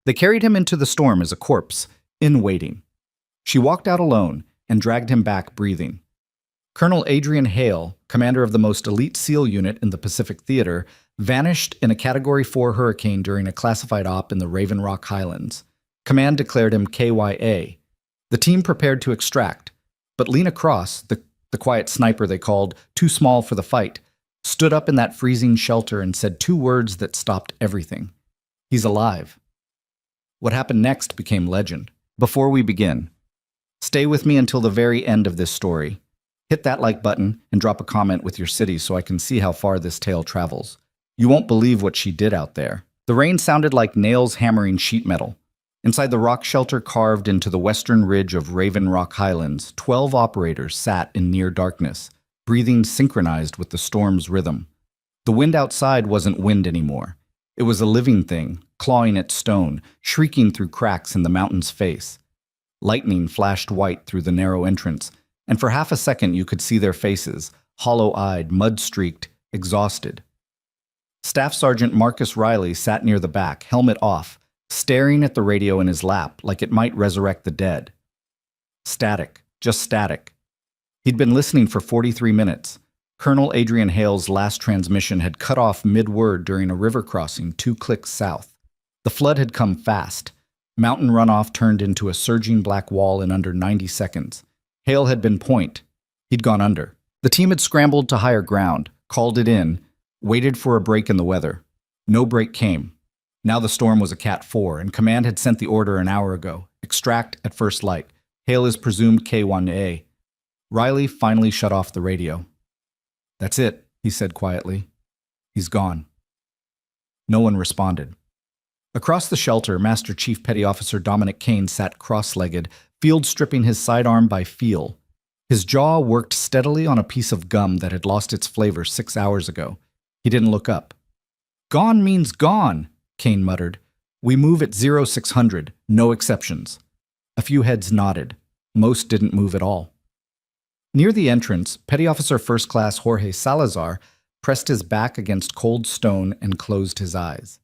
They carried him into the storm as a corpse, in waiting. She walked out alone and dragged him back breathing. Colonel Adrian Hale, commander of the most elite SEAL unit in the Pacific Theater, vanished in a Category 4 hurricane during a classified op in the Raven Rock Highlands. Command declared him KYA. The team prepared to extract, but Lena Cross, the quiet sniper they called too small for the fight, stood up in that freezing shelter and said two words that stopped everything. He's alive. What happened next became legend. Before we begin, stay with me until the very end of this story. Hit that like button and drop a comment with your city so I can see how far this tale travels. You won't believe what she did out there. The rain sounded like nails hammering sheet metal. Inside the rock shelter carved into the western ridge of Raven Rock Highlands, 12 operators sat in near darkness, breathing synchronized with the storm's rhythm. The wind outside wasn't wind anymore. It was a living thing, clawing at stone, shrieking through cracks in the mountain's face. Lightning flashed white through the narrow entrance, and for half a second you could see their faces, hollow-eyed, mud-streaked, exhausted. Staff Sergeant Marcus Riley sat near the back, helmet off, staring at the radio in his lap like it might resurrect the dead. Static, just static. He'd been listening for 43 minutes. Colonel Adrian Hale's last transmission had cut off mid-word during a river crossing 2 clicks south. The flood had come fast. Mountain runoff turned into a surging black wall in under 90 seconds. Hale had been point. He'd gone under. The team had scrambled to higher ground, called it in, waited for a break in the weather. No break came. Now the storm was a Cat 4, and command had sent the order an hour ago. Extract at first light. Hale is presumed K1A. Riley finally shut off the radio. "That's it," he said quietly. "He's gone." No one responded. Across the shelter, Master Chief Petty Officer Dominic Kane sat cross-legged, field stripping his sidearm by feel. His jaw worked steadily on a piece of gum that had lost its flavor 6 hours ago. He didn't look up. "Gone means gone," Kane muttered. "We move at 0600, no exceptions." A few heads nodded. Most didn't move at all. Near the entrance, Petty Officer First Class Jorge Salazar pressed his back against cold stone and closed his eyes.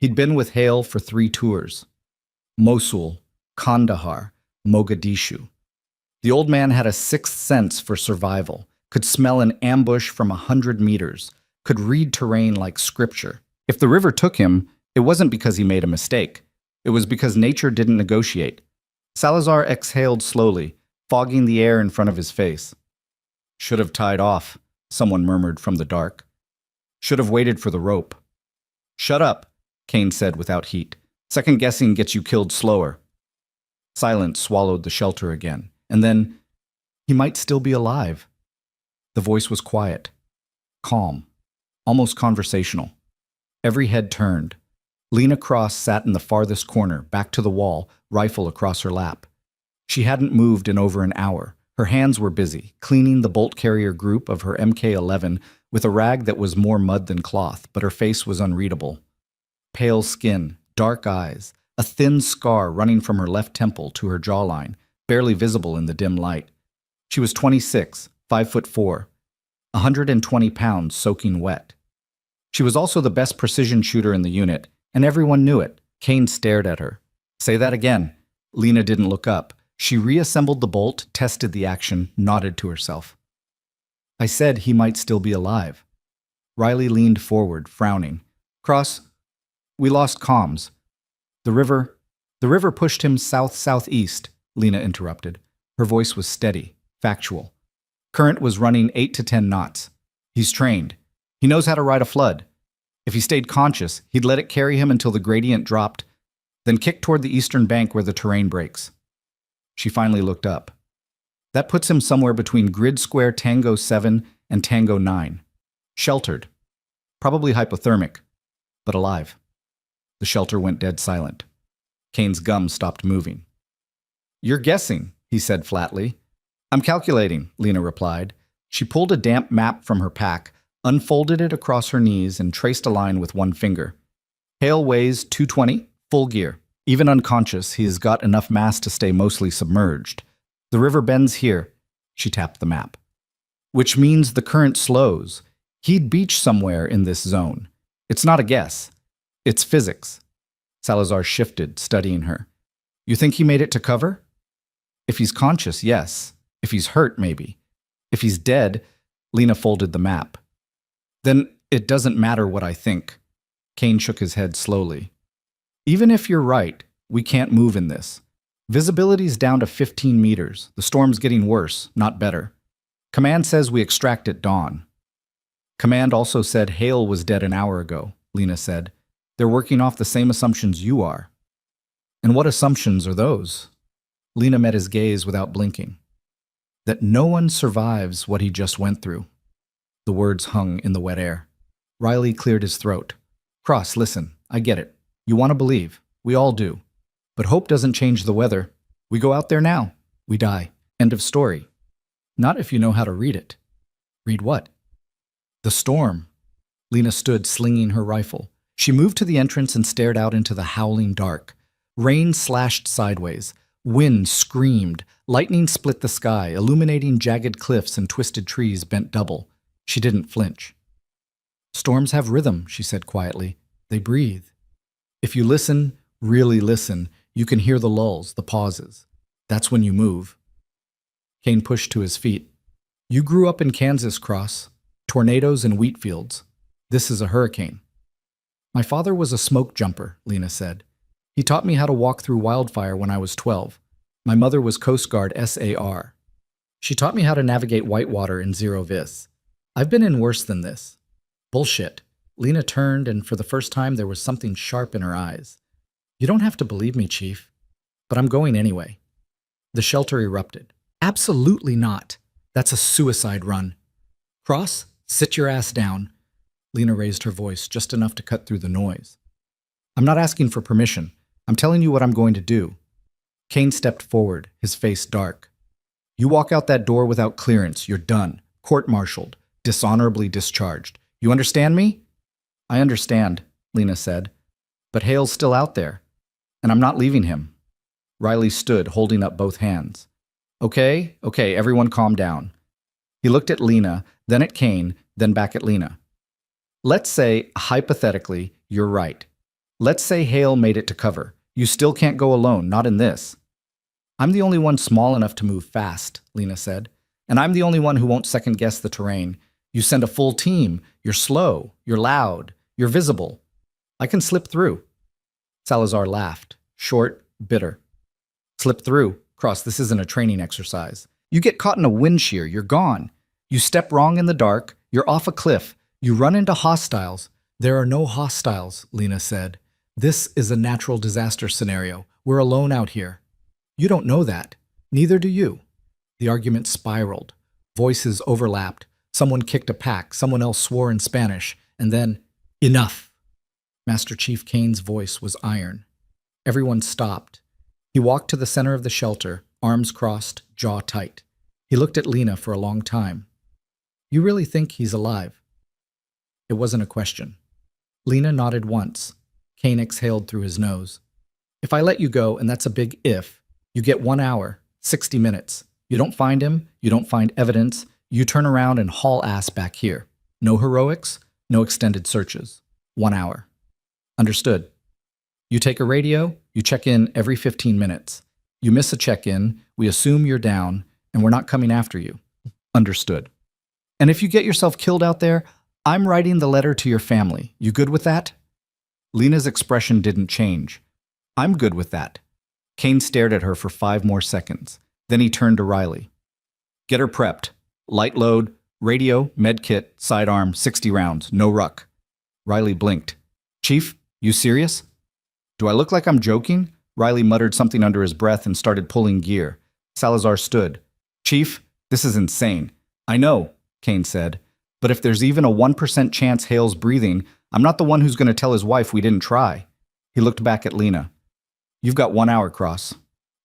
He'd been with Hale for 3 tours. Mosul, Kandahar, Mogadishu. The old man had a sixth sense for survival, could smell an ambush from 100 meters, could read terrain like scripture. If the river took him, it wasn't because he made a mistake. It was because nature didn't negotiate. Salazar exhaled slowly, fogging the air in front of his face. "Should have tied off," someone murmured from the dark. "Should have waited for the rope." "Shut up," Kane said without heat. "Second guessing gets you killed slower." Silence swallowed the shelter again, and then, "He might still be alive." The voice was quiet, calm, almost conversational. Every head turned. Lena Cross sat in the farthest corner, back to the wall, rifle across her lap. She hadn't moved in over an hour. Her hands were busy, cleaning the bolt carrier group of her MK-11 with a rag that was more mud than cloth, but her face was unreadable. Pale skin, dark eyes, a thin scar running from her left temple to her jawline, barely visible in the dim light. She was 26, 5'4", 120 pounds soaking wet. She was also the best precision shooter in the unit, and everyone knew it. Kane stared at her. "Say that again." Lena didn't look up. She reassembled the bolt, tested the action, nodded to herself. "I said he might still be alive." Riley leaned forward, frowning. "Cross, we lost comms. The river pushed him south-southeast," Lena interrupted. Her voice was steady, factual. "Current was running 8 to 10 knots. He's trained. He knows how to ride a flood. If he stayed conscious, he'd let it carry him until the gradient dropped, then kick toward the eastern bank where the terrain breaks." She finally looked up. "That puts him somewhere between grid square Tango 7 and Tango 9. Sheltered. Probably hypothermic, but alive." The shelter went dead silent. Kane's gum stopped moving. "You're guessing," he said flatly. "I'm calculating," Lena replied. She pulled a damp map from her pack, unfolded it across her knees, and traced a line with one finger. "Hale weighs 220, full gear. Even unconscious, he has got enough mass to stay mostly submerged. The river bends here," she tapped the map. "Which means the current slows. He'd beach somewhere in this zone. It's not a guess. It's physics." Salazar shifted, studying her. You think he made it to cover? If he's conscious, yes. If he's hurt, maybe. If he's dead, Lena folded the map. Then it doesn't matter what I think. Kane shook his head slowly. Even if you're right, we can't move in this. Visibility's down to 15 meters. The storm's getting worse, not better. Command says we extract at dawn. Command also said Hale was dead an hour ago, Lena said. They're working off the same assumptions you are. And what assumptions are those? Lena met his gaze without blinking. That no one survives what he just went through. The words hung in the wet air. Riley cleared his throat. Cross, listen, I get it. You want to believe. We all do. But hope doesn't change the weather. We go out there now. We die. End of story. Not if you know how to read it. Read what? The storm. Lena stood slinging her rifle. She moved to the entrance and stared out into the howling dark. Rain slashed sideways. Wind screamed. Lightning split the sky, illuminating jagged cliffs and twisted trees bent double. She didn't flinch. Storms have rhythm, she said quietly. They breathe. If you listen, really listen, you can hear the lulls, the pauses. That's when you move. Kane pushed to his feet. You grew up in Kansas, Cross. Tornadoes and wheat fields. This is a hurricane. My father was a smoke jumper, Lena said. He taught me how to walk through wildfire when I was 12. My mother was Coast Guard SAR. She taught me how to navigate whitewater in zero vis. I've been in worse than this. Bullshit. Lena turned, and for the first time there was something sharp in her eyes. You don't have to believe me, Chief. But I'm going anyway. The shelter erupted. Absolutely not. That's a suicide run. Cross, sit your ass down. Lena raised her voice just enough to cut through the noise. I'm not asking for permission. I'm telling you what I'm going to do. Kane stepped forward, his face dark. You walk out that door without clearance, you're done. Court-martialed, dishonorably discharged. You understand me? I understand, Lena said. But Hale's still out there, and I'm not leaving him. Riley stood, holding up both hands. Okay, everyone calm down. He looked at Lena, then at Kane, then back at Lena. Let's say, hypothetically, you're right. Let's say Hale made it to cover. You still can't go alone, not in this. I'm the only one small enough to move fast, Lena said. And I'm the only one who won't second-guess the terrain. You send a full team. You're slow. You're loud. You're visible. I can slip through. Salazar laughed, short, bitter. Slip through. Cross, this isn't a training exercise. You get caught in a wind shear, you're gone. You step wrong in the dark, you're off a cliff. You run into hostiles. There are no hostiles, Lena said. This is a natural disaster scenario. We're alone out here. You don't know that. Neither do you. The argument spiraled. Voices overlapped. Someone kicked a pack. Someone else swore in Spanish. And then, enough. Master Chief Kane's voice was iron. Everyone stopped. He walked to the center of the shelter, arms crossed, jaw tight. He looked at Lena for a long time. You really think he's alive? It wasn't a question. Lena nodded once. Kane exhaled through his nose. If I let you go, and that's a big if, you get 1 hour, 60 minutes. You don't find him, you don't find evidence, you turn around and haul ass back here. No heroics, no extended searches. 1 hour. Understood. You take a radio, you check in every 15 minutes. You miss a check-in, we assume you're down, and we're not coming after you. Understood. And if you get yourself killed out there, I'm writing the letter to your family. You good with that? Lena's expression didn't change. I'm good with that. Kane stared at her for 5 more seconds. Then he turned to Riley. Get her prepped. Light load, radio, med kit, sidearm, 60 rounds, no ruck. Riley blinked. Chief, you serious? Do I look like I'm joking? Riley muttered something under his breath and started pulling gear. Salazar stood. Chief, this is insane. I know, Kane said. But if there's even a 1% chance Hale's breathing, I'm not the one who's going to tell his wife we didn't try. He looked back at Lena. You've got 1 hour, Cross.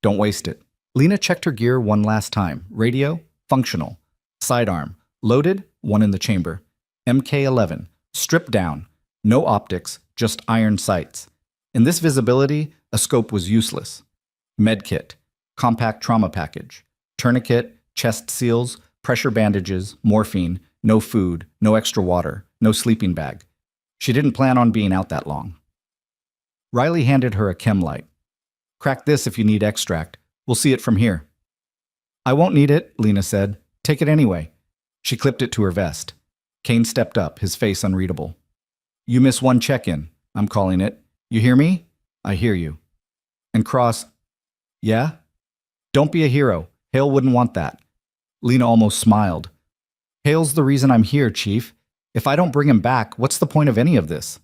Don't waste it. Lena checked her gear one last time. Radio, functional. Sidearm, loaded, one in the chamber. MK-11, stripped down. No optics, just iron sights. In this visibility, a scope was useless. Medkit, compact trauma package. Tourniquet, chest seals, pressure bandages, morphine, no food, no extra water, no sleeping bag. She didn't plan on being out that long. Riley handed her a chem light. Crack this if you need extract. We'll see it from here. I won't need it, Lena said. Take it anyway. She clipped it to her vest. Kane stepped up, his face unreadable. You miss one check-in, I'm calling it. You hear me? I hear you. And Cross, yeah? Don't be a hero. Hale wouldn't want that. Lena almost smiled. Hale's the reason I'm here, Chief. If I don't bring him back, what's the point of any of this?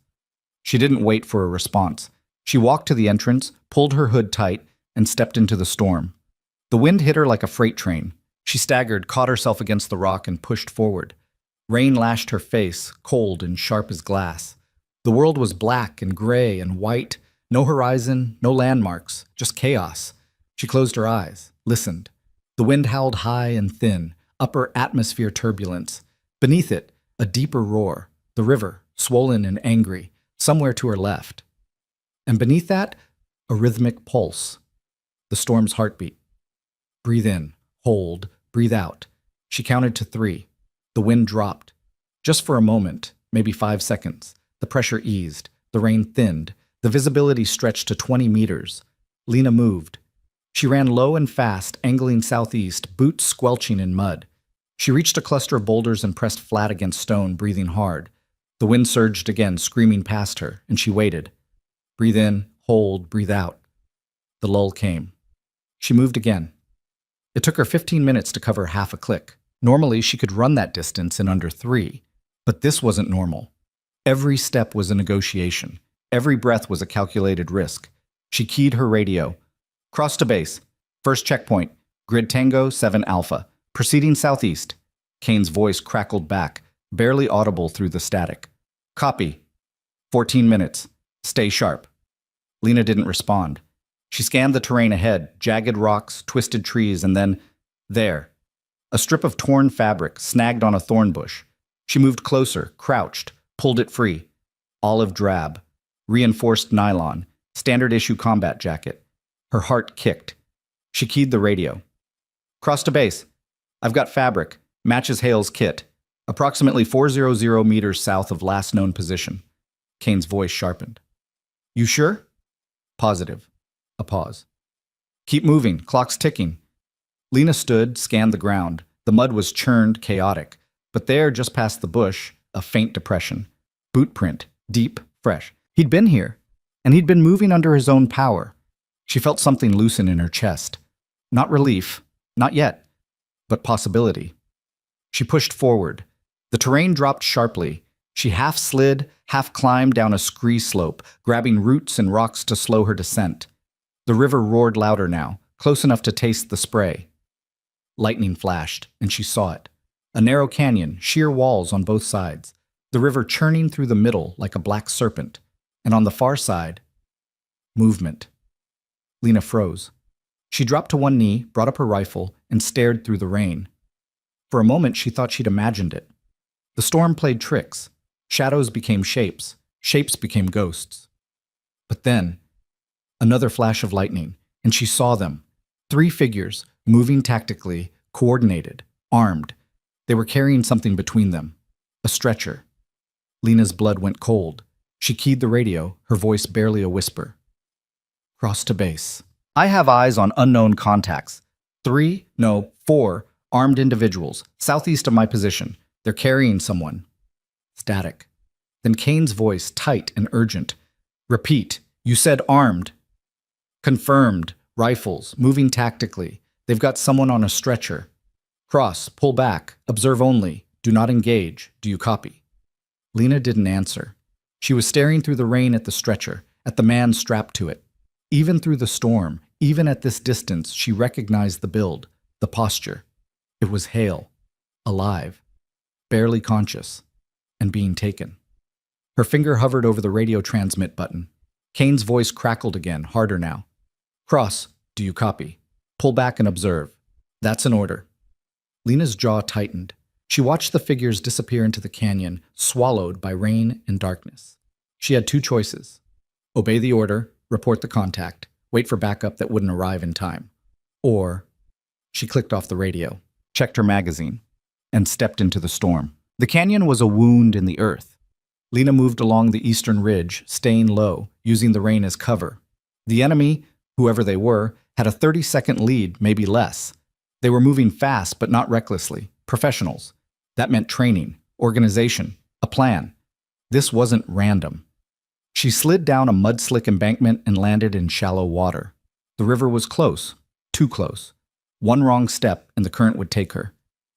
She didn't wait for a response. She walked to the entrance, pulled her hood tight, and stepped into the storm. The wind hit her like a freight train. She staggered, caught herself against the rock, and pushed forward. Rain lashed her face, cold and sharp as glass. The world was black and gray and white. No horizon, no landmarks, just chaos. She closed her eyes, listened. The wind howled high and thin, upper atmosphere turbulence. Beneath it, a deeper roar, the river, swollen and angry, somewhere to her left. And beneath that, a rhythmic pulse, the storm's heartbeat. Breathe in, hold, breathe out. She counted to 3. The wind dropped. Just for a moment, maybe 5 seconds, the pressure eased, the rain thinned, the visibility stretched to 20 meters. Lena moved. She ran low and fast, angling southeast, boots squelching in mud. She reached a cluster of boulders and pressed flat against stone, breathing hard. The wind surged again, screaming past her, and she waited. Breathe in, hold, breathe out. The lull came. She moved again. It took her 15 minutes to cover half a click. Normally, she could run that distance in under 3, but this wasn't normal. Every step was a negotiation. Every breath was a calculated risk. She keyed her radio. Cross to base. First checkpoint. Grid Tango 7 Alpha. Proceeding southeast. Kane's voice crackled back, barely audible through the static. Copy. 14 minutes. Stay sharp. Lena didn't respond. She scanned the terrain ahead, jagged rocks, twisted trees, and then, there. A strip of torn fabric snagged on a thorn bush. She moved closer, crouched, pulled it free. Olive drab. Reinforced nylon. Standard issue combat jacket. Her heart kicked. She keyed the radio. Cross to base. I've got fabric. Matches Hale's kit. Approximately 400 meters south of last known position. Kane's voice sharpened. You sure? Positive. A pause. Keep moving. Clock's ticking. Lena stood, scanned the ground. The mud was churned, chaotic. But there, just past the bush, a faint depression. Boot print. Deep, fresh. He'd been here. And he'd been moving under his own power. She felt something loosen in her chest. Not relief. Not yet. But possibility. She pushed forward. The terrain dropped sharply. She half slid, half climbed down a scree slope, grabbing roots and rocks to slow her descent. The river roared louder now, close enough to taste the spray. Lightning flashed, and she saw it. A narrow canyon, sheer walls on both sides. The river churning through the middle like a black serpent. And on the far side, movement. Lena froze. She dropped to one knee, brought up her rifle, and stared through the rain. For a moment, she thought she'd imagined it. The storm played tricks. Shadows became shapes. Shapes became ghosts. But then, another flash of lightning, and she saw them. 3 figures, moving tactically, coordinated, armed. They were carrying something between them. A stretcher. Lena's blood went cold. She keyed the radio, her voice barely a whisper. Cross to base. I have eyes on unknown contacts. 4 armed individuals, southeast of my position. They're carrying someone. Static. Then Kane's voice, tight and urgent. Repeat. You said armed. Confirmed. Rifles. Moving tactically. They've got someone on a stretcher. Cross. Pull back. Observe only. Do not engage. Do you copy? Lena didn't answer. She was staring through the rain at the stretcher, at the man strapped to it. Even through the storm, even at this distance, she recognized the build, the posture. It was Hale. Alive. Barely conscious. And being taken. Her finger hovered over the radio transmit button. Kane's voice crackled again, harder now. Cross, do you copy? Pull back and observe. That's an order. Lena's jaw tightened. She watched the figures disappear into the canyon, swallowed by rain and darkness. She had 2 choices. Obey the order, report the contact, wait for backup that wouldn't arrive in time. Or, she clicked off the radio, checked her magazine, and stepped into the storm. The canyon was a wound in the earth. Lena moved along the eastern ridge, staying low, using the rain as cover. The enemy, whoever they were, had a 30-second lead, maybe less. They were moving fast, but not recklessly. Professionals. That meant training, organization, a plan. This wasn't random. She slid down a mud-slick embankment and landed in shallow water. The river was close, too close. One wrong step and the current would take her.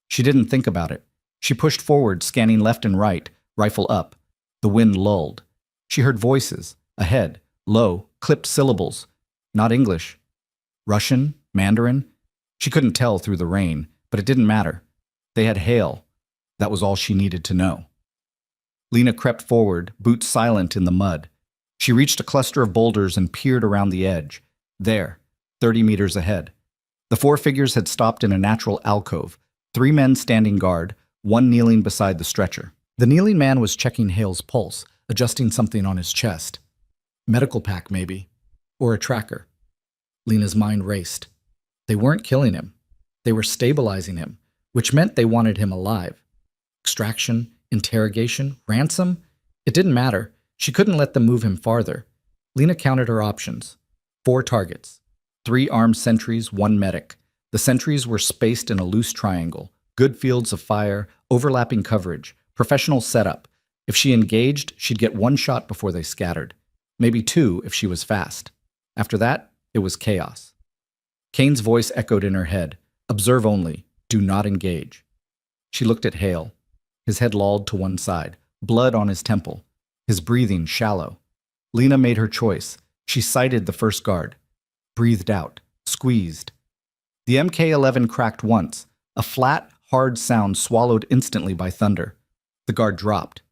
She didn't think about it. She pushed forward, scanning left and right, rifle up. The wind lulled. She heard voices, ahead, low, clipped syllables. Not English. Russian? Mandarin? She couldn't tell through the rain, but it didn't matter. They had hail. That was all she needed to know. Lena crept forward, boots silent in the mud. She reached a cluster of boulders and peered around the edge. There, 30 meters ahead. The four figures had stopped in a natural alcove, 3 men standing guard, one kneeling beside the stretcher. The kneeling man was checking Hale's pulse, adjusting something on his chest. Medical pack, maybe. Or a tracker. Lena's mind raced. They weren't killing him. They were stabilizing him, which meant they wanted him alive. Extraction, interrogation, ransom? It didn't matter. She couldn't let them move him farther. Lena counted her options. 4 targets. 3 armed sentries, 1 medic. The sentries were spaced in a loose triangle. Good fields of fire, overlapping coverage, professional setup. If she engaged, she'd get 1 shot before they scattered. Maybe 2 if she was fast. After that, it was chaos. Kane's voice echoed in her head. Observe only. Do not engage. She looked at Hale. His head lolled to one side, blood on his temple, his breathing shallow. Lena made her choice. She sighted the first guard. Breathed out. Squeezed. The MK-11 cracked once, a flat, hard sound swallowed instantly by thunder. The guard dropped.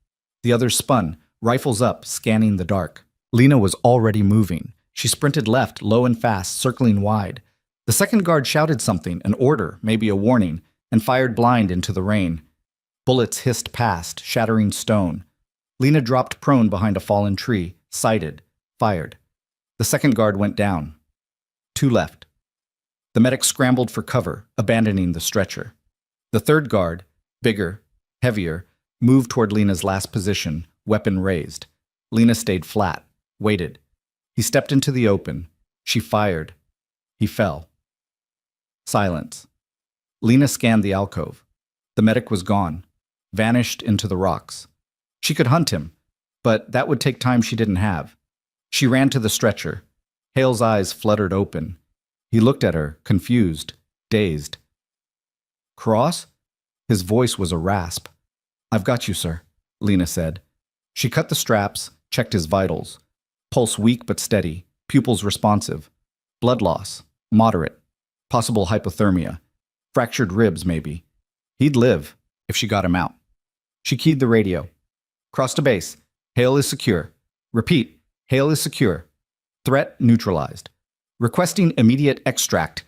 The others spun, rifles up, scanning the dark. Lena was already moving. She sprinted left, low and fast, circling wide. The second guard shouted something, an order, maybe a warning, and fired blind into the rain. Bullets hissed past, shattering stone. Lena dropped prone behind a fallen tree, sighted, fired. The second guard went down. 2 left. The medic scrambled for cover, abandoning the stretcher. The third guard, bigger, heavier, moved toward Lena's last position, weapon raised. Lena stayed flat, waited. He stepped into the open. She fired. He fell. Silence. Lena scanned the alcove. The medic was gone, vanished into the rocks. She could hunt him, but that would take time she didn't have. She ran to the stretcher. Hale's eyes fluttered open. He looked at her, confused, dazed. Cross? His voice was a rasp. I've got you, sir, Lena said. She cut the straps, checked his vitals. Pulse weak but steady, pupils responsive. Blood loss, moderate. Possible hypothermia. Fractured ribs, maybe. He'd live, if she got him out. She keyed the radio. Cross to base. Hale is secure. Repeat. Hale is secure. Threat neutralized. Requesting immediate extract.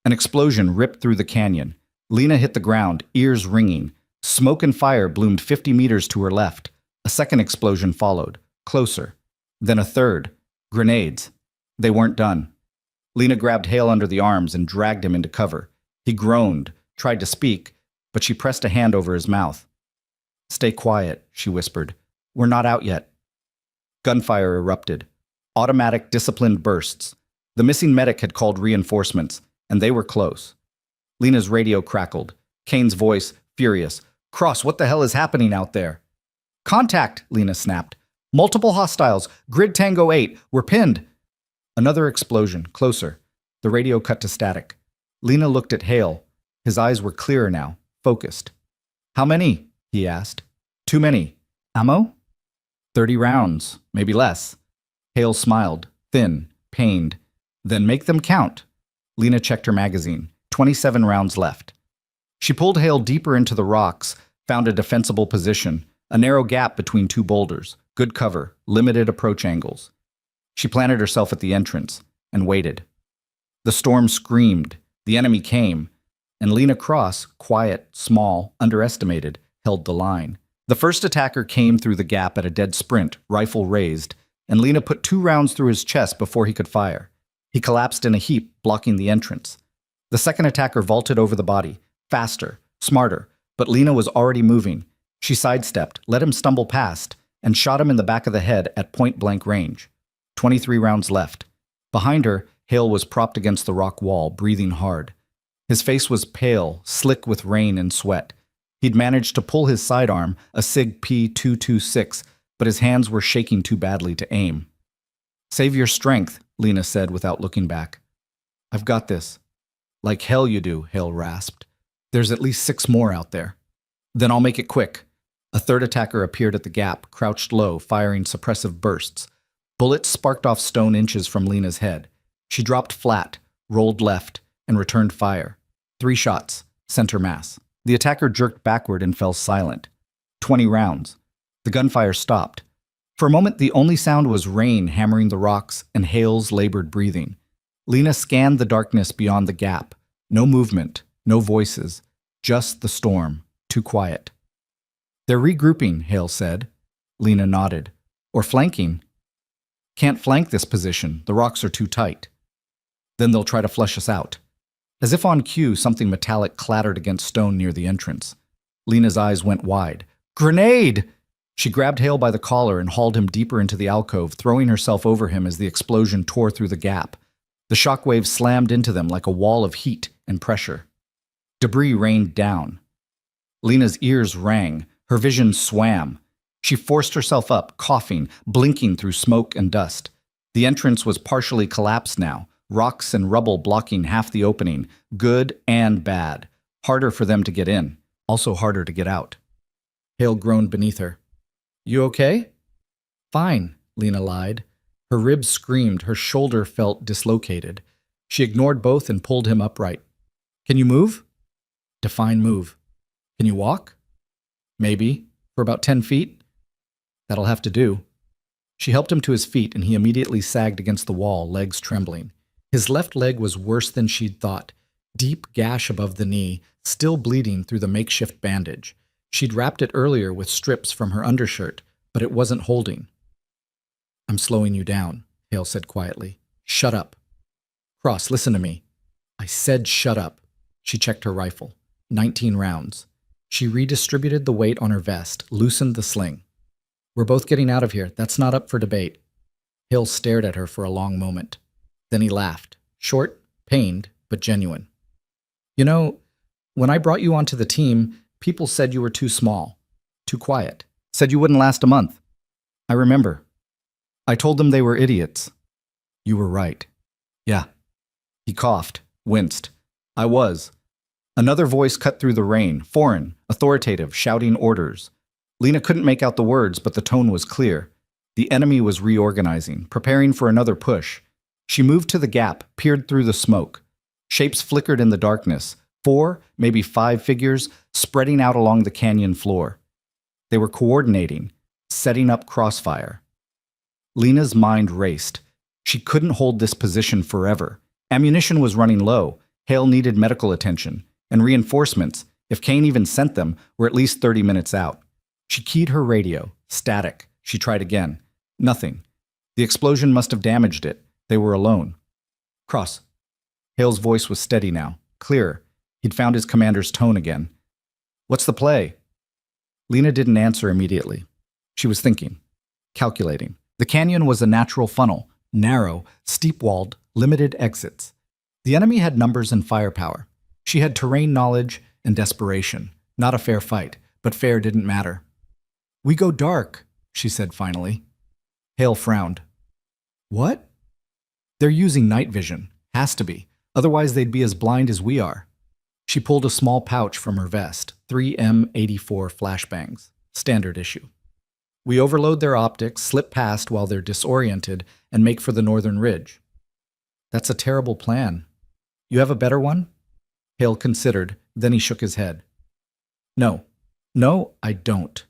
An explosion ripped through the canyon. Lena hit the ground, ears ringing. Smoke and fire bloomed 50 meters to her left. A second explosion followed, closer. Then a third. Grenades. They weren't done. Lena grabbed Hale under the arms and dragged him into cover. He groaned, tried to speak, but she pressed a hand over his mouth. Stay quiet, she whispered. We're not out yet. Gunfire erupted. Automatic, disciplined bursts. The missing medic had called reinforcements, and they were close. Lena's radio crackled. Kane's voice, furious. Cross, what the hell is happening out there? Contact, Lena snapped. Multiple hostiles. Grid Tango 8. We're pinned. Another explosion, closer. The radio cut to static. Lena looked at Hale. His eyes were clearer now, focused. How many? He asked. Too many. Ammo? 30 rounds, maybe less. Hale smiled, thin, pained. Then make them count. Lena checked her magazine. 27 rounds left. She pulled Hale deeper into the rocks, found a defensible position, a narrow gap between 2 boulders, good cover, limited approach angles. She planted herself at the entrance and waited. The storm screamed. The enemy came. And Lena Cross, quiet, small, underestimated, held the line. The first attacker came through the gap at a dead sprint, rifle raised, and Lena put 2 rounds through his chest before he could fire. He collapsed in a heap, blocking the entrance. The second attacker vaulted over the body, faster, smarter, but Lena was already moving. She sidestepped, let him stumble past, and shot him in the back of the head at point-blank range. 23 rounds left. Behind her, Hale was propped against the rock wall, breathing hard. His face was pale, slick with rain and sweat. He'd managed to pull his sidearm, a SIG P226, but his hands were shaking too badly to aim. "Save your strength," Lena said without looking back. "I've got this." "Like hell you do," Hale rasped. "There's at least 6 more out there." "Then I'll make it quick." A third attacker appeared at the gap, crouched low, firing suppressive bursts. Bullets sparked off stone inches from Lena's head. She dropped flat, rolled left, and returned fire. 3 shots, center mass. The attacker jerked backward and fell silent. 20 rounds. The gunfire stopped. For a moment, the only sound was rain hammering the rocks and Hale's labored breathing. Lena scanned the darkness beyond the gap. No movement, no voices, just the storm, too quiet. "They're regrouping," Hale said. Lena nodded. "Or flanking." "Can't flank this position. The rocks are too tight." "Then they'll try to flush us out." As if on cue, something metallic clattered against stone near the entrance. Lena's eyes went wide. "Grenade!" She grabbed Hale by the collar and hauled him deeper into the alcove, throwing herself over him as the explosion tore through the gap. The shockwaves slammed into them like a wall of heat and pressure. Debris rained down. Lena's ears rang. Her vision swam. She forced herself up, coughing, blinking through smoke and dust. The entrance was partially collapsed now, rocks and rubble blocking half the opening, good and bad. Harder for them to get in, also harder to get out. Hale groaned beneath her. "You okay?" "Fine," Lena lied. Her ribs screamed, her shoulder felt dislocated. She ignored both and pulled him upright. "Can you move?" "Define move." "Can you walk?" "Maybe. For about 10 feet?" "That'll have to do." She helped him to his feet, and he immediately sagged against the wall, legs trembling. His left leg was worse than she'd thought. Deep gash above the knee, still bleeding through the makeshift bandage. She'd wrapped it earlier with strips from her undershirt, but it wasn't holding. "I'm slowing you down," Hale said quietly. "Shut up." "Cross, listen to me." "I said shut up." She checked her rifle. 19 rounds. She redistributed the weight on her vest, loosened the sling. "We're both getting out of here. That's not up for debate." Hale stared at her for a long moment. Then he laughed. Short, pained, but genuine. "You know, when I brought you onto the team, people said you were too small, too quiet. Said you wouldn't last a month. I remember. I told them they were idiots." "You were right." "Yeah." He coughed, winced. "I was." Another voice cut through the rain, foreign, authoritative, shouting orders. Lena couldn't make out the words, but the tone was clear. The enemy was reorganizing, preparing for another push. She moved to the gap, peered through the smoke. Shapes flickered in the darkness, 4, maybe 5 figures, spreading out along the canyon floor. They were coordinating, setting up crossfire. Lena's mind raced. She couldn't hold this position forever. Ammunition was running low. Hale needed medical attention. And reinforcements, if Kane even sent them, were at least 30 minutes out. She keyed her radio. Static. She tried again. Nothing. The explosion must have damaged it. They were alone. "Cross." Hale's voice was steady now, clearer. He'd found his commander's tone again. "What's the play?" Lena didn't answer immediately. She was thinking, calculating. The canyon was a natural funnel, narrow, steep-walled, limited exits. The enemy had numbers and firepower. She had terrain knowledge and desperation. Not a fair fight, but fair didn't matter. "We go dark," she said finally. Hale frowned. "What?" "They're using night vision. Has to be. Otherwise they'd be as blind as we are." She pulled a small pouch from her vest, 3 M84 flashbangs, standard issue. "We overload their optics, slip past while they're disoriented, and make for the northern ridge." "That's a terrible plan. You have a better one?" Hale considered, then he shook his head. "No. No, I don't."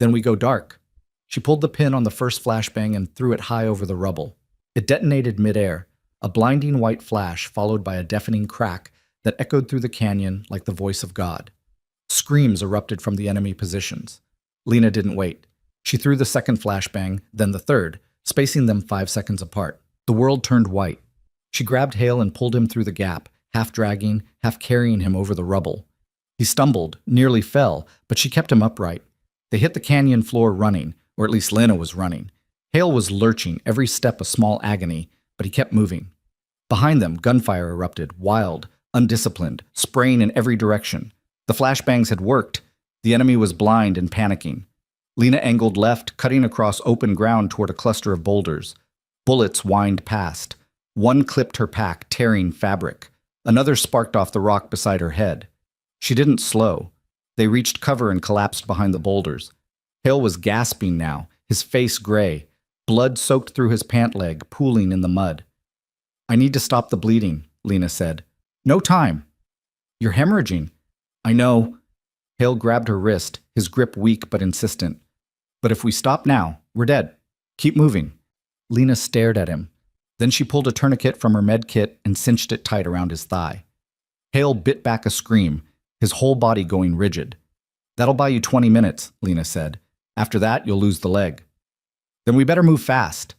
"Then we go dark." She pulled the pin on the first flashbang and threw it high over the rubble. It detonated midair, a blinding white flash followed by a deafening crack that echoed through the canyon like the voice of God. Screams erupted from the enemy positions. Lena didn't wait. She threw the second flashbang, then the third, spacing them 5 seconds apart. The world turned white. She grabbed Hale and pulled him through the gap, half dragging, half carrying him over the rubble. He stumbled, nearly fell, but she kept him upright. They hit the canyon floor running, Or at least Lena was running. Hale was lurching, every step a small agony, but he kept moving. Behind them, gunfire erupted, wild, undisciplined, spraying in every direction. The flashbangs had worked. The enemy was blind and panicking. Lena angled left, cutting across open ground toward a cluster of boulders. Bullets whined past. One clipped her pack, tearing fabric. Another sparked off the rock beside her head. She didn't slow. They reached cover and collapsed behind the boulders. Hale was gasping now, his face gray. Blood soaked through his pant leg, pooling in the mud. "I need to stop the bleeding," Lena said. "No time." "You're hemorrhaging." "I know." Hale grabbed her wrist, his grip weak but insistent. "But if we stop now, we're dead. Keep moving." Lena stared at him. Then she pulled a tourniquet from her med kit and cinched it tight around his thigh. Hale bit back a scream, his whole body going rigid. "That'll buy you 20 minutes, Lena said. "After that, you'll lose the leg." "Then we better move fast."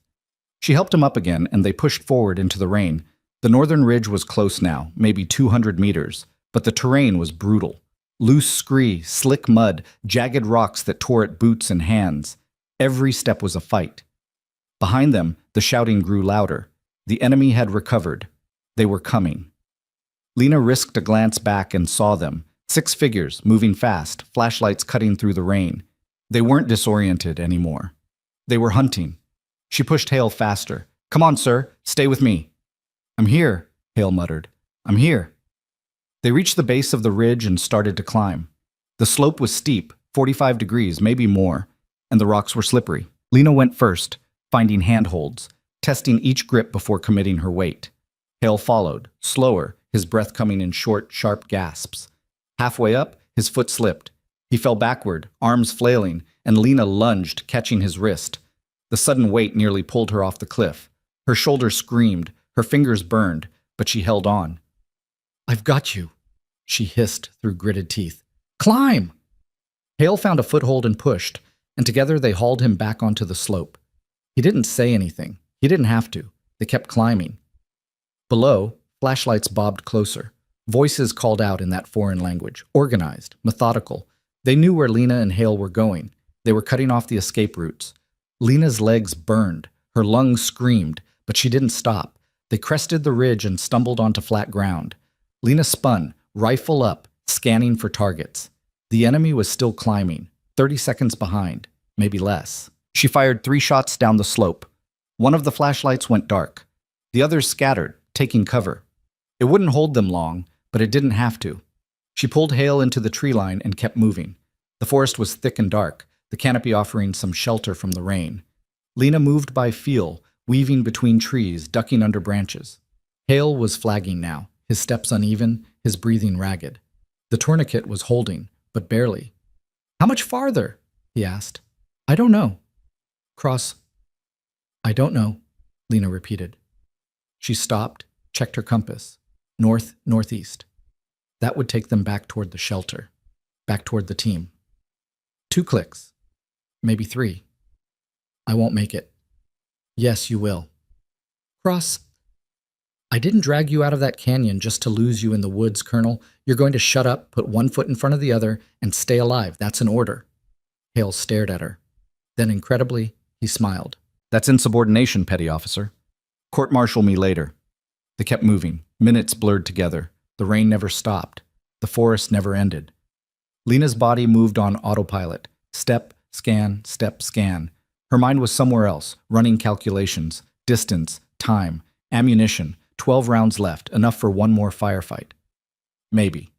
She helped him up again, and they pushed forward into the rain. The northern ridge was close now, maybe 200 meters, but the terrain was brutal. Loose scree, slick mud, jagged rocks that tore at boots and hands. Every step was a fight. Behind them, the shouting grew louder. The enemy had recovered. They were coming. Lena risked a glance back and saw them. 6 figures, moving fast, flashlights cutting through the rain. They weren't disoriented anymore. They were hunting. She pushed Hale faster. "Come on, sir. Stay with me." "I'm here," Hale muttered. "I'm here." They reached the base of the ridge and started to climb. The slope was steep, 45 degrees, maybe more, and the rocks were slippery. Lena went first, finding handholds, testing each grip before committing her weight. Hale followed, slower, his breath coming in short, sharp gasps. Halfway up, his foot slipped. He fell backward, arms flailing, and Lena lunged, catching his wrist. The sudden weight nearly pulled her off the cliff. Her shoulder screamed, her fingers burned, but she held on. "I've got you," she hissed through gritted teeth. "Climb!" Hale found a foothold and pushed, and together they hauled him back onto the slope. He didn't say anything. He didn't have to. They kept climbing. Below, flashlights bobbed closer. Voices called out in that foreign language, organized, methodical. They knew where Lena and Hale were going. They were cutting off the escape routes. Lena's legs burned. Her lungs screamed, but she didn't stop. They crested the ridge and stumbled onto flat ground. Lena spun, rifle up, scanning for targets. The enemy was still climbing, 30 seconds behind, maybe less. She fired 3 shots down the slope. One of the flashlights went dark. The others scattered, taking cover. It wouldn't hold them long, but it didn't have to. She pulled Hale into the tree line and kept moving. The forest was thick and dark, the canopy offering some shelter from the rain. Lena moved by feel, weaving between trees, ducking under branches. Hale was flagging now, his steps uneven, his breathing ragged. The tourniquet was holding, but barely. "How much farther?" he asked. "I don't know." "Cross." "I don't know," Lena repeated. She stopped, checked her compass. North, northeast. That would take them back toward the shelter, back toward the team. 2 clicks. Maybe 3. "I won't make it." "Yes, you will." "Cross." "I didn't drag you out of that canyon just to lose you in the woods, Colonel. You're going to shut up, put one foot in front of the other, and stay alive. That's an order." Hale stared at her. Then, incredibly, he smiled. "That's insubordination, petty officer. Court-martial me later." They kept moving. Minutes blurred together. The rain never stopped. The forest never ended. Lena's body moved on autopilot. Step, scan, step, scan. Her mind was somewhere else, running calculations. Distance, time, ammunition. 12 rounds left, enough for one more firefight. Maybe.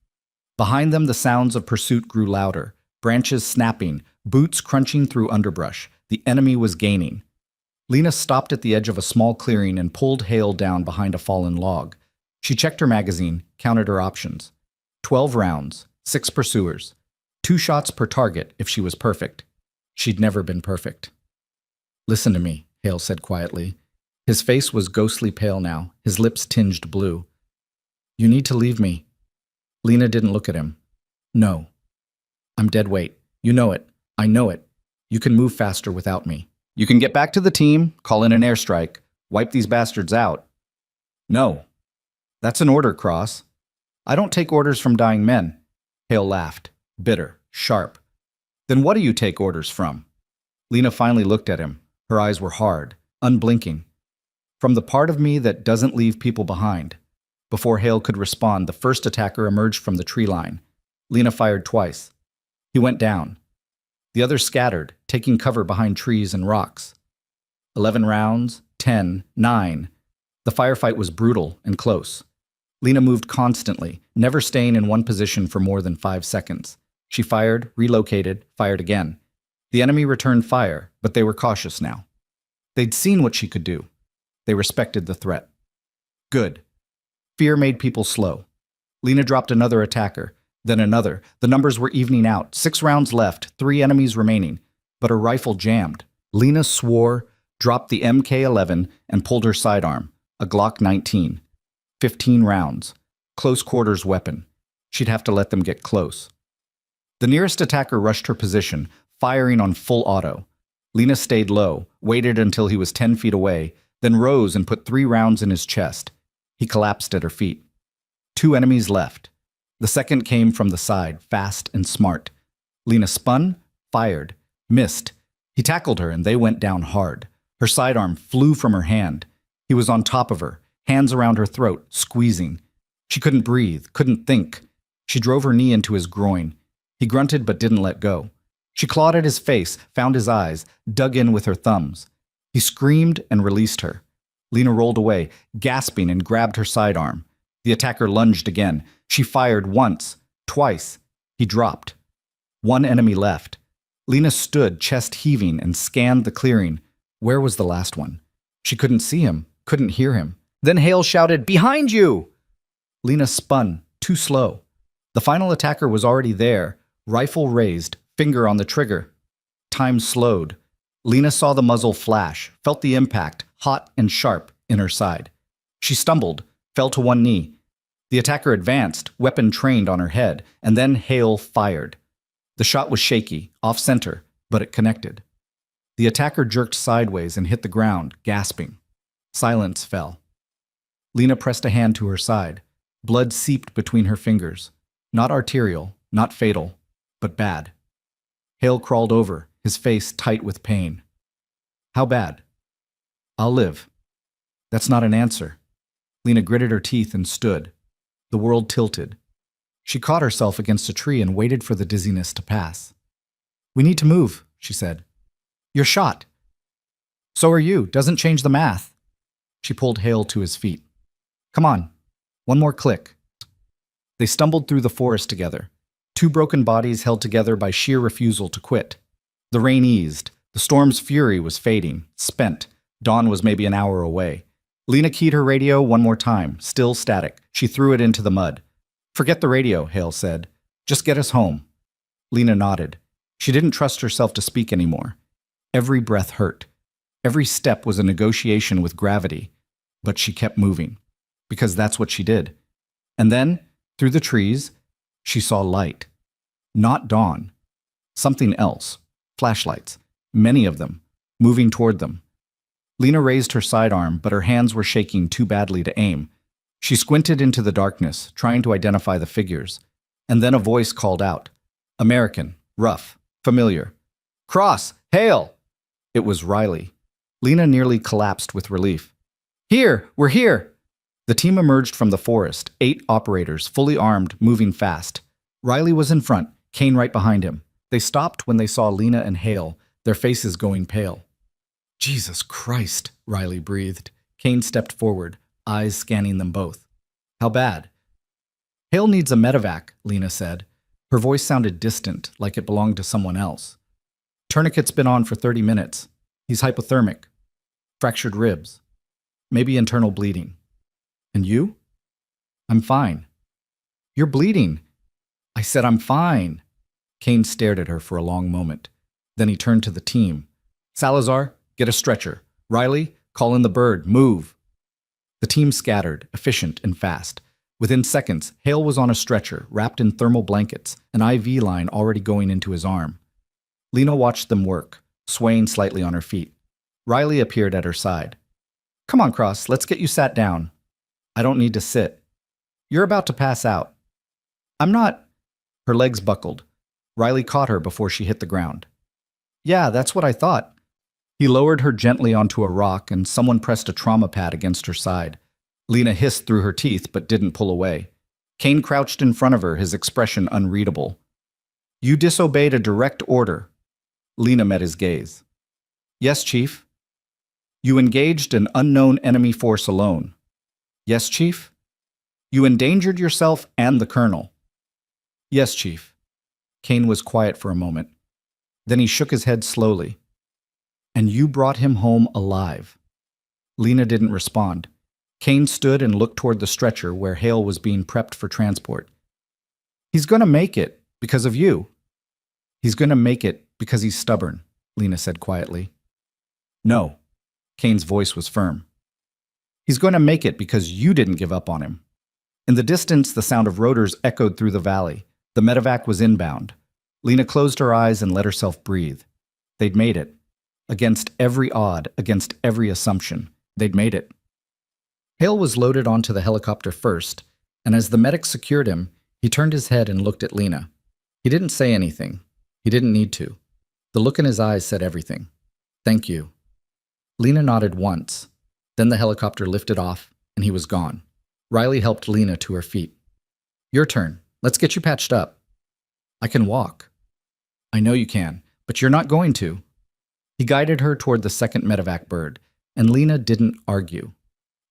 Behind them, the sounds of pursuit grew louder. Branches snapping, boots crunching through underbrush. The enemy was gaining. Lena stopped at the edge of a small clearing and pulled Hale down behind a fallen log. She checked her magazine, counted her options. 12 rounds, 6 pursuers. 2 shots per target if she was perfect. She'd never been perfect. "Listen to me," Hale said quietly. His face was ghostly pale now, his lips tinged blue. "You need to leave me." Lena didn't look at him. "No. I'm dead weight. You know it. I know it. You can move faster without me. You can get back to the team, call in an airstrike, wipe these bastards out." "No. That's an order, Cross." "I don't take orders from dying men." Hale laughed, bitter, sharp. "Then what do you take orders from?" Lena finally looked at him. Her eyes were hard, unblinking. From the part of me that doesn't leave people behind. Before Hale could respond, the first attacker emerged from the tree line. Lena fired twice. He went down. The others scattered, taking cover behind trees and rocks. 11 rounds, 10, 9. The firefight was brutal and close. Lena moved constantly, never staying in one position for more than 5 seconds. She fired, relocated, fired again. The enemy returned fire, but they were cautious now. They'd seen what she could do. They respected the threat. Good. Fear made people slow. Lena dropped another attacker, then another. The numbers were evening out. 6 rounds left, 3 enemies remaining. But her rifle jammed. Lena swore, dropped the MK-11, and pulled her sidearm, a Glock 19. 15 rounds. Close quarters weapon. She'd have to let them get close. The nearest attacker rushed her position, firing on full auto. Lena stayed low, waited until he was 10 feet away, then rose and put 3 rounds in his chest. He collapsed at her feet. 2 enemies left. The second came from the side, fast and smart. Lena spun, fired, missed. He tackled her and they went down hard. Her sidearm flew from her hand. He was on top of her, hands around her throat, squeezing. She couldn't breathe, couldn't think. She drove her knee into his groin. He grunted but didn't let go. She clawed at his face, found his eyes, dug in with her thumbs. He screamed and released her. Lena rolled away, gasping, and grabbed her sidearm. The attacker lunged again. She fired once, twice. He dropped. 1 enemy left. Lena stood, chest heaving, and scanned the clearing. Where was the last one? She couldn't see him, couldn't hear him. Then Hale shouted, "Behind you!" Lena spun, too slow. The final attacker was already there, rifle raised, finger on the trigger. Time slowed. Lena saw the muzzle flash, felt the impact, hot and sharp, in her side. She stumbled, fell to one knee. The attacker advanced, weapon trained on her head, and then Hale fired. The shot was shaky, off-center, but it connected. The attacker jerked sideways and hit the ground, gasping. Silence fell. Lena pressed a hand to her side. Blood seeped between her fingers. Not arterial, not fatal, but bad. Hale crawled over, his face tight with pain. How bad? I'll live. That's not an answer. Lena gritted her teeth and stood. The world tilted. She caught herself against a tree and waited for the dizziness to pass. We need to move, she said. You're shot. So are you. Doesn't change the math. She pulled Hale to his feet. Come on. One more click. They stumbled through the forest together. 2 broken bodies held together by sheer refusal to quit. The rain eased. The storm's fury was fading, spent. Dawn was maybe an hour away. Lena keyed her radio one more time, still static. She threw it into the mud. Forget the radio, Hale said. Just get us home. Lena nodded. She didn't trust herself to speak anymore. Every breath hurt. Every step was a negotiation with gravity. But she kept moving. Because that's what she did. And then, through the trees, she saw light. Not dawn. Something else. Flashlights. Many of them. Moving toward them. Lena raised her sidearm, but her hands were shaking too badly to aim. She squinted into the darkness, trying to identify the figures. And then a voice called out. American. Rough. Familiar. Cross! Hale! It was Riley. Lena nearly collapsed with relief. Here! We're here! The team emerged from the forest, 8 operators, fully armed, moving fast. Riley was in front, Kane right behind him. They stopped when they saw Lena and Hale, their faces going pale. Jesus Christ, Riley breathed. Kane stepped forward, eyes scanning them both. How bad? Hale needs a medevac, Lena said. Her voice sounded distant, like it belonged to someone else. Tourniquet's been on for 30 minutes. He's hypothermic. Fractured ribs. Maybe internal bleeding. And you? I'm fine. You're bleeding. I said I'm fine. Kane stared at her for a long moment. Then he turned to the team. Salazar, get a stretcher. Riley, call in the bird. Move. The team scattered, efficient and fast. Within seconds, Hale was on a stretcher, wrapped in thermal blankets, an IV line already going into his arm. Lena watched them work, swaying slightly on her feet. Riley appeared at her side. Come on, Cross, let's get you sat down. I don't need to sit. You're about to pass out. I'm not. Her legs buckled. Riley caught her before she hit the ground. Yeah, that's what I thought. He lowered her gently onto a rock, and someone pressed a trauma pad against her side. Lena hissed through her teeth but didn't pull away. Kane crouched in front of her, his expression unreadable. You disobeyed a direct order. Lena met his gaze. Yes, Chief. You engaged an unknown enemy force alone. Yes, Chief. You endangered yourself and the Colonel. Yes, Chief. Kane was quiet for a moment. Then he shook his head slowly. And you brought him home alive. Lena didn't respond. Kane stood and looked toward the stretcher where Hale was being prepped for transport. He's going to make it because of you. He's going to make it because he's stubborn, Lena said quietly. No. Kane's voice was firm. He's going to make it because you didn't give up on him. In the distance, the sound of rotors echoed through the valley. The medevac was inbound. Lena closed her eyes and let herself breathe. They'd made it. Against every odd, against every assumption, they'd made it. Hale was loaded onto the helicopter first, and as the medic secured him, he turned his head and looked at Lena. He didn't say anything. He didn't need to. The look in his eyes said everything. Thank you. Lena nodded once. Then the helicopter lifted off, and he was gone. Riley helped Lena to her feet. Your turn. Let's get you patched up. I can walk. I know you can, but you're not going to. He guided her toward the second medevac bird, and Lena didn't argue.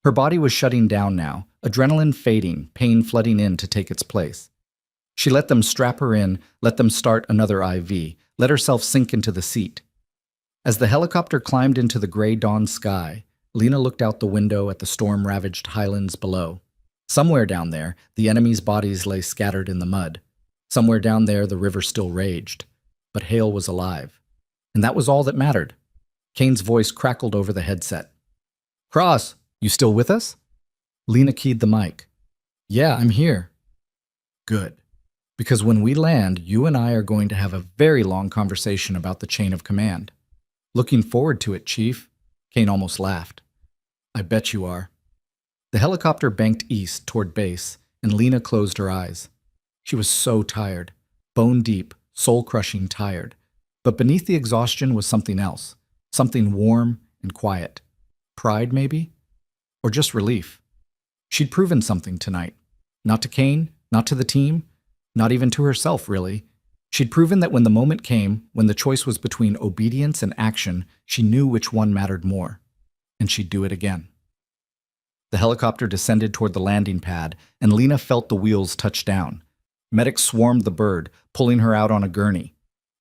Her body was shutting down now, adrenaline fading, pain flooding in to take its place. She let them strap her in, let them start another IV, let herself sink into the seat. As the helicopter climbed into the gray dawn sky, Lena looked out the window at the storm-ravaged highlands below. Somewhere down there, the enemy's bodies lay scattered in the mud. Somewhere down there, the river still raged. But Hale was alive. And that was all that mattered. Kane's voice crackled over the headset. Cross, you still with us? Lena keyed the mic. Yeah, I'm here. Good. Because when we land, you and I are going to have a very long conversation about the chain of command. Looking forward to it, Chief. Kane almost laughed. I bet you are. The helicopter banked east toward base, and Lena closed her eyes. She was so tired, bone-deep, soul-crushing tired. But beneath the exhaustion was something else, something warm and quiet. Pride, maybe? Or just relief. She'd proven something tonight. Not to Kane, not to the team, not even to herself, really. She'd proven that when the moment came, when the choice was between obedience and action, she knew which one mattered more. And she'd do it again. The helicopter descended toward the landing pad, and Lena felt the wheels touch down. Medics swarmed the bird, pulling her out on a gurney.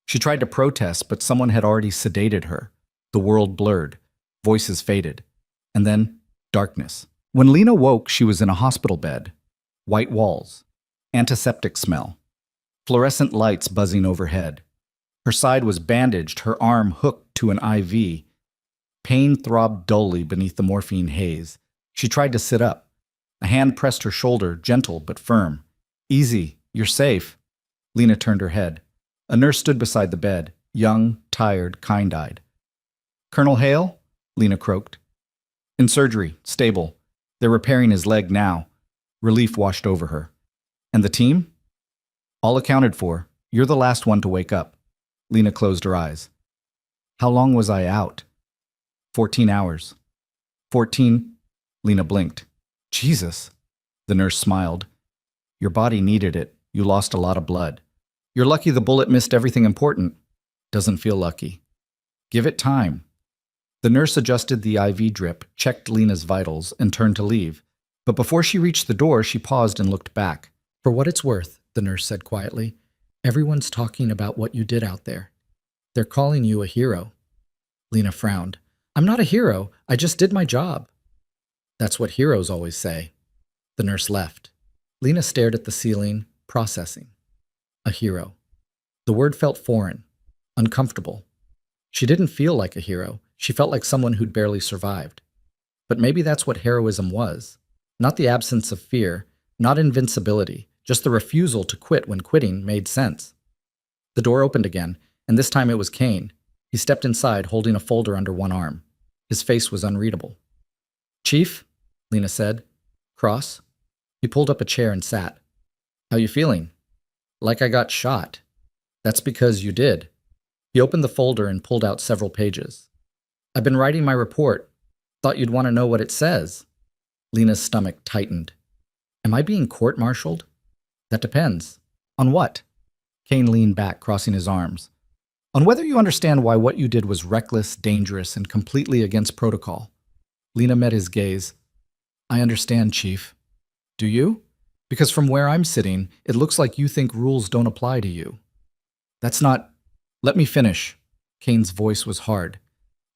She tried to protest, but someone had already sedated her. The world blurred. Voices faded. And then, darkness. When Lena woke, she was in a hospital bed. White walls. Antiseptic smell. Fluorescent lights buzzing overhead. Her side was bandaged, her arm hooked to an IV. Pain throbbed dully beneath the morphine haze. She tried to sit up. A hand pressed her shoulder, gentle but firm. Easy, you're safe. Lena turned her head. A nurse stood beside the bed, young, tired, kind-eyed. Colonel Hale? Lena croaked. In surgery, stable. They're repairing his leg now. Relief washed over her. And the team? All accounted for. You're the last one to wake up. Lena closed her eyes. How long was I out? 14 hours. 14? Lena blinked. Jesus. The nurse smiled. Your body needed it. You lost a lot of blood. You're lucky the bullet missed everything important. Doesn't feel lucky. Give it time. The nurse adjusted the IV drip, checked Lena's vitals, and turned to leave. But before she reached the door, she paused and looked back. For what it's worth, the nurse said quietly, everyone's talking about what you did out there. They're calling you a hero. Lena frowned. I'm not a hero. I just did my job. That's what heroes always say. The nurse left. Lena stared at the ceiling, processing. A hero. The word felt foreign, uncomfortable. She didn't feel like a hero. She felt like someone who'd barely survived. But maybe that's what heroism was. Not the absence of fear, not invincibility, just the refusal to quit when quitting made sense. The door opened again, and this time it was Kane. He stepped inside, holding a folder under one arm. His face was unreadable. Chief? Lena said. Cross? He pulled up a chair and sat. How you feeling? Like I got shot. That's because you did. He opened the folder and pulled out several pages. I've been writing my report. Thought you'd want to know what it says. Lena's stomach tightened. Am I being court-martialed? That depends. On what? Kane leaned back, crossing his arms. On whether you understand why what you did was reckless, dangerous, and completely against protocol. Lena met his gaze. I understand, Chief. Do you? Because from where I'm sitting, it looks like you think rules don't apply to you. That's not... Let me finish. Kane's voice was hard.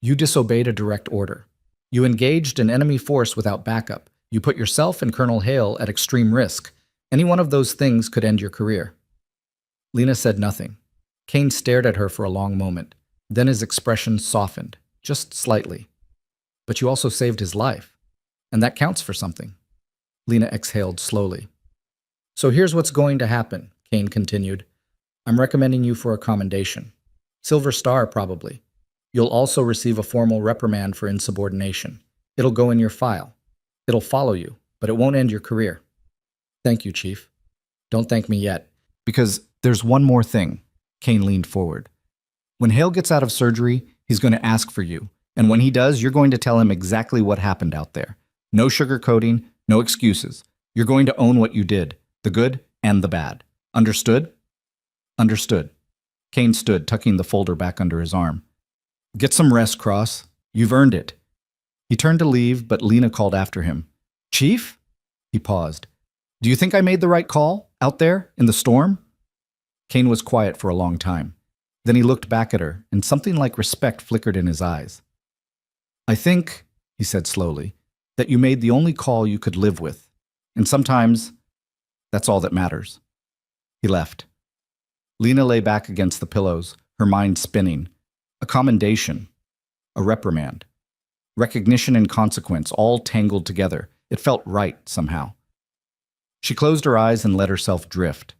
You disobeyed a direct order. You engaged an enemy force without backup. You put yourself and Colonel Hale at extreme risk. Any one of those things could end your career. Lena said nothing. Kane stared at her for a long moment. Then his expression softened, just slightly. But you also saved his life, and that counts for something. Lena exhaled slowly. So here's what's going to happen, Kane continued. I'm recommending you for a commendation. Silver Star, probably. You'll also receive a formal reprimand for insubordination. It'll go in your file. It'll follow you, but it won't end your career. Thank you, Chief. Don't thank me yet. Because there's one more thing. Kane leaned forward. When Hale gets out of surgery, he's going to ask for you. And when he does, you're going to tell him exactly what happened out there. No sugarcoating, no excuses. You're going to own what you did, the good and the bad. Understood? Understood. Kane stood, tucking the folder back under his arm. Get some rest, Cross. You've earned it. He turned to leave, but Lena called after him. Chief? He paused. Do you think I made the right call, out there, in the storm? Kane was quiet for a long time. Then he looked back at her, and something like respect flickered in his eyes. I think, he said slowly, that you made the only call you could live with. And sometimes, that's all that matters. He left. Lena lay back against the pillows, her mind spinning. A commendation. A reprimand. Recognition and consequence, all tangled together. It felt right, somehow. She closed her eyes and let herself drift.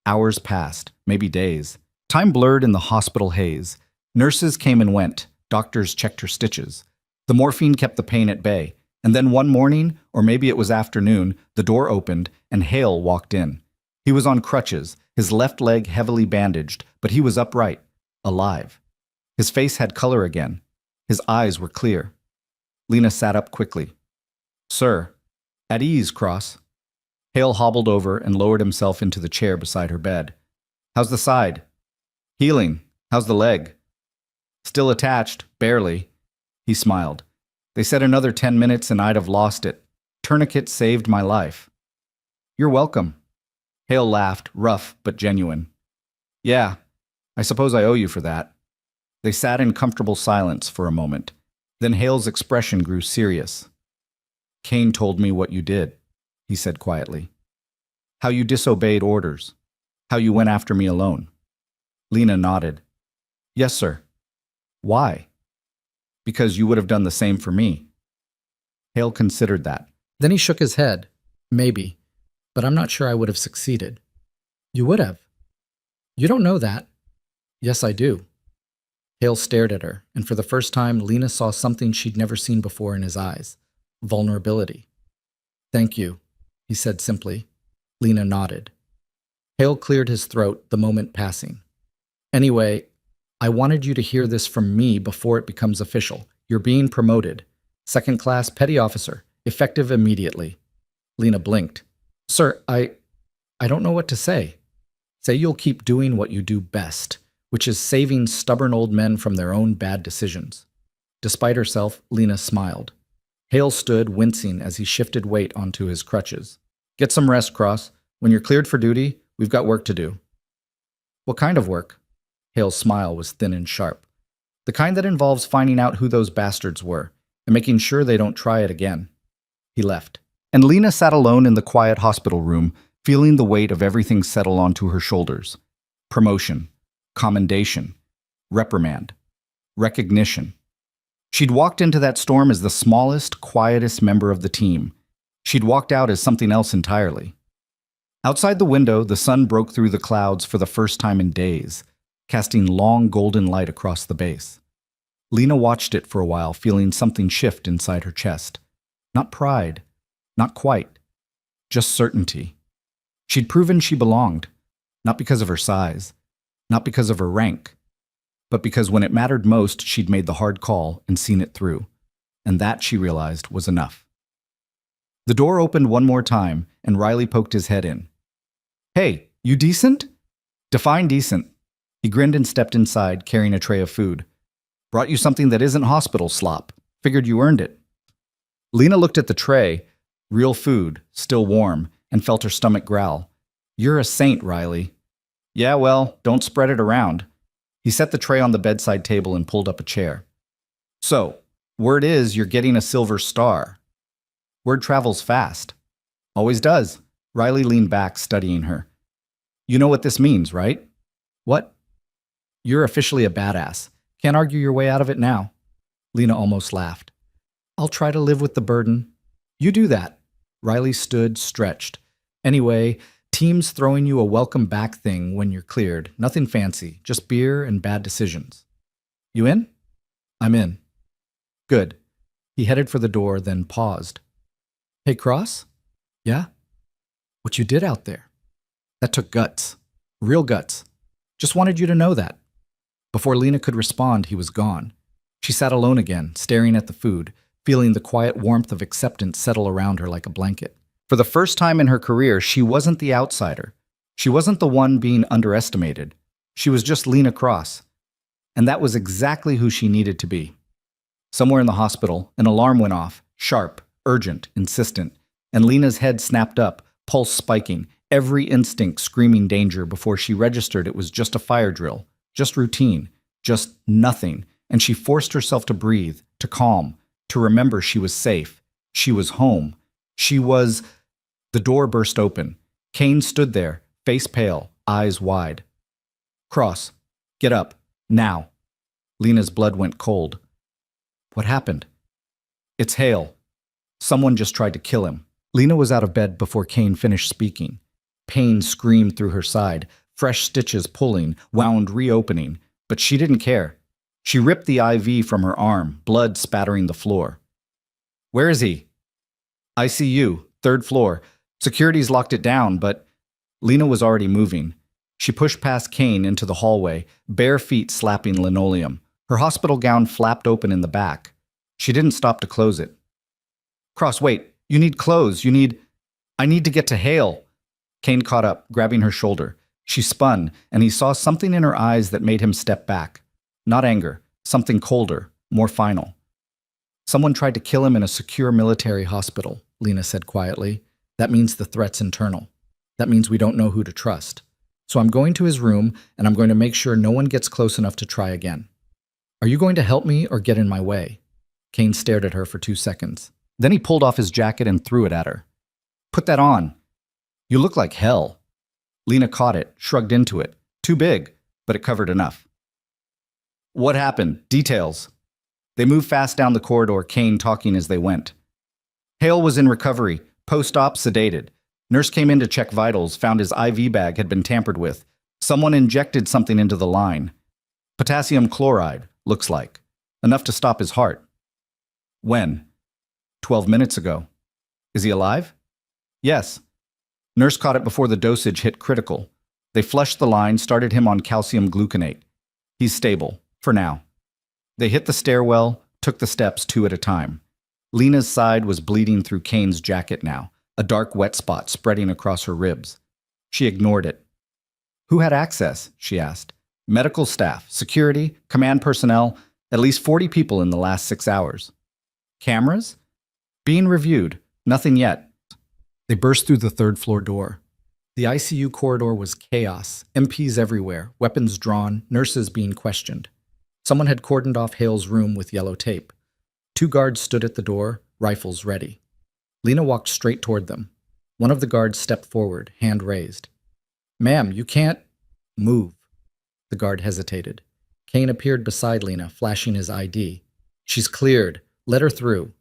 Hours passed, maybe days. Time blurred in the hospital haze. Nurses came and went. Doctors checked her stitches. The morphine kept the pain at bay. And then one morning, or maybe it was afternoon, the door opened and Hale walked in. He was on crutches, his left leg heavily bandaged, but he was upright, alive. His face had color again. His eyes were clear. Lena sat up quickly. Sir, at ease, Cross. Hale hobbled over and lowered himself into the chair beside her bed. How's the side? Healing. How's the leg? Still attached, barely. He smiled. They said another 10 minutes and I'd have lost it. Tourniquet saved my life. You're welcome. Hale laughed, rough but genuine. Yeah, I suppose I owe you for that. They sat in comfortable silence for a moment. Then Hale's expression grew serious. Kane told me what you did, he said quietly. How you disobeyed orders. How you went after me alone. Lena nodded. Yes, sir. Why? Because you would have done the same for me. Hale considered that. Then he shook his head. Maybe, but I'm not sure I would have succeeded. You would have. You don't know that. Yes, I do. Hale stared at her, and for the first time, Lena saw something she'd never seen before in his eyes. Vulnerability. Thank you, he said simply. Lena nodded. Hale cleared his throat, the moment passing. Anyway, I wanted you to hear this from me before it becomes official. You're being promoted. Second-class petty officer, effective immediately. Lena blinked. Sir, I don't know what to say. Say you'll keep doing what you do best, which is saving stubborn old men from their own bad decisions. Despite herself, Lena smiled. Hale stood, wincing as he shifted weight onto his crutches. Get some rest, Cross. When you're cleared for duty, we've got work to do. What kind of work? Hale's smile was thin and sharp. The kind that involves finding out who those bastards were and making sure they don't try it again. He left. And Lena sat alone in the quiet hospital room, feeling the weight of everything settle onto her shoulders. Promotion. Commendation. Reprimand. Recognition. She'd walked into that storm as the smallest, quietest member of the team. She'd walked out as something else entirely. Outside the window, the sun broke through the clouds for the first time in days, casting long golden light across the base. Lena watched it for a while, feeling something shift inside her chest. Not pride. Not quite. Just certainty. She'd proven she belonged, not because of her size, not because of her rank, but because when it mattered most, she'd made the hard call and seen it through. And that, she realized, was enough. The door opened one more time, and Riley poked his head in. "Hey, you decent?" "Define decent." He grinned and stepped inside, carrying a tray of food. "Brought you something that isn't hospital slop. Figured you earned it." Lena looked at the tray, real food, still warm, and felt her stomach growl. "You're a saint, Riley." "Yeah, well, don't spread it around." He set the tray on the bedside table and pulled up a chair. "So, word is you're getting a silver star." "Word travels fast." "Always does." Riley leaned back, studying her. "You know what this means, right?" "What?" "You're officially a badass. Can't argue your way out of it now." Lena almost laughed. "I'll try to live with the burden." "You do that." Riley stood, stretched. "Anyway, team's throwing you a welcome back thing when you're cleared. Nothing fancy, just beer and bad decisions." "You in?" "I'm in." "Good." He headed for the door, then paused. "Hey, Cross?" "Yeah?" "What you did out there? That took guts. Real guts. Just wanted you to know that." Before Lena could respond, he was gone. She sat alone again, staring at the food, feeling the quiet warmth of acceptance settle around her like a blanket. For the first time in her career, she wasn't the outsider. She wasn't the one being underestimated. She was just Lena Cross. And that was exactly who she needed to be. Somewhere in the hospital, an alarm went off, sharp, urgent, insistent, and Lena's head snapped up, pulse spiking, every instinct screaming danger before she registered it was just a fire drill, just routine, just nothing, and she forced herself to breathe, to calm, to remember she was safe. She was home. She was... The door burst open. Kane stood there, face pale, eyes wide. "Cross, get up, now." Lena's blood went cold. "What happened?" "It's Hale. Someone just tried to kill him." Lena was out of bed before Kane finished speaking. Pain screamed through her side, fresh stitches pulling, wound reopening, but she didn't care. She ripped the IV from her arm, blood spattering the floor. "Where is he?" "ICU, 3rd floor. Security's locked it down, but..." Lena was already moving. She pushed past Kane into the hallway, bare feet slapping linoleum. Her hospital gown flapped open in the back. She didn't stop to close it. "Cross, wait. You need clothes. You need..." "I need to get to Hale." Kane caught up, grabbing her shoulder. She spun, and he saw something in her eyes that made him step back. Not anger, something colder, more final. "Someone tried to kill him in a secure military hospital," Lena said quietly. "That means the threat's internal. That means we don't know who to trust. So I'm going to his room, and I'm going to make sure no one gets close enough to try again. Are you going to help me or get in my way?" Kane stared at her for 2 seconds. Then he pulled off his jacket and threw it at her. "Put that on. You look like hell." Lena caught it, shrugged into it. Too big, but it covered enough. "What happened? Details." They moved fast down the corridor, Kane talking as they went. "Hale was in recovery, post-op sedated. Nurse came in to check vitals, found his IV bag had been tampered with. Someone injected something into the line. Potassium chloride, looks like. Enough to stop his heart." "When?" 12 minutes ago." "Is he alive?" "Yes." Nurse caught it before the dosage hit critical. They flushed the line, started him on calcium gluconate. He's stable, for now. They hit the stairwell, took the steps 2 at a time. Lena's side was bleeding through Kane's jacket now, a dark wet spot spreading across her ribs. She ignored it. "Who had access?" she asked. "Medical staff, security, command personnel, at least 40 people in the last 6 hours." "Cameras?" "Being reviewed. Nothing yet." They burst through the 3rd floor door. The ICU corridor was chaos, MPs everywhere, weapons drawn, nurses being questioned. Someone had cordoned off Hale's room with yellow tape. 2 guards stood at the door, rifles ready. Lena walked straight toward them. One of the guards stepped forward, hand raised. "Ma'am, you can't..." "Move." The guard hesitated. Kane appeared beside Lena, flashing his ID. "She's cleared. Let her through."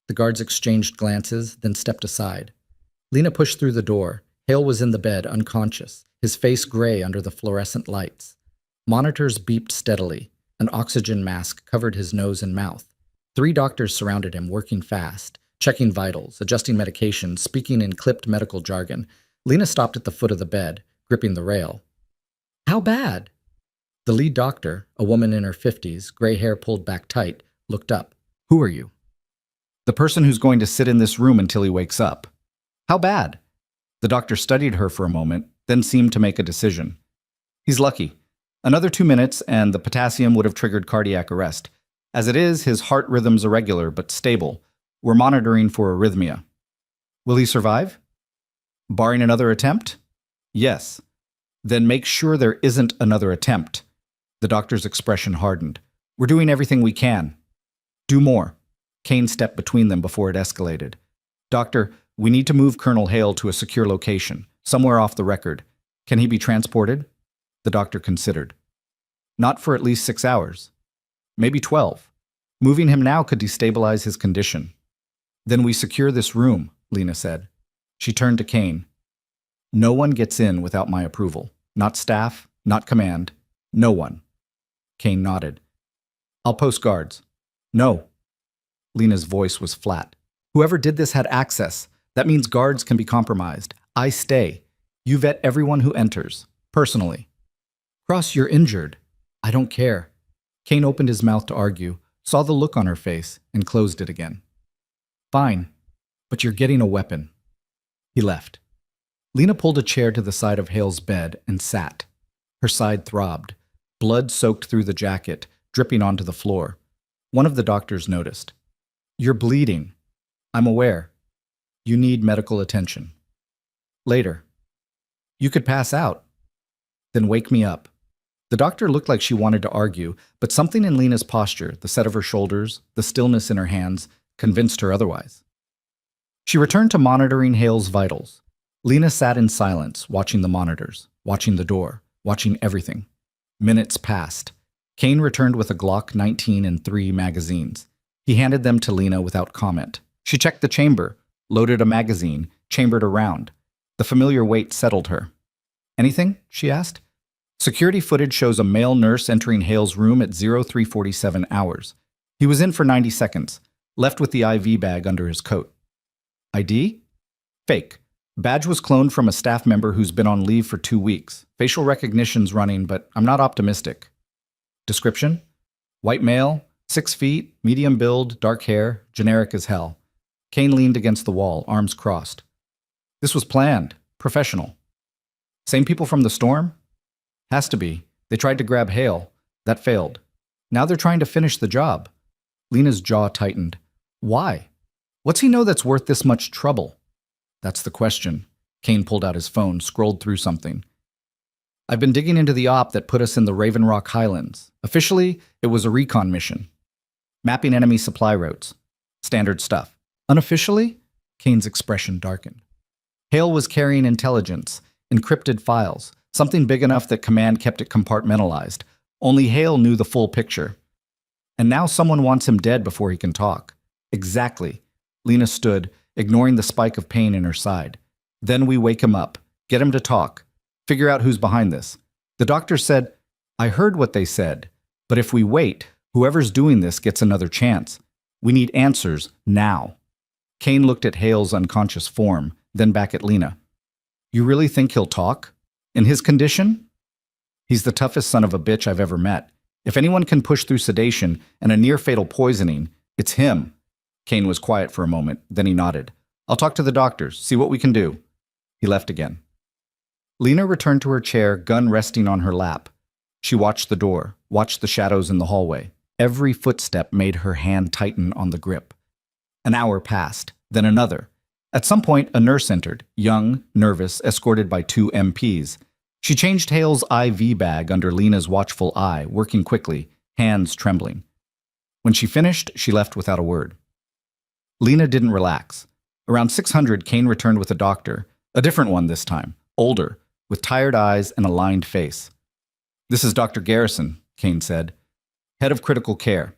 The guards exchanged glances, then stepped aside. Lena pushed through the door. Hale was in the bed, unconscious, his face gray under the fluorescent lights. Monitors beeped steadily. An oxygen mask covered his nose and mouth. 3 doctors surrounded him, working fast, checking vitals, adjusting medication, speaking in clipped medical jargon. Lena stopped at the foot of the bed, gripping the rail. "How bad?" The lead doctor, a woman in her 50s, gray hair pulled back tight, looked up. Who are you? The person who's going to sit in this room until he wakes up. How bad? The doctor studied her for a moment, then seemed to make a decision. He's lucky. Another 2 minutes and the potassium would have triggered cardiac arrest. As it is, his heart rhythm's irregular but stable. We're monitoring for arrhythmia. Will he survive? Barring another attempt? Yes. Then make sure there isn't another attempt. The doctor's expression hardened. We're doing everything we can. Do more. Kane stepped between them before it escalated. Doctor, we need to move Colonel Hale to a secure location, somewhere off the record. Can he be transported? The doctor considered. Not for at least 6 hours. Maybe 12. Moving him now could destabilize his condition. Then we secure this room, Lena said. She turned to Kane. No one gets in without my approval. Not staff, not command. No one. Kane nodded. I'll post guards. No. Lena's voice was flat. Whoever did this had access. That means guards can be compromised. I stay. You vet everyone who enters. Personally. Cross, you're injured. I don't care. Kane opened his mouth to argue, saw the look on her face, and closed it again. Fine, but you're getting a weapon. He left. Lena pulled a chair to the side of Hale's bed and sat. Her side throbbed. Blood soaked through the jacket, dripping onto the floor. One of the doctors noticed. You're bleeding. I'm aware. You need medical attention. Later. You could pass out. Then wake me up. The doctor looked like she wanted to argue, but something in Lena's posture, the set of her shoulders, the stillness in her hands, convinced her otherwise. She returned to monitoring Hale's vitals. Lena sat in silence, watching the monitors, watching the door, watching everything. Minutes passed. Kane returned with a Glock 19 and 3 magazines. He handed them to Lena without comment. She checked the chamber, loaded a magazine, chambered a round. The familiar weight settled her. Anything? She asked. Security footage shows a male nurse entering Hale's room at 0347 hours. He was in for 90 seconds, left with the IV bag under his coat. ID? Fake. Badge was cloned from a staff member who's been on leave for 2 weeks. Facial recognition's running, but I'm not optimistic. Description? White male, 6 feet, medium build, dark hair, generic as hell. Kane leaned against the wall, arms crossed. This was planned, professional. Same people from the storm? Has to be. They tried to grab Hale. That failed. Now they're trying to finish the job. Lena's jaw tightened. Why? What's he know that's worth this much trouble? That's the question. Kane pulled out his phone, scrolled through something. I've been digging into the op that put us in the Raven Rock Highlands. Officially, it was a recon mission. Mapping enemy supply routes. Standard stuff. Unofficially? Kane's expression darkened. Hale was carrying intelligence, encrypted files, something big enough that command kept it compartmentalized. Only Hale knew the full picture. And now someone wants him dead before he can talk. Exactly. Lena stood, ignoring the spike of pain in her side. Then we wake him up, get him to talk, figure out who's behind this. The doctor said, I heard what they said, but if we wait, whoever's doing this gets another chance. We need answers now. Kane looked at Hale's unconscious form, then back at Lena. You really think he'll talk? In his condition? He's the toughest son of a bitch I've ever met. If anyone can push through sedation and a near-fatal poisoning, it's him. Kane was quiet for a moment, then he nodded. I'll talk to the doctors, see what we can do. He left again. Lena returned to her chair, gun resting on her lap. She watched the door, watched the shadows in the hallway. Every footstep made her hand tighten on the grip. An hour passed, then another. At some point, a nurse entered, young, nervous, escorted by 2 MPs. She changed Hale's IV bag under Lena's watchful eye, working quickly, hands trembling. When she finished, she left without a word. Lena didn't relax. Around 600, Kane returned with a doctor, a different one this time, older, with tired eyes and a lined face. This is Dr. Garrison, Kane said, head of critical care.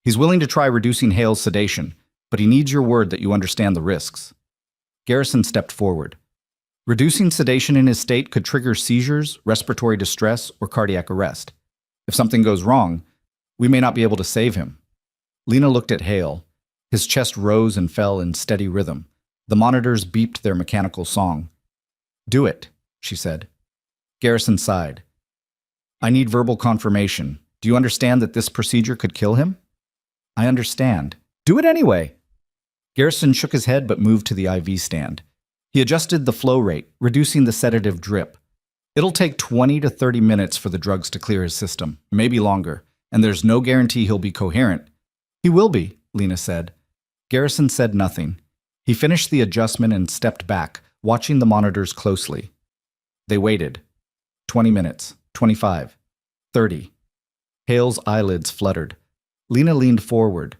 He's willing to try reducing Hale's sedation, but he needs your word that you understand the risks. Garrison stepped forward. Reducing sedation in his state could trigger seizures, respiratory distress, or cardiac arrest. If something goes wrong, we may not be able to save him. Lena looked at Hale. His chest rose and fell in steady rhythm. The monitors beeped their mechanical song. Do it, she said. Garrison sighed. I need verbal confirmation. Do you understand that this procedure could kill him? I understand. Do it anyway. Garrison shook his head but moved to the IV stand. He adjusted the flow rate, reducing the sedative drip. It'll take 20 to 30 minutes for the drugs to clear his system, maybe longer, and there's no guarantee he'll be coherent. He will be, Lena said. Garrison said nothing. He finished the adjustment and stepped back, watching the monitors closely. They waited. 20 minutes, 25, 30. Hale's eyelids fluttered. Lena leaned forward.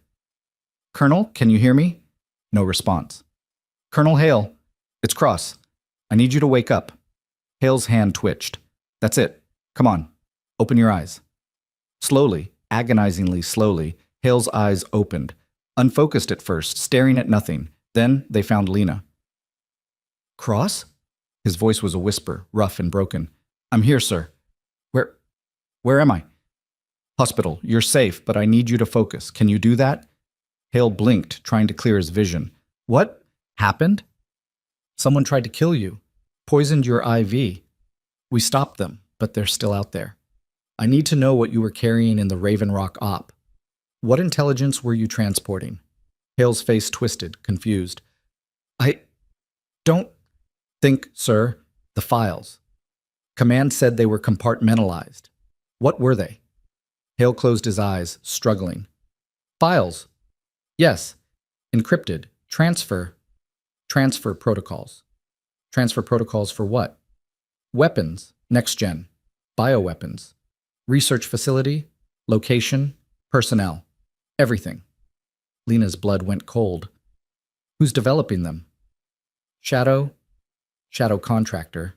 Colonel, can you hear me? No response. Colonel Hale, it's Cross. I need you to wake up. Hale's hand twitched. That's it. Come on. Open your eyes. Slowly, agonizingly slowly, Hale's eyes opened. Unfocused at first, staring at nothing. Then they found Lena. Cross? His voice was a whisper, rough and broken. I'm here, sir. Where am I? Hospital. You're safe, but I need you to focus. Can you do that? Hale blinked, trying to clear his vision. What happened? Someone tried to kill you. Poisoned your IV. We stopped them, but they're still out there. I need to know what you were carrying in the Raven Rock op. What intelligence were you transporting? Hale's face twisted, confused. I don't think, sir, the files. Command said they were compartmentalized. What were they? Hale closed his eyes, struggling. Files. Yes. Encrypted. Transfer protocols. Transfer protocols for what? Weapons. Next gen. Bioweapons. Research facility. Location. Personnel. Everything. Lena's blood went cold. Who's developing them? Shadow contractor.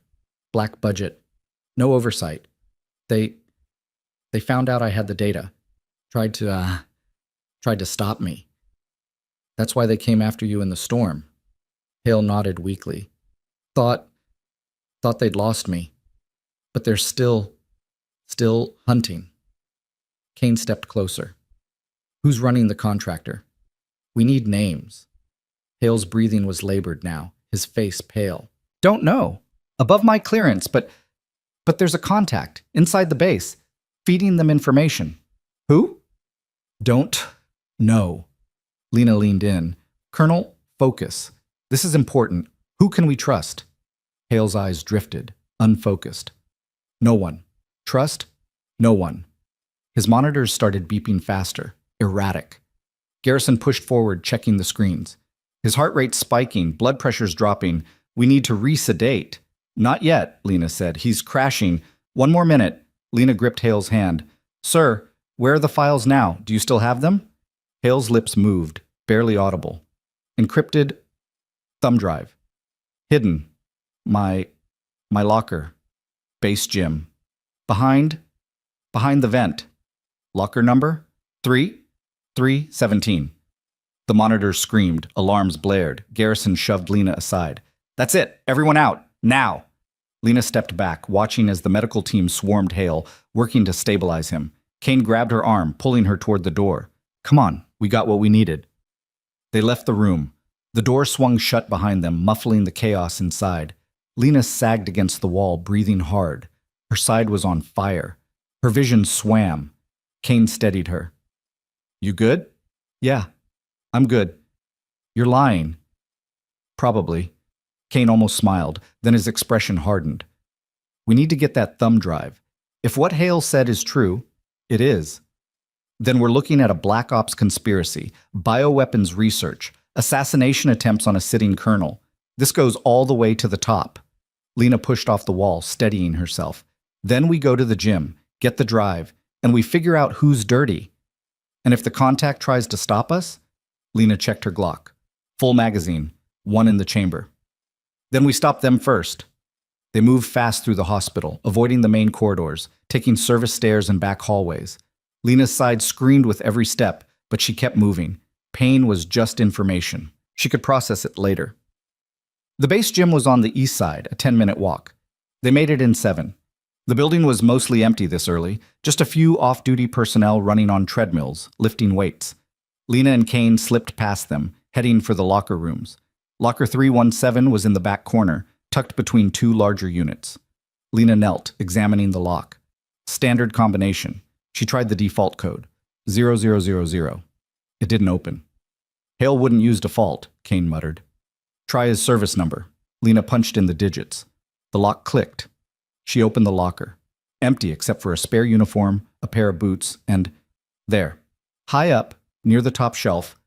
Black budget. No oversight. They found out I had the data. Tried to stop me. That's why they came after you in the storm. Hale nodded weakly. Thought they'd lost me. But they're still hunting. Kane stepped closer. Who's running the contractor? We need names. Hale's breathing was labored now, his face pale. Don't know. Above my clearance, but there's a contact inside the base, feeding them information. Who? Don't know. Lena leaned in. Colonel, focus. This is important. Who can we trust? Hale's eyes drifted, unfocused. No one. Trust? No one. His monitors started beeping faster, erratic. Garrison pushed forward, checking the screens. His heart rate spiking, blood pressures dropping. We need to resedate. Not yet, Lena said. He's crashing. 1 more minute. Lena gripped Hale's hand. Sir, where are the files now? Do you still have them? Hale's lips moved, barely audible. Encrypted thumb drive. Hidden. My locker. Base gym. Behind the vent. Locker number? 317. The monitors screamed. Alarms blared. Garrison shoved Lena aside. That's it. Everyone out. Now. Lena stepped back, watching as the medical team swarmed Hale, working to stabilize him. Kane grabbed her arm, pulling her toward the door. Come on. We got what we needed. They left the room. The door swung shut behind them, muffling the chaos inside. Lena sagged against the wall, breathing hard. Her side was on fire. Her vision swam. Kane steadied her. You good? Yeah, I'm good. You're lying. Probably. Kane almost smiled, then his expression hardened. We need to get that thumb drive. If what Hale said is true, it is. Then we're looking at a Black Ops conspiracy, bioweapons research, assassination attempts on a sitting colonel. This goes all the way to the top. Lena pushed off the wall, steadying herself. Then we go to the gym, get the drive, and we figure out who's dirty. And if the contact tries to stop us? Lena checked her Glock. Full magazine, 1 in the chamber. Then we stop them first. They moved fast through the hospital, avoiding the main corridors, taking service stairs and back hallways. Lena's side screamed with every step, but she kept moving. Pain was just information. She could process it later. The base gym was on the east side, a 10-minute walk. They made it in 7. The building was mostly empty this early, just a few off-duty personnel running on treadmills, lifting weights. Lena and Kane slipped past them, heading for the locker rooms. Locker 317 was in the back corner, tucked between 2 larger units. Lena knelt, examining the lock. Standard combination. She tried the default code. 0000. It didn't open. Hale wouldn't use default, Kane muttered. Try his service number. Lena punched in the digits. The lock clicked. She opened the locker. Empty except for a spare uniform, a pair of boots, and there, high up, near the top shelf,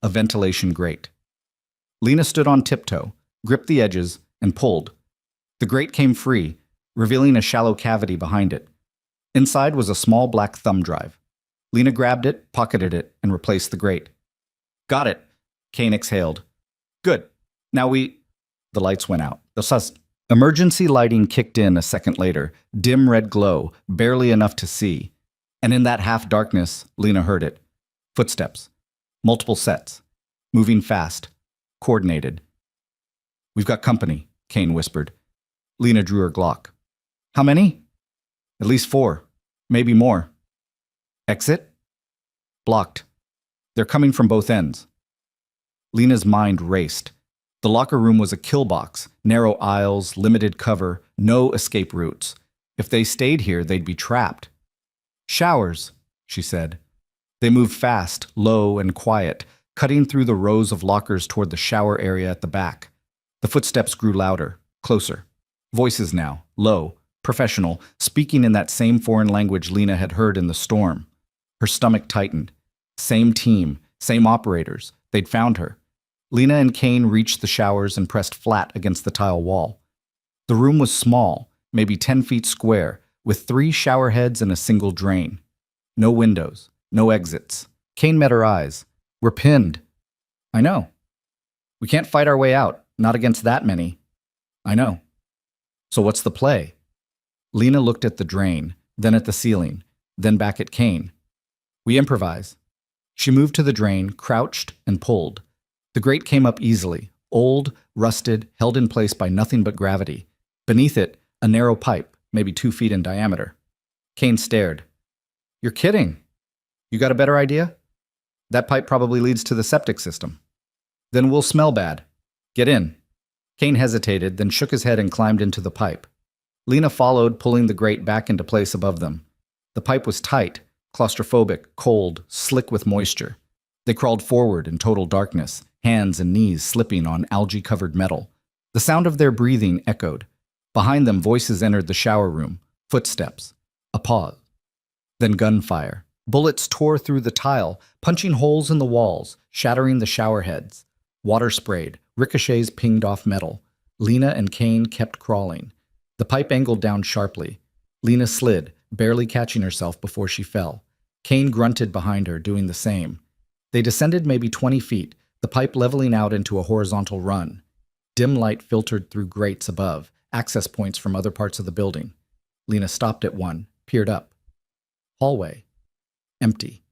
a ventilation grate. Lena stood on tiptoe, gripped the edges, and pulled. The grate came free, revealing a shallow cavity behind it. Inside was a small black thumb drive. Lena grabbed it, pocketed it, and replaced the grate. Got it, Kane exhaled. Good. Now we... The lights went out. Emergency lighting kicked in a second later, dim red glow, barely enough to see. And in that half-darkness, Lena heard it. Footsteps. Multiple sets. Moving fast. Coordinated. We've got company, Kane whispered. Lena drew her Glock. How many? At least 4. Maybe more. Exit? Blocked. They're coming from both ends. Lena's mind raced. The locker room was a kill box, narrow aisles, limited cover, no escape routes. If they stayed here, they'd be trapped. Showers, she said. They moved fast, low and quiet, cutting through the rows of lockers toward the shower area at the back. The footsteps grew louder, closer. Voices now, low, professional, speaking in that same foreign language Lena had heard in the storm. Her stomach tightened. Same team, same operators. They'd found her. Lena and Kane reached the showers and pressed flat against the tile wall. The room was small, maybe 10 feet square, with 3 shower heads and a single drain. No windows, no exits. Kane met her eyes. We're pinned. I know. We can't fight our way out, not against that many. I know. So what's the play? Lena looked at the drain, then at the ceiling, then back at Kane. We improvise. She moved to the drain, crouched, and pulled. The grate came up easily, old, rusted, held in place by nothing but gravity. Beneath it, a narrow pipe, maybe 2 feet in diameter. Kane stared. You're kidding. You got a better idea? That pipe probably leads to the septic system. Then we'll smell bad. Get in. Kane hesitated, then shook his head and climbed into the pipe. Lena followed, pulling the grate back into place above them. The pipe was tight, claustrophobic, cold, slick with moisture. They crawled forward in total darkness, hands and knees slipping on algae-covered metal. The sound of their breathing echoed. Behind them, voices entered the shower room. Footsteps. A pause. Then gunfire. Bullets tore through the tile, punching holes in the walls, shattering the shower heads. Water sprayed. Ricochets pinged off metal. Lena and Kane kept crawling. The pipe angled down sharply. Lena slid, barely catching herself before she fell. Kane grunted behind her, doing the same. They descended maybe 20 feet, the pipe leveling out into a horizontal run. Dim light filtered through grates above, access points from other parts of the building. Lena stopped at one, peered up. Hallway. Empty.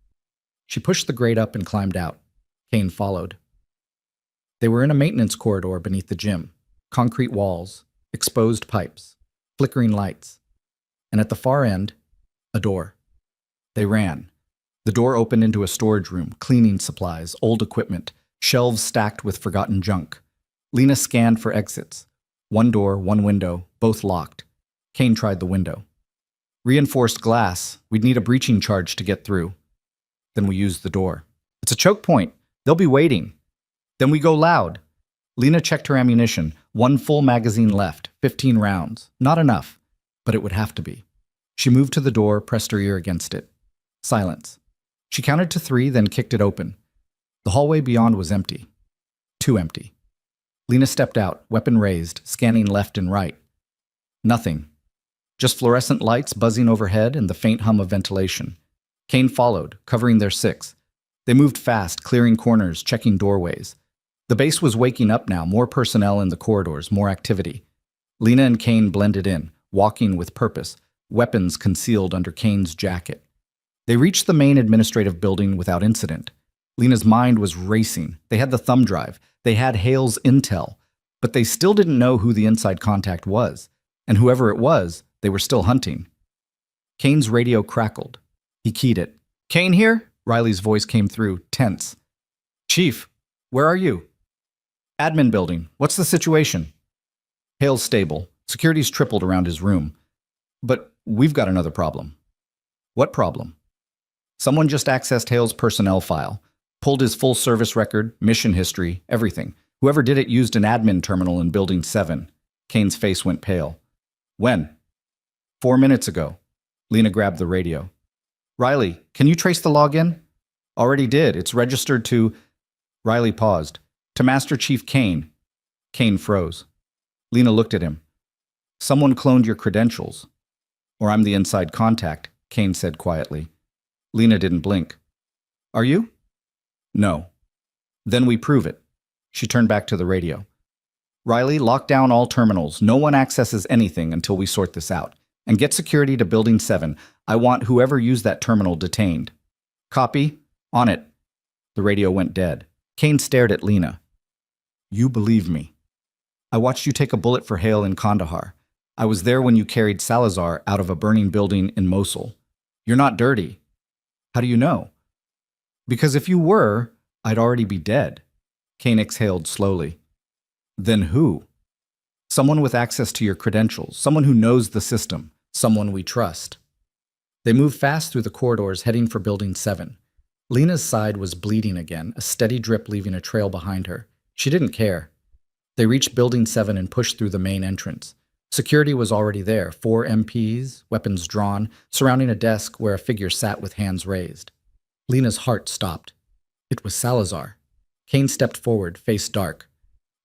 She pushed the grate up and climbed out. Kane followed. They were in a maintenance corridor beneath the gym. Concrete walls, exposed pipes, flickering lights. And at the far end, a door. They ran. The door opened into a storage room, cleaning supplies, old equipment, shelves stacked with forgotten junk. Lena scanned for exits. One door, one window, both locked. Kane tried the window. Reinforced glass. We'd need a breaching charge to get through. Then we used the door. It's a choke point. They'll be waiting. Then we go loud. Lena checked her ammunition. 1 full magazine left, 15 rounds. Not enough, but it would have to be. She moved to the door, pressed her ear against it. Silence. She counted to 3, then kicked it open. The hallway beyond was empty. Too empty. Lena stepped out, weapon raised, scanning left and right. Nothing. Just fluorescent lights buzzing overhead and the faint hum of ventilation. Kane followed, covering their 6. They moved fast, clearing corners, checking doorways. The base was waking up now, more personnel in the corridors, more activity. Lena and Kane blended in, walking with purpose, weapons concealed under Kane's jacket. They reached the main administrative building without incident. Lena's mind was racing. They had the thumb drive. They had Hale's intel. But they still didn't know who the inside contact was. And whoever it was, they were still hunting. Kane's radio crackled. He keyed it. Kane here? Riley's voice came through, tense. Chief, where are you? Admin building. What's the situation? Hale's stable. Security's tripled around his room. But we've got another problem. What problem? Someone just accessed Hale's personnel file, pulled his full service record, mission history, everything. Whoever did it used an admin terminal in Building 7. Kane's face went pale. When? 4 minutes ago. Lena grabbed the radio. Riley, can you trace the login? Already did. It's registered to... Riley paused. To Master Chief Kane. Kane froze. Lena looked at him. Someone cloned your credentials. Or I'm the inside contact, Kane said quietly. Lena didn't blink. Are you? No. Then we prove it. She turned back to the radio. Riley, lock down all terminals. No one accesses anything until we sort this out. And get security to Building 7. I want whoever used that terminal detained. Copy? On it. The radio went dead. Kane stared at Lena. You believe me. I watched you take a bullet for Hale in Kandahar. I was there when you carried Salazar out of a burning building in Mosul. You're not dirty. How do you know? Because if you were, I'd already be dead. Kane exhaled slowly. Then who? Someone with access to your credentials, someone who knows the system, someone we trust. They moved fast through the corridors heading for Building 7. Lena's side was bleeding again, a steady drip leaving a trail behind her. She didn't care. They reached Building 7 and pushed through the main entrance. Security was already there, 4 MPs, weapons drawn, surrounding a desk where a figure sat with hands raised. Lena's heart stopped. It was Salazar. Kane stepped forward, face dark.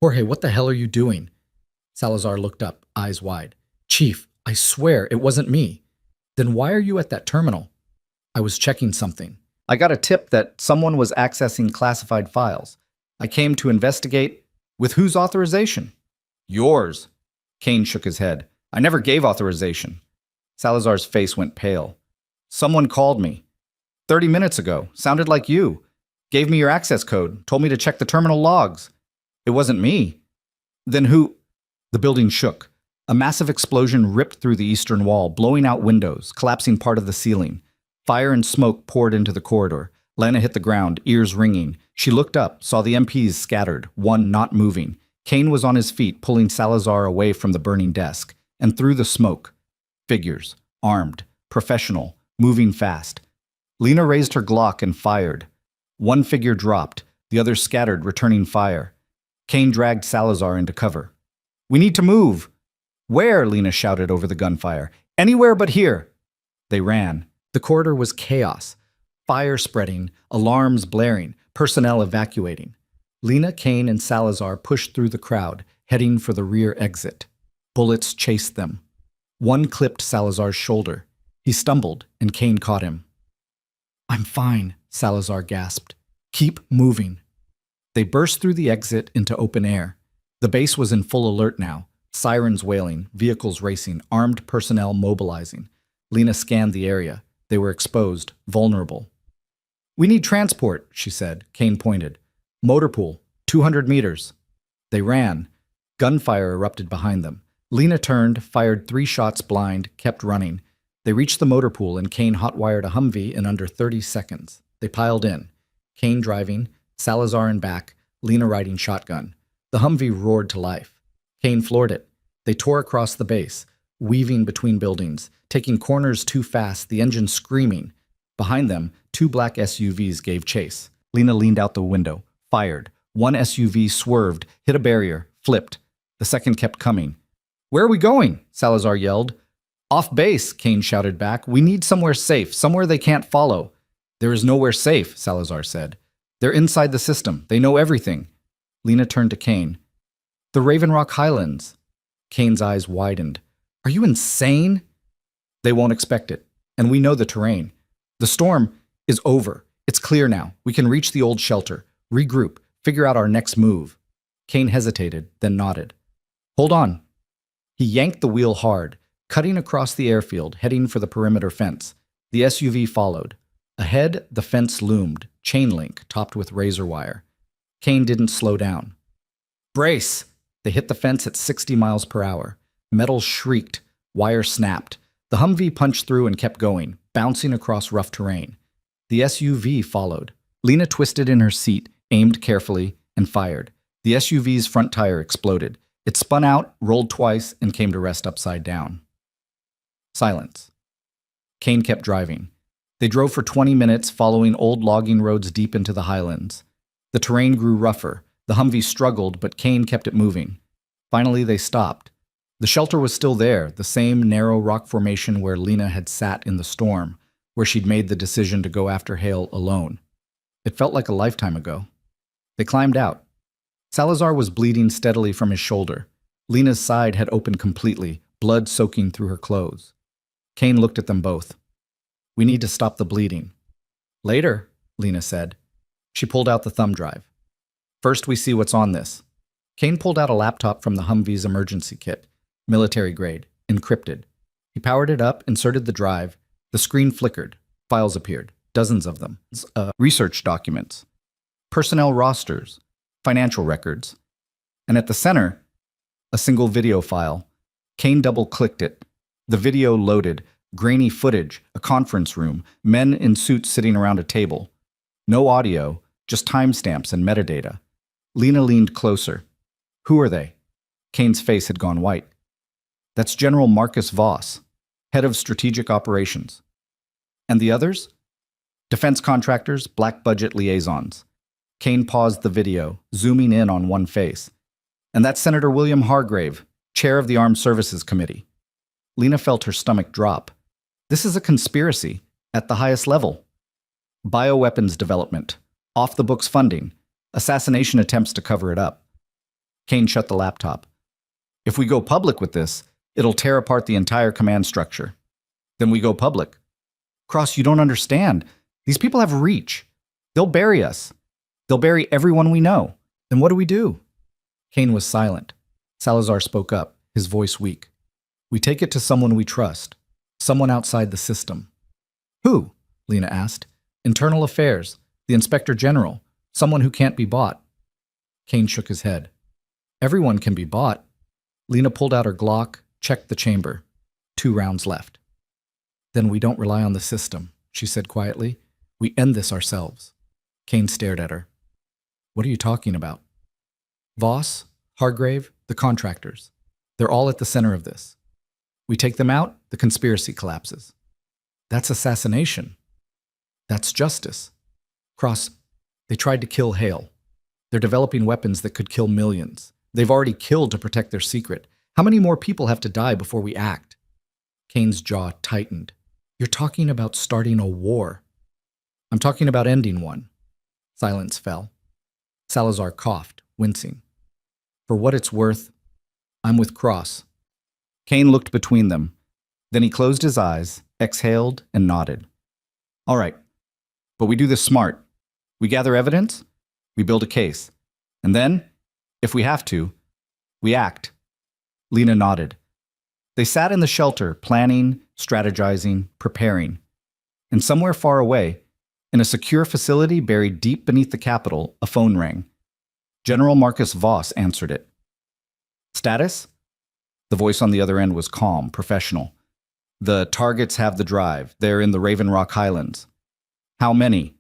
Jorge, what the hell are you doing? Salazar looked up, eyes wide. Chief, I swear it wasn't me. Then why are you at that terminal? I was checking something. I got a tip that someone was accessing classified files. I came to investigate. With whose authorization? Yours. Kane shook his head. I never gave authorization. Salazar's face went pale. Someone called me. 30 minutes ago. Sounded like you. Gave me your access code. Told me to check the terminal logs. It wasn't me. Then who? The building shook. A massive explosion ripped through the eastern wall, blowing out windows, collapsing part of the ceiling. Fire and smoke poured into the corridor. Lena hit the ground, ears ringing. She looked up, saw the MPs scattered, one not moving. Kane was on his feet, pulling Salazar away from the burning desk. And through the smoke. Figures. Armed. Professional. Moving fast. Lena raised her Glock and fired. One figure dropped. The other scattered, returning fire. Kane dragged Salazar into cover. We need to move. Where? Lena shouted over the gunfire. Anywhere but here. They ran. The corridor was chaos. Fire spreading, alarms blaring, personnel evacuating. Lena, Kane, and Salazar pushed through the crowd, heading for the rear exit. Bullets chased them. One clipped Salazar's shoulder. He stumbled, and Kane caught him. I'm fine, Salazar gasped. Keep moving. They burst through the exit into open air. The base was in full alert now. Sirens wailing, vehicles racing, armed personnel mobilizing. Lena scanned the area. They were exposed, vulnerable. We need transport, she said. Kane pointed. Motor pool, 200 meters. They ran. Gunfire erupted behind them. Lena turned, fired 3 shots blind, kept running. They reached the motor pool and Kane hotwired a Humvee in under 30 seconds. They piled in. Kane driving, Salazar in back, Lena riding shotgun. The Humvee roared to life. Kane floored it. They tore across the base, weaving between buildings, taking corners too fast, the engine screaming. Behind them, 2 black SUVs gave chase. Lena leaned out the window, fired. One SUV swerved, hit a barrier, flipped. The second kept coming. Where are we going? Salazar yelled. Off base, Kane shouted back. We need somewhere safe, somewhere they can't follow. There is nowhere safe, Salazar said. They're inside the system. They know everything. Lena turned to Kane. The Raven Rock Highlands. Kane's eyes widened. Are you insane? They won't expect it. And we know the terrain. The storm is over. It's clear now. We can reach the old shelter, regroup, figure out our next move. Kane hesitated, then nodded. Hold on. He yanked the wheel hard, cutting across the airfield, heading for the perimeter fence. The SUV followed. Ahead, the fence loomed, chain link topped with razor wire. Kane didn't slow down. Brace! They hit the fence at 60 miles per hour. Metal shrieked. Wire snapped. The Humvee punched through and kept going, bouncing across rough terrain. The SUV followed. Lena twisted in her seat, aimed carefully, and fired. The SUV's front tire exploded. It spun out, rolled twice, and came to rest upside down. Silence. Kane kept driving. They drove for 20 minutes, following old logging roads deep into the highlands. The terrain grew rougher. The Humvee struggled, but Kane kept it moving. Finally, they stopped. The shelter was still there, the same narrow rock formation where Lena had sat in the storm, where she'd made the decision to go after Hale alone. It felt like a lifetime ago. They climbed out. Salazar was bleeding steadily from his shoulder. Lena's side had opened completely, blood soaking through her clothes. Kane looked at them both. "We need to stop the bleeding." "Later," Lena said. She pulled out the thumb drive. "First we see what's on this." Kane pulled out a laptop from the Humvee's emergency kit, military grade, encrypted. He powered it up, inserted the drive. The screen flickered. Files appeared, dozens of them. Research documents, personnel rosters, financial records. And at the center, a single video file. Kane double-clicked it. The video loaded, grainy footage, a conference room, men in suits sitting around a table. No audio, just timestamps and metadata. Lena leaned closer. "Who are they?" Kane's face had gone white. "That's General Marcus Voss, head of strategic operations." "And the others?" "Defense contractors, black budget liaisons." Kane paused the video, zooming in on one face. "And that's Senator William Hargrave, chair of the Armed Services Committee." Lena felt her stomach drop. This is a conspiracy at the highest level. Bioweapons development, off-the-books funding, assassination attempts to cover it up. Kane shut the laptop. "If we go public with this, it'll tear apart the entire command structure." "Then we go public." "Cross, you don't understand. These people have reach. They'll bury us. They'll bury everyone we know. Then what do we do?" Kane was silent. Salazar spoke up, his voice weak. "We take it to someone we trust. Someone outside the system." "Who?" Lena asked. "Internal Affairs, the Inspector General, someone who can't be bought." Kane shook his head. "Everyone can be bought." Lena pulled out her Glock, checked the chamber. 2 rounds left. "Then we don't rely on the system," she said quietly. "We end this ourselves." Kane stared at her. "What are you talking about?" "Voss, Hargrave, the contractors. They're all at the center of this. We take them out, the conspiracy collapses." "That's assassination." "That's justice." "Cross, they tried to kill Hale. They're developing weapons that could kill millions. They've already killed to protect their secret. How many more people have to die before we act?" Kane's jaw tightened. "You're talking about starting a war." "I'm talking about ending one." Silence fell. Salazar coughed, wincing. "For what it's worth, I'm with Cross." Kane looked between them. Then he closed his eyes, exhaled, and nodded. "All right, but we do this smart. We gather evidence, we build a case, and then, if we have to, we act." Lena nodded. They sat in the shelter, planning, strategizing, preparing. And somewhere far away, in a secure facility buried deep beneath the Capitol, a phone rang. General Marcus Voss answered it. "Status?" The voice on the other end was calm, professional. "The targets have the drive. They're in the Raven Rock Highlands." "How many?"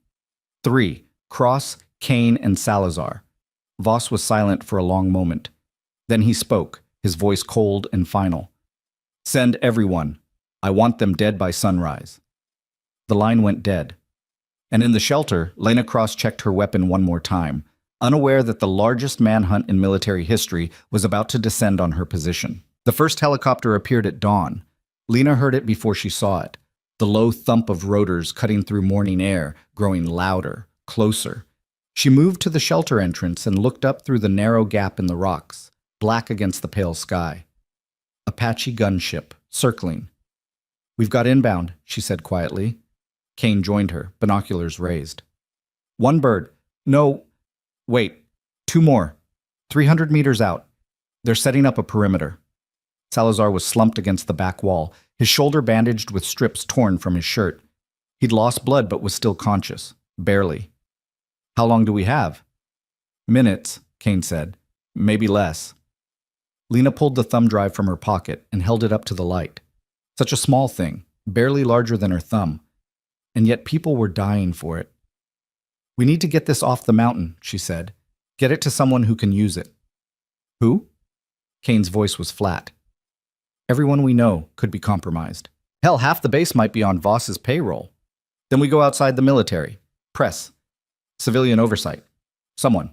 3. Cross, Kane, and Salazar. Voss was silent for a long moment. Then he spoke, his voice cold and final. "Send everyone. I want them dead by sunrise." The line went dead. And in the shelter, Lena Cross checked her weapon one more time, unaware that the largest manhunt in military history was about to descend on her position. The first helicopter appeared at dawn. Lena heard it before she saw it. The low thump of rotors cutting through morning air, growing louder, closer. She moved to the shelter entrance and looked up through the narrow gap in the rocks, black against the pale sky. Apache gunship, circling. "We've got inbound," she said quietly. Kane joined her, binoculars raised. "One bird. No, wait. 2 more. 300 meters out. They're setting up a perimeter." Salazar was slumped against the back wall, his shoulder bandaged with strips torn from his shirt. He'd lost blood but was still conscious, barely. "How long do we have?" "Minutes," Kane said. "Maybe less." Lena pulled the thumb drive from her pocket and held it up to the light. Such a small thing, barely larger than her thumb. And yet people were dying for it. "We need to get this off the mountain," she said. "Get it to someone who can use it." "Who?" Kane's voice was flat. "Everyone we know could be compromised. Hell, half the base might be on Voss's payroll." Then we go outside the military, press, civilian oversight. Someone.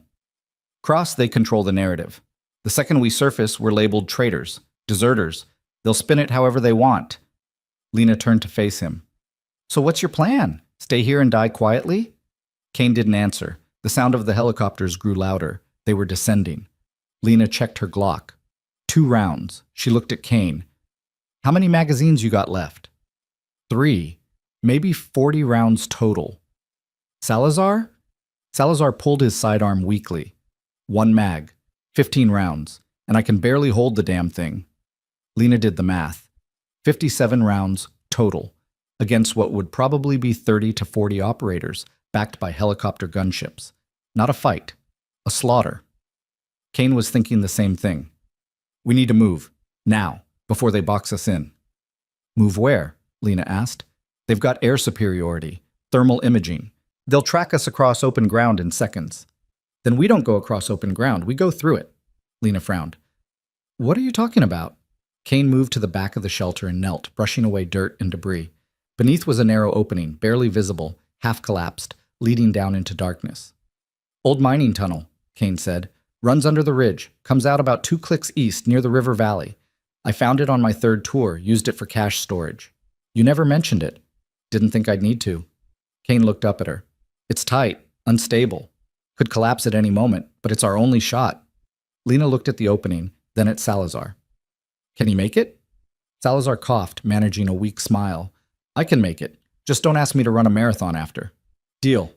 Cross, they control the narrative. The second we surface, we're labeled traitors, deserters. They'll spin it however they want. Lena turned to face him. So what's your plan? Stay here and die quietly? Kane didn't answer. The sound of the helicopters grew louder. They were descending. Lena checked her Glock. 2 rounds. She looked at Kane. How many magazines you got left? 3. Maybe 40 rounds total. Salazar? Salazar pulled his sidearm weakly. 1 mag. 15 rounds. And I can barely hold the damn thing. Lena did the math. 57 rounds total, against what would probably be 30 to 40 operators, backed by helicopter gunships. Not a fight. A slaughter. Kane was thinking the same thing. We need to move. Now, before they box us in. Move where? Lena asked. They've got air superiority. Thermal imaging. They'll track us across open ground in seconds. Then we don't go across open ground. We go through it. Lena frowned. What are you talking about? Kane moved to the back of the shelter and knelt, brushing away dirt and debris. Beneath was a narrow opening, barely visible, half collapsed, leading down into darkness. Old mining tunnel, Kane said. Runs under the ridge, comes out about 2 clicks east near the river valley. I found it on my 3rd tour, used it for cache storage. You never mentioned it. Didn't think I'd need to. Kane looked up at her. It's tight, unstable. Could collapse at any moment, but it's our only shot. Lena looked at the opening, then at Salazar. Can he make it? Salazar coughed, managing a weak smile. I can make it. Just don't ask me to run a marathon after. Deal.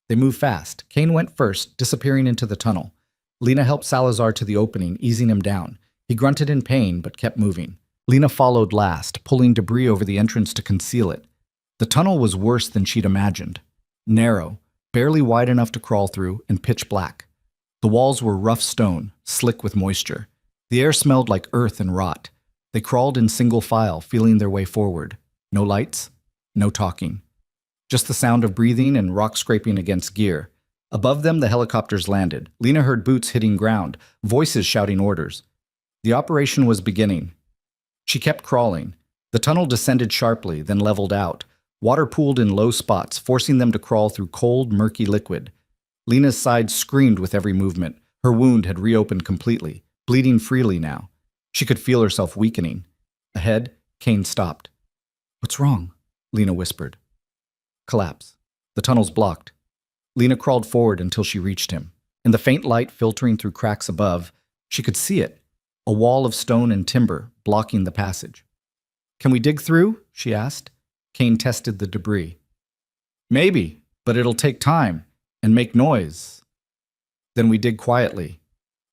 They moved fast. Kane went first, disappearing into the tunnel. Lena helped Salazar to the opening, easing him down. He grunted in pain, but kept moving. Lena followed last, pulling debris over the entrance to conceal it. The tunnel was worse than she'd imagined. Narrow, barely wide enough to crawl through, and pitch black. The walls were rough stone, slick with moisture. The air smelled like earth and rot. They crawled in single file, feeling their way forward. No lights, no talking. Just the sound of breathing and rock scraping against gear. Above them, the helicopters landed. Lena heard boots hitting ground, voices shouting orders. The operation was beginning. She kept crawling. The tunnel descended sharply, then leveled out. Water pooled in low spots, forcing them to crawl through cold, murky liquid. Lena's side screamed with every movement. Her wound had reopened completely, bleeding freely now. She could feel herself weakening. Ahead, Kane stopped. What's wrong? Lena whispered. Collapse. The tunnel's blocked. Lena crawled forward until she reached him. In the faint light filtering through cracks above, she could see it. A wall of stone and timber blocking the passage. Can we dig through? She asked. Kane tested the debris. Maybe, but it'll take time and make noise. Then we dig quietly.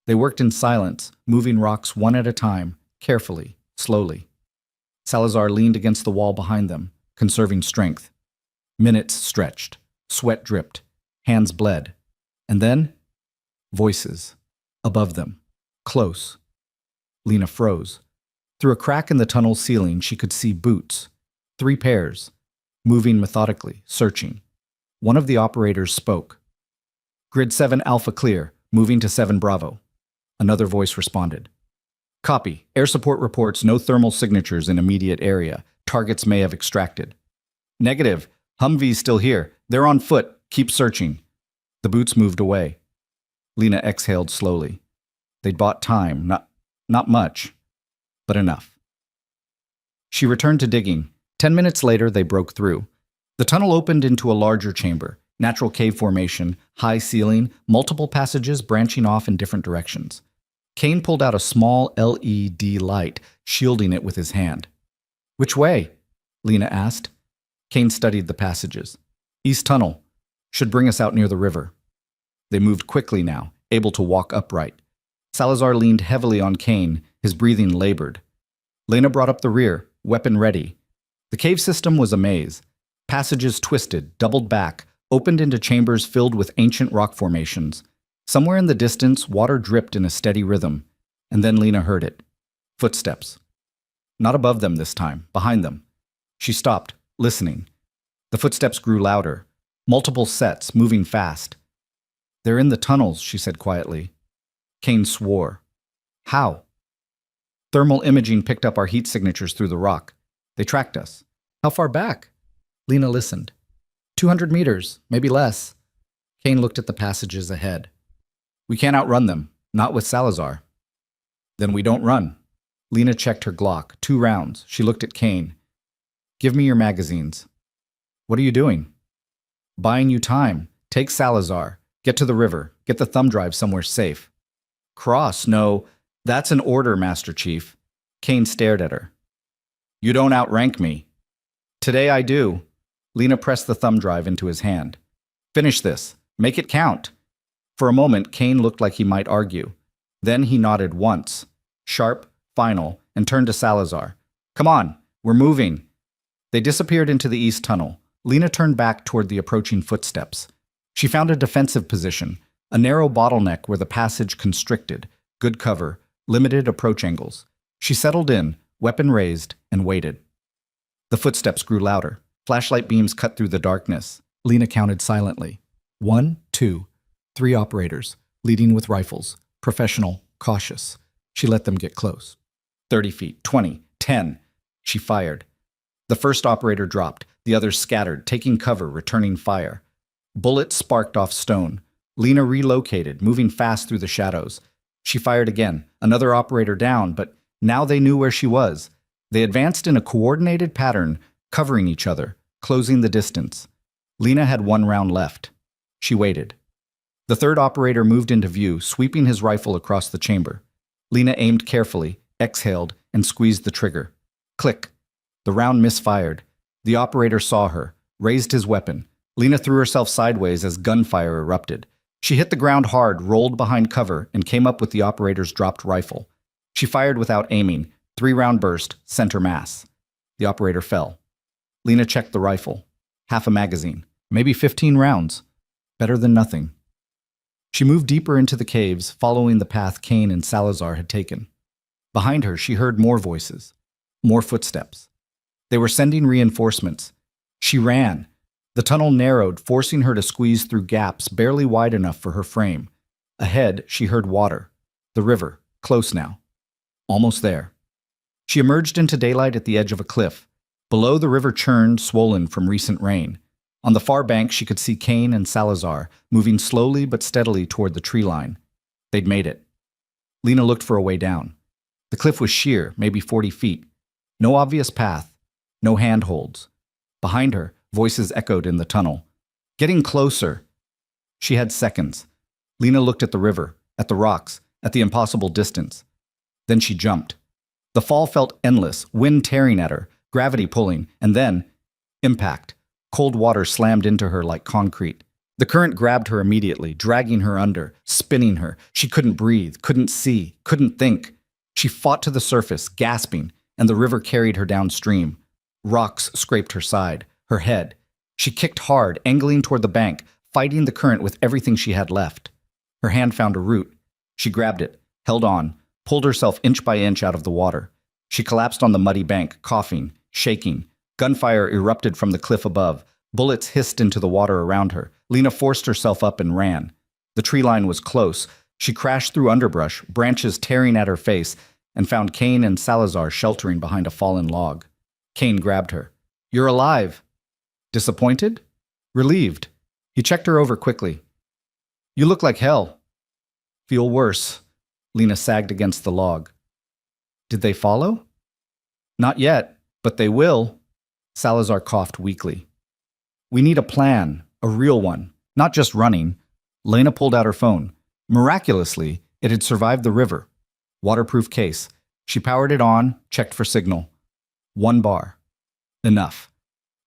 They worked in silence, moving rocks one at a time, carefully, slowly. Salazar leaned against the wall behind them, conserving strength. Minutes stretched. Sweat dripped. Hands bled. And then, voices. Above them. Close. Lena froze. Through a crack in the tunnel ceiling, she could see boots. 3 pairs. Moving methodically, searching. One of the operators spoke. Grid 7 Alpha clear. Moving to 7 Bravo. Another voice responded. Copy. Air support reports no thermal signatures in immediate area. Targets may have extracted. Negative. Humvee's still here. They're on foot. Keep searching. The boots moved away. Lena exhaled slowly. They'd bought time, not much, but enough. She returned to digging. 10 minutes later, they broke through. The tunnel opened into a larger chamber, natural cave formation, high ceiling, multiple passages branching off in different directions. Kane pulled out a small LED light, shielding it with his hand. Which way? Lena asked. Kane studied the passages. East tunnel. Should bring us out near the river. They moved quickly now, able to walk upright. Salazar leaned heavily on Kane, his breathing labored. Lena brought up the rear, weapon ready. The cave system was a maze. Passages twisted, doubled back, opened into chambers filled with ancient rock formations. Somewhere in the distance, water dripped in a steady rhythm, and then Lena heard it. Footsteps. Not above them this time, behind them. She stopped, listening. The footsteps grew louder. Multiple sets, moving fast. They're in the tunnels, she said quietly. Kane swore. How? Thermal imaging picked up our heat signatures through the rock. They tracked us. How far back? Lena listened. 200 meters, maybe less. Kane looked at the passages ahead. We can't outrun them, not with Salazar. Then we don't run. Lena checked her Glock. 2 rounds. She looked at Kane. Give me your magazines. What are you doing? Buying you time. Take Salazar. Get to the river. Get the thumb drive somewhere safe. Cross, no. That's an order, Master Chief. Kane stared at her. You don't outrank me. Today I do. Lena pressed the thumb drive into his hand. Finish this. Make it count. For a moment, Kane looked like he might argue. Then he nodded once, sharp, final, and turned to Salazar. Come on, we're moving. They disappeared into the east tunnel. Lena turned back toward the approaching footsteps. She found a defensive position, a narrow bottleneck where the passage constricted, good cover, limited approach angles. She settled in, weapon raised, and waited. The footsteps grew louder. Flashlight beams cut through the darkness. Lena counted silently. 1, 2, 3 operators, leading with rifles, professional, cautious. She let them get close. 30 feet, 20, 10. She fired. The first operator dropped. The others scattered, taking cover, returning fire. Bullets sparked off stone. Lena relocated, moving fast through the shadows. She fired again. Another operator down, but now they knew where she was. They advanced in a coordinated pattern, covering each other, closing the distance. Lena had 1 round left. She waited. The third operator moved into view, sweeping his rifle across the chamber. Lena aimed carefully, exhaled, and squeezed the trigger. Click. The round misfired. The operator saw her, raised his weapon. Lena threw herself sideways as gunfire erupted. She hit the ground hard, rolled behind cover, and came up with the operator's dropped rifle. She fired without aiming. 3-round burst, center mass. The operator fell. Lena checked the rifle. Half a magazine. Maybe 15 rounds. Better than nothing. She moved deeper into the caves, following the path Kane and Salazar had taken. Behind her, she heard more voices. More footsteps. They were sending reinforcements. She ran. The tunnel narrowed, forcing her to squeeze through gaps barely wide enough for her frame. Ahead, she heard water. The river, close now. Almost there. She emerged into daylight at the edge of a cliff. Below, the river churned, swollen from recent rain. On the far bank, she could see Kane and Salazar, moving slowly but steadily toward the tree line. They'd made it. Lena looked for a way down. The cliff was sheer, maybe 40 feet. No obvious path. No handholds. Behind her, voices echoed in the tunnel. Getting closer. She had seconds. Lena looked at the river, at the rocks, at the impossible distance. Then she jumped. The fall felt endless, wind tearing at her, gravity pulling, and then impact. Cold water slammed into her like concrete. The current grabbed her immediately, dragging her under, spinning her. She couldn't breathe, couldn't see, couldn't think. She fought to the surface, gasping, and the river carried her downstream. Rocks scraped her side, her head. She kicked hard, angling toward the bank, fighting the current with everything she had left. Her hand found a root. She grabbed it, held on, pulled herself inch by inch out of the water. She collapsed on the muddy bank, coughing, shaking. Gunfire erupted from the cliff above. Bullets hissed into the water around her. Lena forced herself up and ran. The tree line was close. She crashed through underbrush, branches tearing at her face, and found Kane and Salazar sheltering behind a fallen log. Kane grabbed her. You're alive. Disappointed? Relieved. He checked her over quickly. You look like hell. Feel worse. Lena sagged against the log. Did they follow? Not yet, but they will. Salazar coughed weakly. We need a plan, a real one, not just running. Lena pulled out her phone. Miraculously, it had survived the river. Waterproof case. She powered it on, checked for signal. 1 bar. Enough.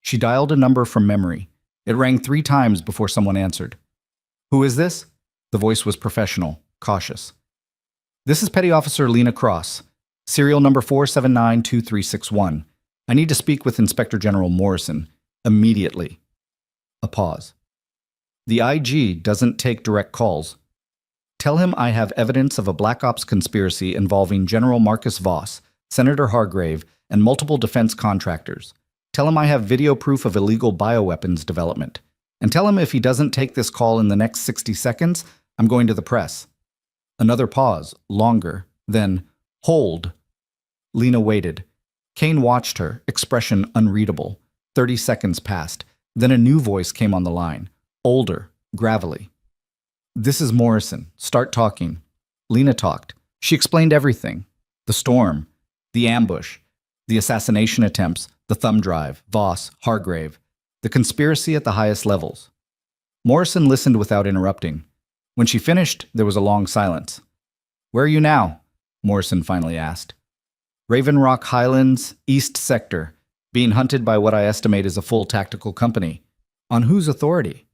She dialed a number from memory. It rang 3 times before someone answered. Who is this? The voice was professional, cautious. This is Petty Officer Lena Cross, serial number 4792361. I need to speak with Inspector General Morrison, immediately. A pause. The IG doesn't take direct calls. Tell him I have evidence of a Black Ops conspiracy involving General Marcus Voss, Senator Hargrave, and multiple defense contractors. Tell him I have video proof of illegal bioweapons development. And tell him if he doesn't take this call in the next 60 seconds, I'm going to the press. Another pause, longer, then, hold. Lena waited. Kane watched her, expression unreadable. 30 seconds passed. Then a new voice came on the line, older, gravelly. "This is Morrison. Start talking." Lena talked. She explained everything. The storm, the ambush, the assassination attempts, the thumb drive, Voss, Hargrave, the conspiracy at the highest levels. Morrison listened without interrupting. When she finished, there was a long silence. "Where are you now?" Morrison finally asked. "Raven Rock Highlands, East Sector, being hunted by what I estimate is a full tactical company." "On whose authority?"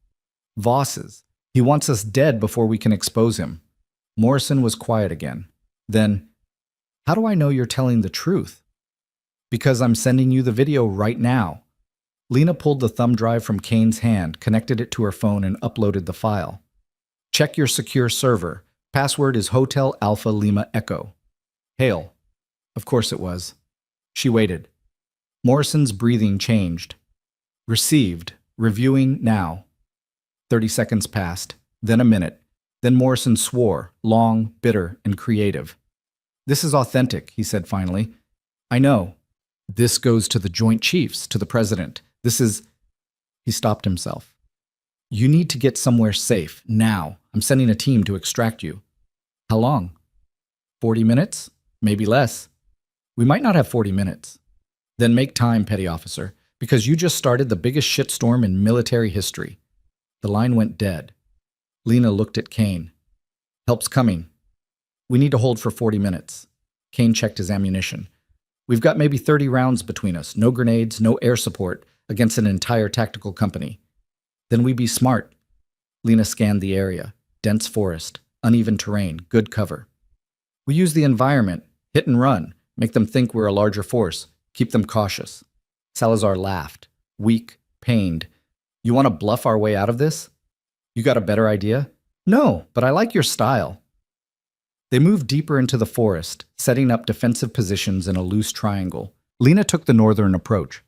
"Voss's. He wants us dead before we can expose him." Morrison was quiet again. Then, "How do I know you're telling the truth?" "Because I'm sending you the video right now." Lena pulled the thumb drive from Kane's hand, connected it to her phone, and uploaded the file. "Check your secure server. Password is Hotel Alpha Lima Echo." "Hail." Of course it was. She waited. Morrison's breathing changed. "Received. Reviewing now." 30 seconds passed, then a minute. Then Morrison swore, long, bitter, and creative. "This is authentic," he said finally. "I know. This goes to the Joint Chiefs, to the President. This is—" He stopped himself. "You need to get somewhere safe, now. I'm sending a team to extract you." "How long?" 40 minutes? Maybe less." "We might not have 40 minutes." "Then make time, petty officer, because you just started the biggest shitstorm in military history." The line went dead. Lena looked at Kane. "Help's coming." "We need to hold for 40 minutes." Kane checked his ammunition. "We've got maybe 30 rounds between us, no grenades, no air support, against an entire tactical company." "Then we be smart." Lena scanned the area. Dense forest, uneven terrain, good cover. "We use the environment, hit and run, make them think we're a larger force, keep them cautious." Salazar laughed, weak, pained. "You want to bluff our way out of this?" "You got a better idea?" "No, but I like your style." They moved deeper into the forest, setting up defensive positions in a loose triangle. Lena took the northern approach.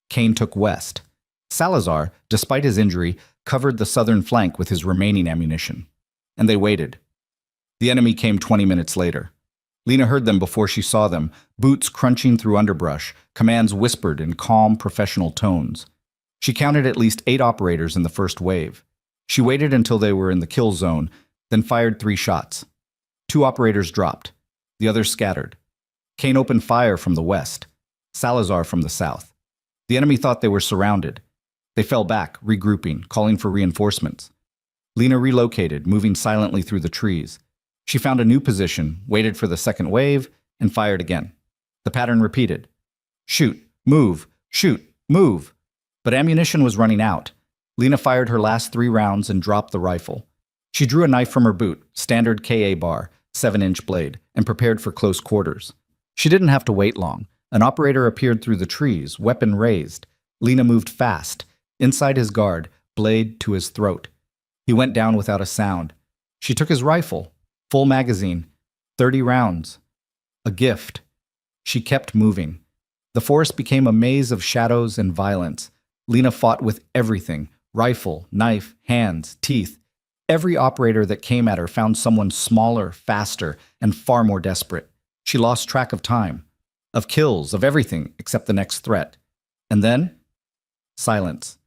Kane took west. Salazar, despite his injury, covered the southern flank with his remaining ammunition. And they waited. The enemy came 20 minutes later. Lena heard them before she saw them, boots crunching through underbrush, commands whispered in calm, professional tones. She counted at least 8 operators in the first wave. She waited until they were in the kill zone, then fired 3 shots. 2 operators dropped. The others scattered. Kane opened fire from the west. Salazar from the south. The enemy thought they were surrounded. They fell back, regrouping, calling for reinforcements. Lena relocated, moving silently through the trees. She found a new position, waited for the second wave, and fired again. The pattern repeated. Shoot, move, shoot, move. But ammunition was running out. Lena fired her last 3 rounds and dropped the rifle. She drew a knife from her boot, standard KA bar, 7-inch blade, and prepared for close quarters. She didn't have to wait long. An operator appeared through the trees, weapon raised. Lena moved fast, inside his guard, blade to his throat. He went down without a sound. She took his rifle, full magazine, 30 rounds. A gift. She kept moving. The forest became a maze of shadows and violence. Lena fought with everything, rifle, knife, hands, teeth. Every operator that came at her found someone smaller, faster, and far more desperate. She lost track of time, of kills, of everything except the next threat. And then, silence.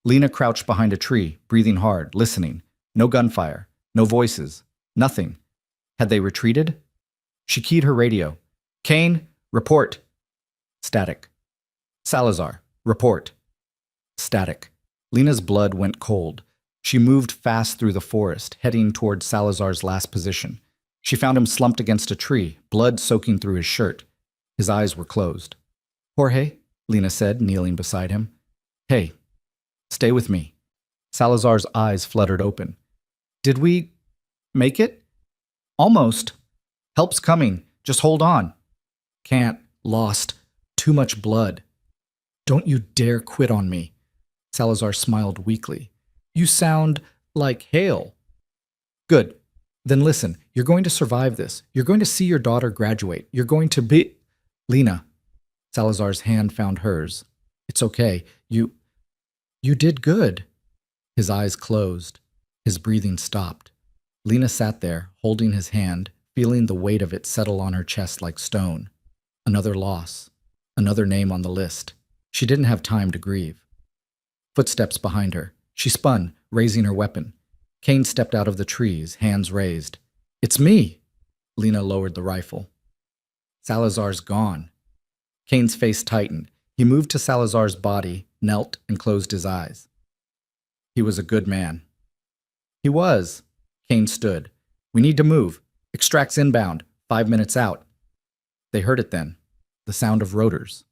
Lena crouched behind a tree, breathing hard, listening. No gunfire, no voices, nothing. Had they retreated? She keyed her radio. Kane, report. Static. Salazar, report. Static. Lena's blood went cold. She moved fast through the forest, heading toward Salazar's last position. She found him slumped against a tree, blood soaking through his shirt. His eyes were closed. Jorge, Lena said, kneeling beside him. Hey, stay with me. Salazar's eyes fluttered open. Did we make it? Almost. Help's coming. Just hold on. Can't. Lost. Too much blood. Don't you dare quit on me. Salazar smiled weakly. You sound like Hale. Good. Then listen, you're going to survive this. You're going to see your daughter graduate. You're going to be... Lena. Salazar's hand found hers. It's okay. You did good. His eyes closed. His breathing stopped. Lena sat there, holding his hand, feeling the weight of it settle on her chest like stone. Another loss. Another name on the list. She didn't have time to grieve. Footsteps behind her. She spun, raising her weapon. Kane stepped out of the trees, hands raised. "It's me!" Lena lowered the rifle. "Salazar's gone." Kane's face tightened. He moved to Salazar's body, knelt, and closed his eyes. He was a good man. He was. Kane stood. "We need to move. Extracts inbound. 5 minutes out." They heard it then. The sound of rotors.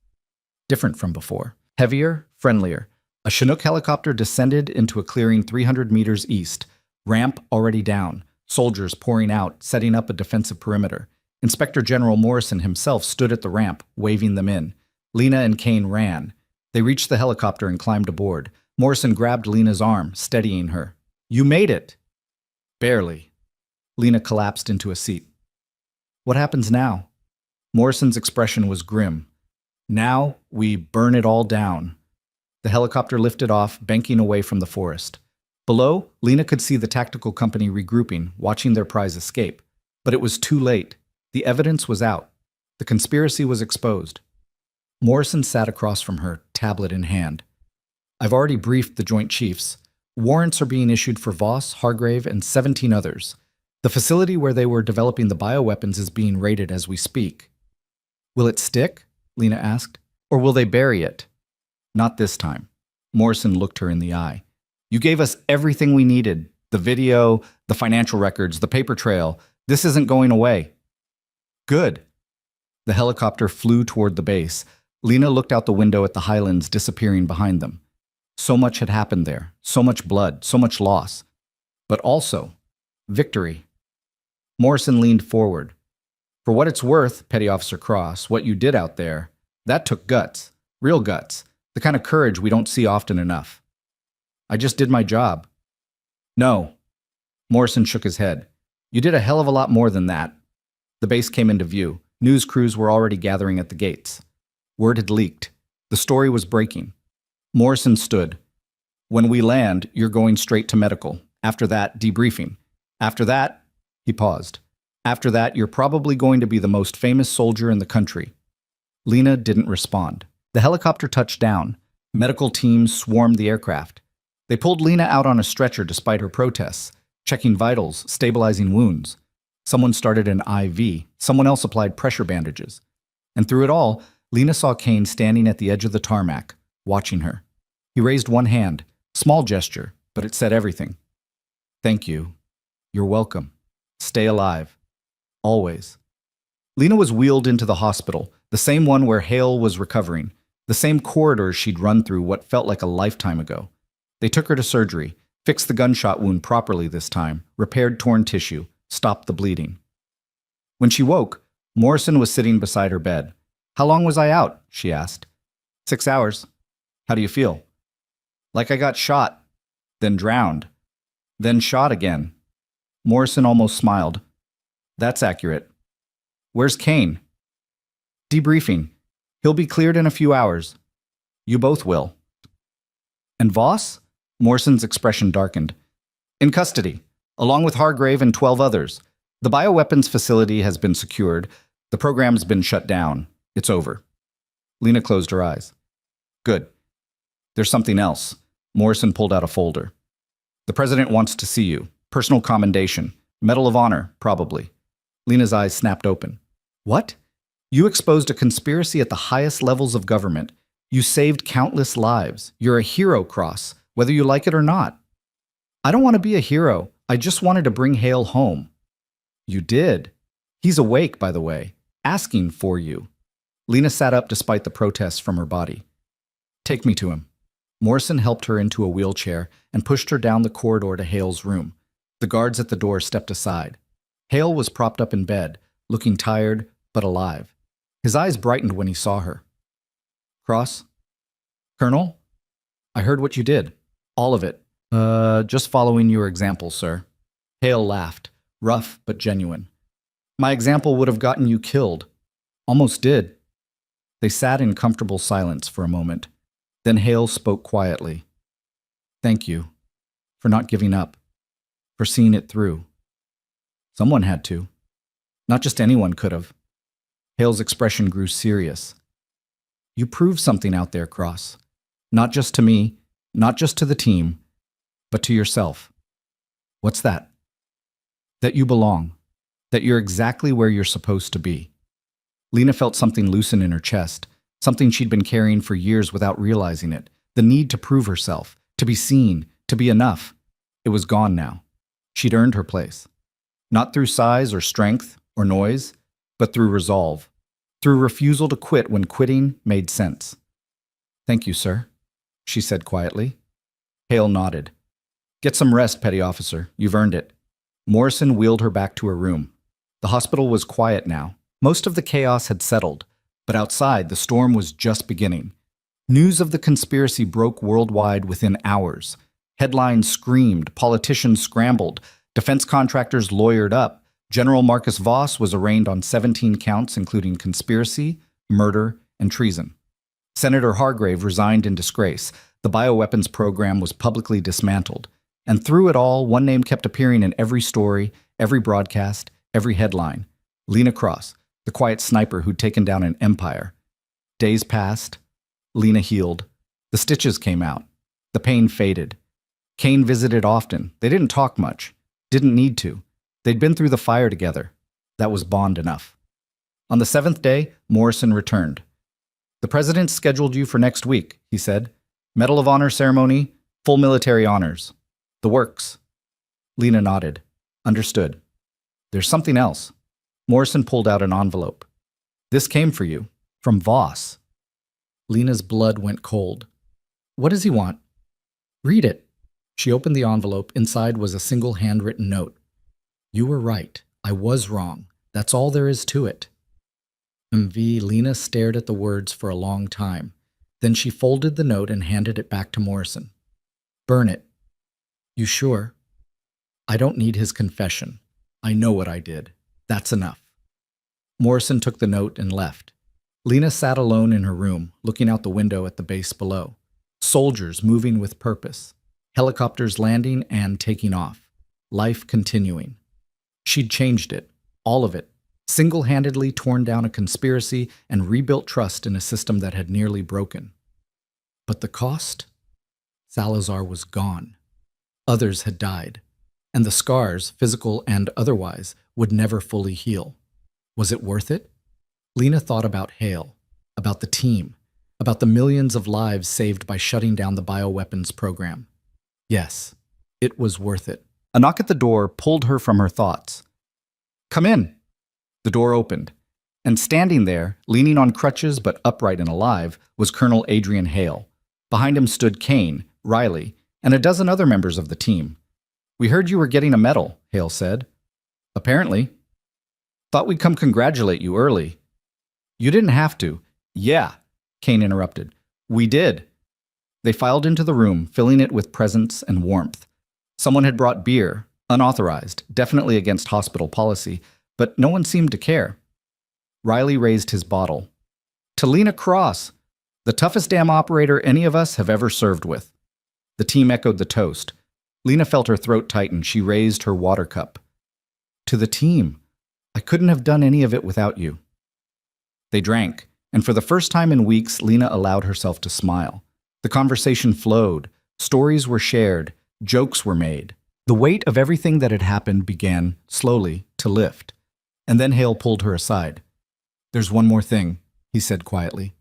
Different from before. Heavier, friendlier. A Chinook helicopter descended into a clearing 300 meters east. Ramp already down. Soldiers pouring out, setting up a defensive perimeter. Inspector General Morrison himself stood at the ramp, waving them in. Lena and Kane ran. They reached the helicopter and climbed aboard. Morrison grabbed Lena's arm, steadying her. "You made it!" "Barely." Lena collapsed into a seat. "What happens now?" Morrison's expression was grim. "Now we burn it all down." The helicopter lifted off, banking away from the forest. Below, Lena could see the tactical company regrouping, watching their prize escape. But it was too late. The evidence was out. The conspiracy was exposed. Morrison sat across from her, tablet in hand. "I've already briefed the Joint Chiefs. Warrants are being issued for Voss, Hargrave, and 17 others. The facility where they were developing the bioweapons is being raided as we speak." "Will it stick?" Lena asked. "Or will they bury it?" "Not this time." Morrison looked her in the eye. "You gave us everything we needed. The video, the financial records, the paper trail. This isn't going away." "Good." The helicopter flew toward the base. Lena looked out the window at the highlands disappearing behind them. So much had happened there. So much blood. So much loss. But also, victory. Morrison leaned forward. "For what it's worth, Petty Officer Cross, what you did out there, that took guts. Real guts. The kind of courage we don't see often enough." "I just did my job." "No." Morrison shook his head. "You did a hell of a lot more than that." The base came into view. News crews were already gathering at the gates. Word had leaked. The story was breaking. Morrison stood. "When we land, you're going straight to medical. After that, debriefing. After that," he paused. "After that, you're probably going to be the most famous soldier in the country." Lena didn't respond. The helicopter touched down. Medical teams swarmed the aircraft. They pulled Lena out on a stretcher despite her protests, checking vitals, stabilizing wounds. Someone started an IV. Someone else applied pressure bandages. And through it all, Lena saw Kane standing at the edge of the tarmac, watching her. He raised one hand, small gesture, but it said everything. "Thank you. You're welcome. Stay alive. Always." Lena was wheeled into the hospital, the same one where Hale was recovering, the same corridors she'd run through what felt like a lifetime ago. They took her to surgery, fixed the gunshot wound properly this time, repaired torn tissue, stopped the bleeding. When she woke, Morrison was sitting beside her bed. "How long was I out?" she asked. 6 hours. "How do you feel?" "Like I got shot, then drowned, then shot again." Morrison almost smiled. "That's accurate. Where's Kane?" "Debriefing. He'll be cleared in a few hours." "You both will." "And Voss?" Morrison's expression darkened. "In custody, along with Hargrave and 12 others. The bioweapons facility has been secured. The program's been shut down. It's over." Lena closed her eyes. "Good. There's something else." Morrison pulled out a folder. "The president wants to see you. Personal commendation. Medal of Honor, probably." Lena's eyes snapped open. "What? You exposed a conspiracy at the highest levels of government. You saved countless lives. You're a hero, Cross, whether you like it or not." "I don't want to be a hero. I just wanted to bring Hale home." "You did. He's awake, by the way, asking for you." Lena sat up despite the protests from her body. "Take me to him." Morrison helped her into a wheelchair and pushed her down the corridor to Hale's room. The guards at the door stepped aside. Hale was propped up in bed, looking tired but alive. His eyes brightened when he saw her. "Cross? Colonel? I heard what you did. All of it. Just following your example, sir." Hale laughed, rough but genuine. "My example would have gotten you killed. Almost did." They sat in comfortable silence for a moment. Then Hale spoke quietly. "Thank you for not giving up, for seeing it through. Someone had to. Not just anyone could have." Hale's expression grew serious. "You proved something out there, Cross. Not just to me, Not just to the team, but to yourself. What's that? That you belong. That you're exactly where you're supposed to be. Lena felt something loosen in her chest, something she'd been carrying for years without realizing it. The need to prove herself, to be seen, to be enough. It was gone now. She'd earned her place. Not through size or strength or noise, but through resolve. Through refusal to quit when quitting made sense. "Thank you, sir," she said quietly. Hale nodded. "Get some rest, petty officer. You've earned it." Morrison wheeled her back to her room. The hospital was quiet now. Most of the chaos had settled, but outside the storm was just beginning. News of the conspiracy broke worldwide within hours. Headlines screamed, politicians scrambled, defense contractors lawyered up. General Marcus Voss was arraigned on 17 counts, including conspiracy, murder, and treason. Senator Hargrave resigned in disgrace. The bioweapons program was publicly dismantled. And through it all, one name kept appearing in every story, every broadcast, every headline. Lena Cross, the quiet sniper who'd taken down an empire. Days passed. Lena healed. The stitches came out. The pain faded. Kane visited often. They didn't talk much. Didn't need to. They'd been through the fire together. That was bond enough. On the 7th day, Morrison returned. "The president scheduled you for next week," he said. "Medal of Honor ceremony, full military honors. The works." Lena nodded. "Understood. There's something else." Morrison pulled out an envelope. "This came for you, from Voss." Lena's blood went cold. "What does he want?" "Read it." She opened the envelope. Inside was a single handwritten note. "You were right. I was wrong. That's all there is to it." Lena stared at the words for a long time. Then she folded the note and handed it back to Morrison. "Burn it." "You sure?" "I don't need his confession. I know what I did. That's enough." Morrison took the note and left. Lena sat alone in her room, looking out the window at the base below. Soldiers moving with purpose. Helicopters landing and taking off. Life continuing. She'd changed it. All of it. Single-handedly torn down a conspiracy and rebuilt trust in a system that had nearly broken. But the cost? Salazar was gone. Others had died. And the scars, physical and otherwise, would never fully heal. Was it worth it? Lena thought about Hale, about the team, about the millions of lives saved by shutting down the bioweapons program. Yes, it was worth it. A knock at the door pulled her from her thoughts. "Come in." The door opened, and standing there, leaning on crutches but upright and alive, was Colonel Adrian Hale. Behind him stood Kane, Riley, and a dozen other members of the team. "We heard you were getting a medal," Hale said. "Apparently. Thought we'd come congratulate you early." "You didn't have to." "Yeah," Kane interrupted. "We did." They filed into the room, filling it with presence and warmth. Someone had brought beer, unauthorized, definitely against hospital policy, but no one seemed to care. Riley raised his bottle. "To Lena Cross, the toughest damn operator any of us have ever served with." The team echoed the toast. Lena felt her throat tighten. She raised her water cup. "To the team. I couldn't have done any of it without you." They drank, and for the first time in weeks, Lena allowed herself to smile. The conversation flowed. Stories were shared. Jokes were made. The weight of everything that had happened began, slowly, to lift. And then Hale pulled her aside. "There's one more thing," he said quietly.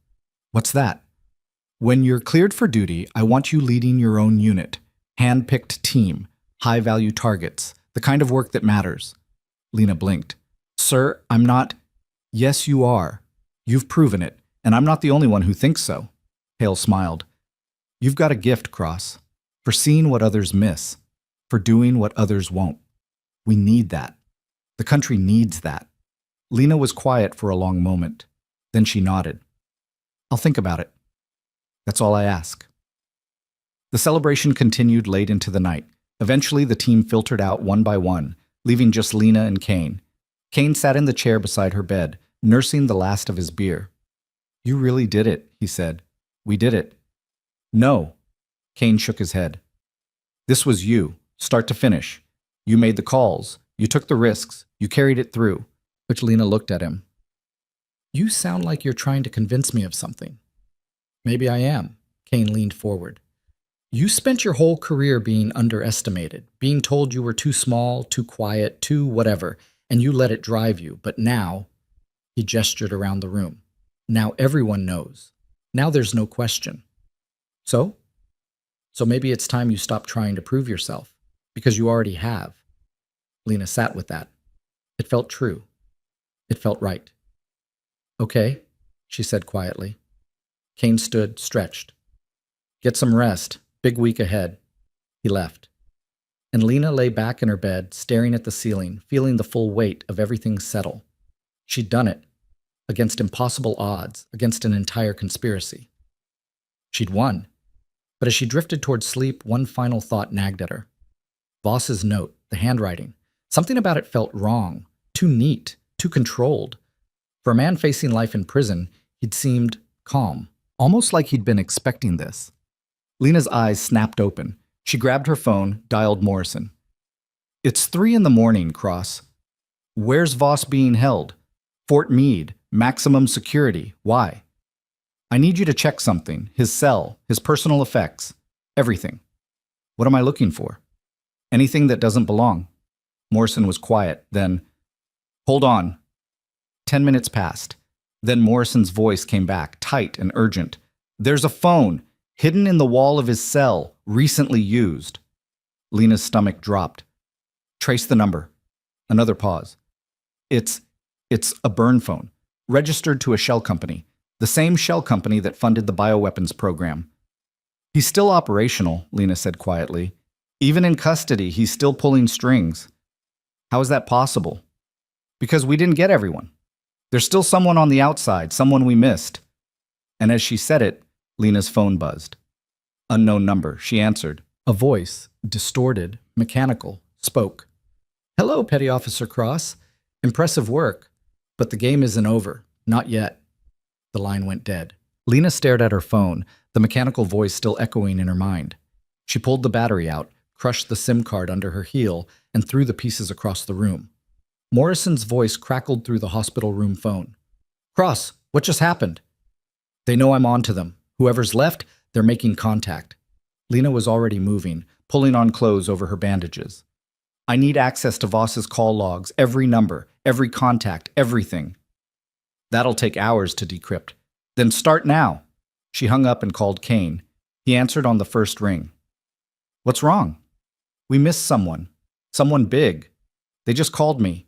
"What's that?" "When you're cleared for duty, I want you leading your own unit. Hand-picked team. High-value targets. The kind of work that matters." Lena blinked. "Sir, I'm not—" "Yes, you are. You've proven it, and I'm not the only one who thinks so." Hale smiled. "You've got a gift, Cross, for seeing what others miss, for doing what others won't. We need that. The country needs that." Lena was quiet for a long moment. Then she nodded. "I'll think about it. That's all I ask." The celebration continued late into the night. Eventually, the team filtered out one by one, leaving just Lena and Kane. Kane sat in the chair beside her bed, nursing the last of his beer. "You really did it," he said. "We did it." "No." Kane shook his head. "This was you, start to finish. You made the calls. You took the risks. You carried it through." Which Lena looked at him. "You sound like you're trying to convince me of something." "Maybe I am." Kane leaned forward. You spent your whole career being underestimated, being told you were too small, too quiet, too whatever, and you let it drive you. But now, he gestured around the room. Now everyone knows. Now there's no question. So? So maybe it's time you stop trying to prove yourself, because you already have. Lena sat with that. It felt true. It felt right. Okay, she said quietly. Kane stood, stretched. Get some rest. Big week ahead. He left. And Lena lay back in her bed, staring at the ceiling, feeling the full weight of everything settle. She'd done it. Against impossible odds, against an entire conspiracy. She'd won. But as she drifted toward sleep, one final thought nagged at her. Voss's note, the handwriting. Something about it felt wrong, too neat, too controlled. For a man facing life in prison, he'd seemed calm, almost like he'd been expecting this. Lena's eyes snapped open. She grabbed her phone, dialed Morrison. It's 3 a.m, Cross. Where's Voss being held? Fort Meade, maximum security. Why? I need you to check something. His cell, his personal effects, everything. What am I looking for? Anything that doesn't belong. Morrison was quiet, then, hold on. 10 minutes passed. Then Morrison's voice came back, tight and urgent. There's a phone, hidden in the wall of his cell, recently used. Lena's stomach dropped. Trace the number. Another pause. It's a burn phone, registered to a shell company, the same shell company that funded the bioweapons program. He's still operational, Lena said quietly. Even in custody, he's still pulling strings. How is that possible? Because we didn't get everyone. There's still someone on the outside, someone we missed. And as she said it, Lena's phone buzzed. Unknown number, she answered. A voice, distorted, mechanical, spoke. Hello, Petty Officer Cross. Impressive work. But the game isn't over. Not yet. The line went dead. Lena stared at her phone, the mechanical voice still echoing in her mind. She pulled the battery out, crushed the SIM card under her heel, and threw the pieces across the room. Morrison's voice crackled through the hospital room phone. Cross, what just happened? They know I'm on to them. Whoever's left, they're making contact. Lena was already moving, pulling on clothes over her bandages. I need access to Voss's call logs, every number, every contact, everything. That'll take hours to decrypt. Then start now. She hung up and called Kane. He answered on the first ring. What's wrong? We missed someone. Someone big. They just called me.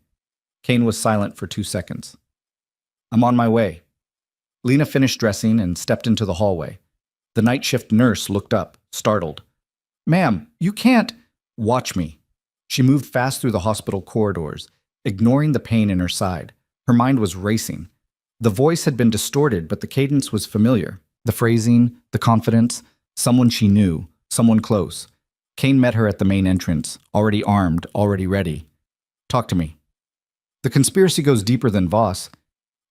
Kane was silent for 2 seconds. I'm on my way. Lena finished dressing and stepped into the hallway. The night shift nurse looked up, startled. Ma'am, you can't. Watch me. She moved fast through the hospital corridors, ignoring the pain in her side. Her mind was racing. The voice had been distorted, but the cadence was familiar. The phrasing, the confidence, someone she knew, someone close. Kane met her at the main entrance, already armed, already ready. Talk to me. The conspiracy goes deeper than Voss.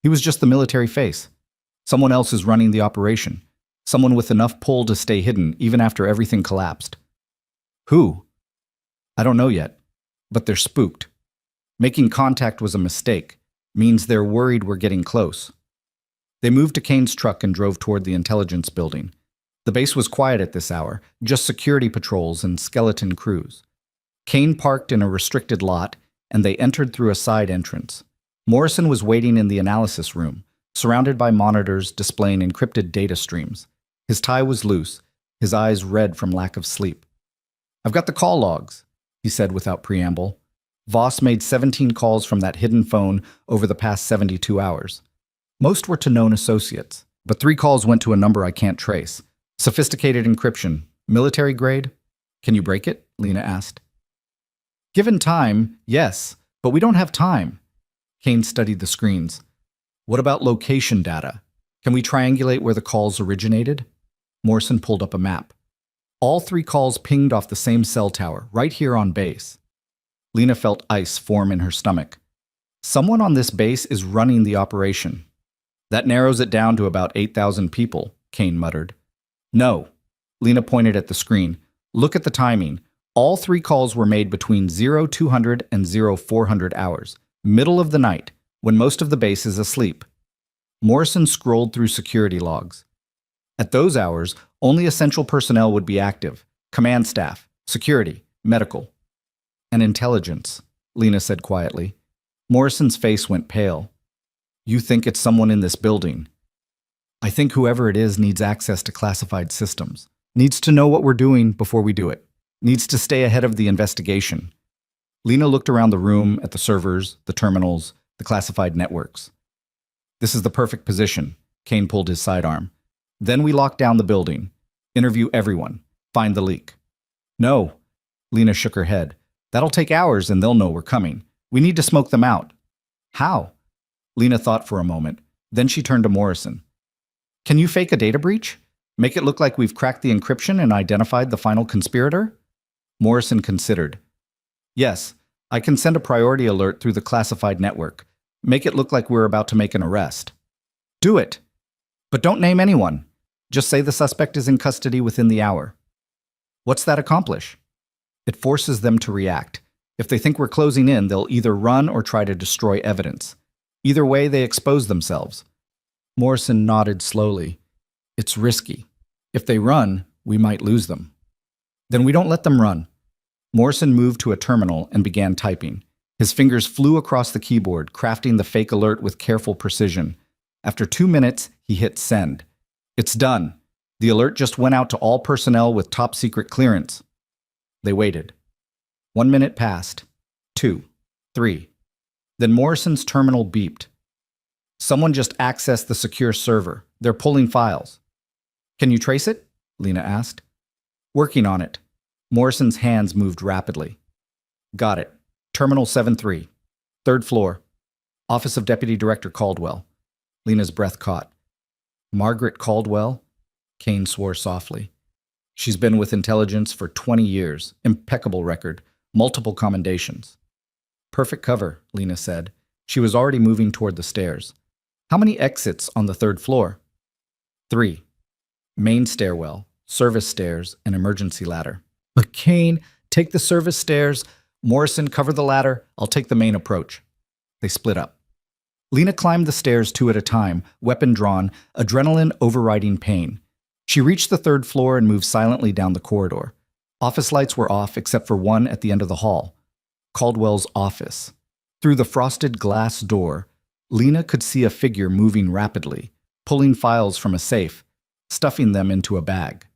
He was just the military face. Someone else is running the operation. Someone with enough pull to stay hidden, even after everything collapsed. Who? I don't know yet, but they're spooked. Making contact was a mistake, means they're worried we're getting close. They moved to Kane's truck and drove toward the intelligence building. The base was quiet at this hour, just security patrols and skeleton crews. Kane parked in a restricted lot, and they entered through a side entrance. Morrison was waiting in the analysis room, surrounded by monitors displaying encrypted data streams. His tie was loose, his eyes red from lack of sleep. I've got the call logs, he said without preamble. Voss made 17 calls from that hidden phone over the past 72 hours. Most were to known associates, but 3 calls went to a number I can't trace. Sophisticated encryption. Military grade? Can you break it? Lena asked. Given time, yes, but we don't have time. Kane studied the screens. What about location data? Can we triangulate where the calls originated? Morrison pulled up a map. All 3 calls pinged off the same cell tower, right here on base. Lena felt ice form in her stomach. Someone on this base is running the operation. That narrows it down to about 8,000 people, Kane muttered. No. Lena pointed at the screen. Look at the timing. All 3 calls were made between 0200 and 0400 hours, middle of the night, when most of the base is asleep. Morrison scrolled through security logs. At those hours, only essential personnel would be active: command staff, security, medical, and intelligence, Lena said quietly. Morrison's face went pale. You think it's someone in this building? I think whoever it is needs access to classified systems, needs to know what we're doing before we do it, needs to stay ahead of the investigation. Lena looked around the room at the servers, the terminals, the classified networks. This is the perfect position. Kane pulled his sidearm. Then we lock down the building, interview everyone, find the leak. No, Lena shook her head. That'll take hours and they'll know we're coming. We need to smoke them out. How? Lena thought for a moment. Then she turned to Morrison. Can you fake a data breach? Make it look like we've cracked the encryption and identified the final conspirator? Morrison considered. Yes, I can send a priority alert through the classified network. Make it look like we're about to make an arrest. Do it. But don't name anyone. Just say the suspect is in custody within the hour. What's that accomplish? It forces them to react. If they think we're closing in, they'll either run or try to destroy evidence. Either way, they expose themselves. Morrison nodded slowly. It's risky. If they run, we might lose them. Then we don't let them run. Morrison moved to a terminal and began typing. His fingers flew across the keyboard, crafting the fake alert with careful precision. After 2 minutes, he hit send. It's done. The alert just went out to all personnel with top secret clearance. They waited. 1 minute passed. 2. 3. Then Morrison's terminal beeped. Someone just accessed the secure server. They're pulling files. Can you trace it? Lena asked. Working on it. Morrison's hands moved rapidly. Got it. Terminal 7-3. 3rd floor. Office of Deputy Director Caldwell. Lena's breath caught. Margaret Caldwell? Kane swore softly. She's been with intelligence for 20 years. Impeccable record. Multiple commendations. Perfect cover, Lena said. She was already moving toward the stairs. How many exits on the 3rd floor? 3. Main stairwell, service stairs, and emergency ladder. But Kane, take the service stairs. Morrison, cover the ladder. I'll take the main approach. They split up. Lena climbed the stairs 2 at a time, weapon drawn, adrenaline overriding pain. She reached the 3rd floor and moved silently down the corridor. Office lights were off except for one at the end of the hall. Caldwell's office. Through the frosted glass door, Lena could see a figure moving rapidly, pulling files from a safe, stuffing them into a bag.